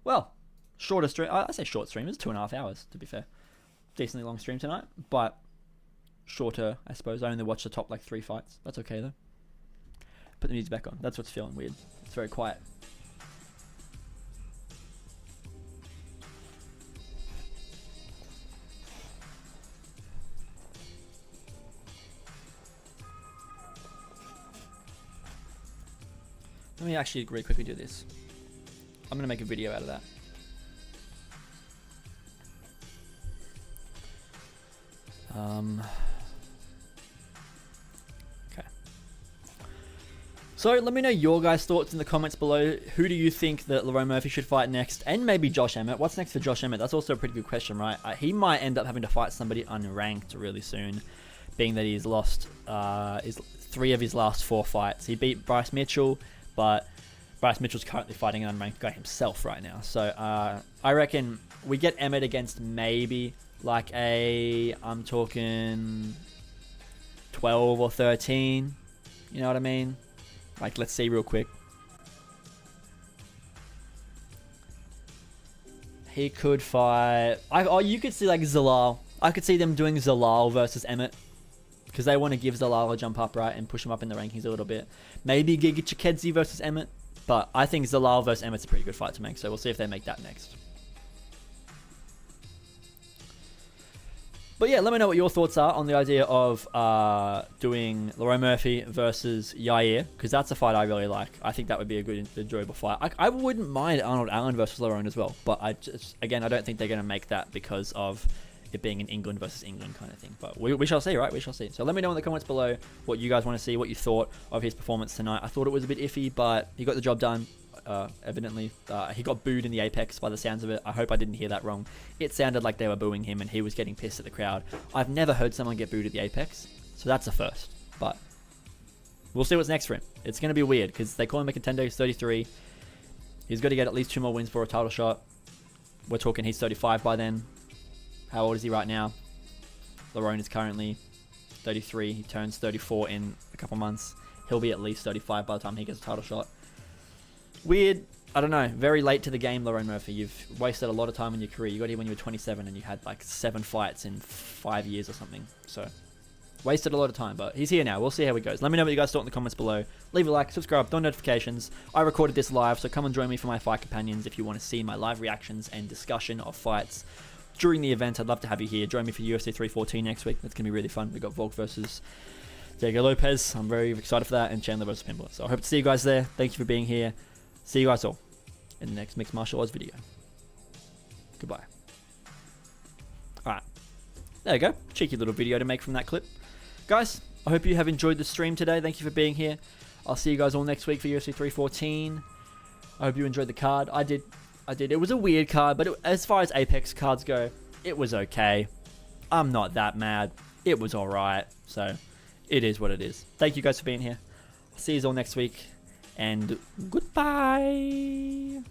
Well, shorter stream. I say short stream. It's 2.5 hours, to be fair. Decently long stream tonight, but shorter, I suppose. I only watched the top 3 fights. That's okay though. Put the music back on. That's what's feeling weird. It's very quiet. Let me actually really quickly do this. I'm going to make a video out of that. Okay. So let me know your guys' thoughts in the comments below. Who do you think that Lerone Murphy should fight next? And maybe Josh Emmett. What's next for Josh Emmett? That's also a pretty good question, right? He might end up having to fight somebody unranked really soon, being that he's lost 3 of his last 4 fights. He beat Bryce Mitchell, but Bryce Mitchell's currently fighting an unranked guy himself right now. So I reckon we get Emmett against maybe I'm talking 12 or 13. You know what I mean? Let's see real quick. He could fight... you could see Zalal. I could see them doing Zalal versus Emmett, because they want to give Zalal a jump up, right, and push him up in the rankings a little bit. Maybe Giga Chikadze versus Emmett, but I think Zalal versus Emmett's a pretty good fight to make, so we'll see if they make that next. But yeah, let me know what your thoughts are on the idea of doing Lerone Murphy versus Yair, because that's a fight I really like. I think that would be a good, enjoyable fight. I wouldn't mind Arnold Allen versus Lerone as well, but I don't think they're going to make that because of it being an England versus England kind of thing. But we shall see, right? We shall see. So let me know in the comments below what you guys want to see, what you thought of his performance tonight. I thought it was a bit iffy, but he got the job done. Evidently, he got booed in the Apex by the sounds of it. I hope I didn't hear that wrong. It sounded like they were booing him and he was getting pissed at the crowd. I've never heard someone get booed at the Apex, so that's a first. But we'll see what's next for him. It's going to be weird because they call him a contender. He's 33. He's got to get at least 2 more wins for a title shot. We're talking he's 35 by then. How old is he right now? Lerone is currently 33. He turns 34 in a couple months. He'll be at least 35 by the time he gets a title shot. Weird. I don't know. Very late to the game, Lerone Murphy. You've wasted a lot of time in your career. You got here when you were 27 and you had 7 fights in 5 years or something. So, wasted a lot of time, but he's here now. We'll see how he goes. Let me know what you guys thought in the comments below. Leave a like, subscribe, on notifications. I recorded this live, so come and join me for my fight companions if you want to see my live reactions and discussion of fights during the event. I'd love to have you here. Join me for UFC 314 next week. That's going to be really fun. We got Volk versus Diego Lopez. I'm very excited for that. And Chandler versus Pinball. So I hope to see you guys there. Thank you for being here. See you guys all in the next Mixed Martial Arts video. Goodbye. Alright. There you go. Cheeky little video to make from that clip. Guys, I hope you have enjoyed the stream today. Thank you for being here. I'll see you guys all next week for UFC 314. I hope you enjoyed the card. I did. It was a weird card, but as far as Apex cards go, it was okay. I'm not that mad. It was alright. So, it is what it is. Thank you guys for being here. I'll see you all next week. And goodbye.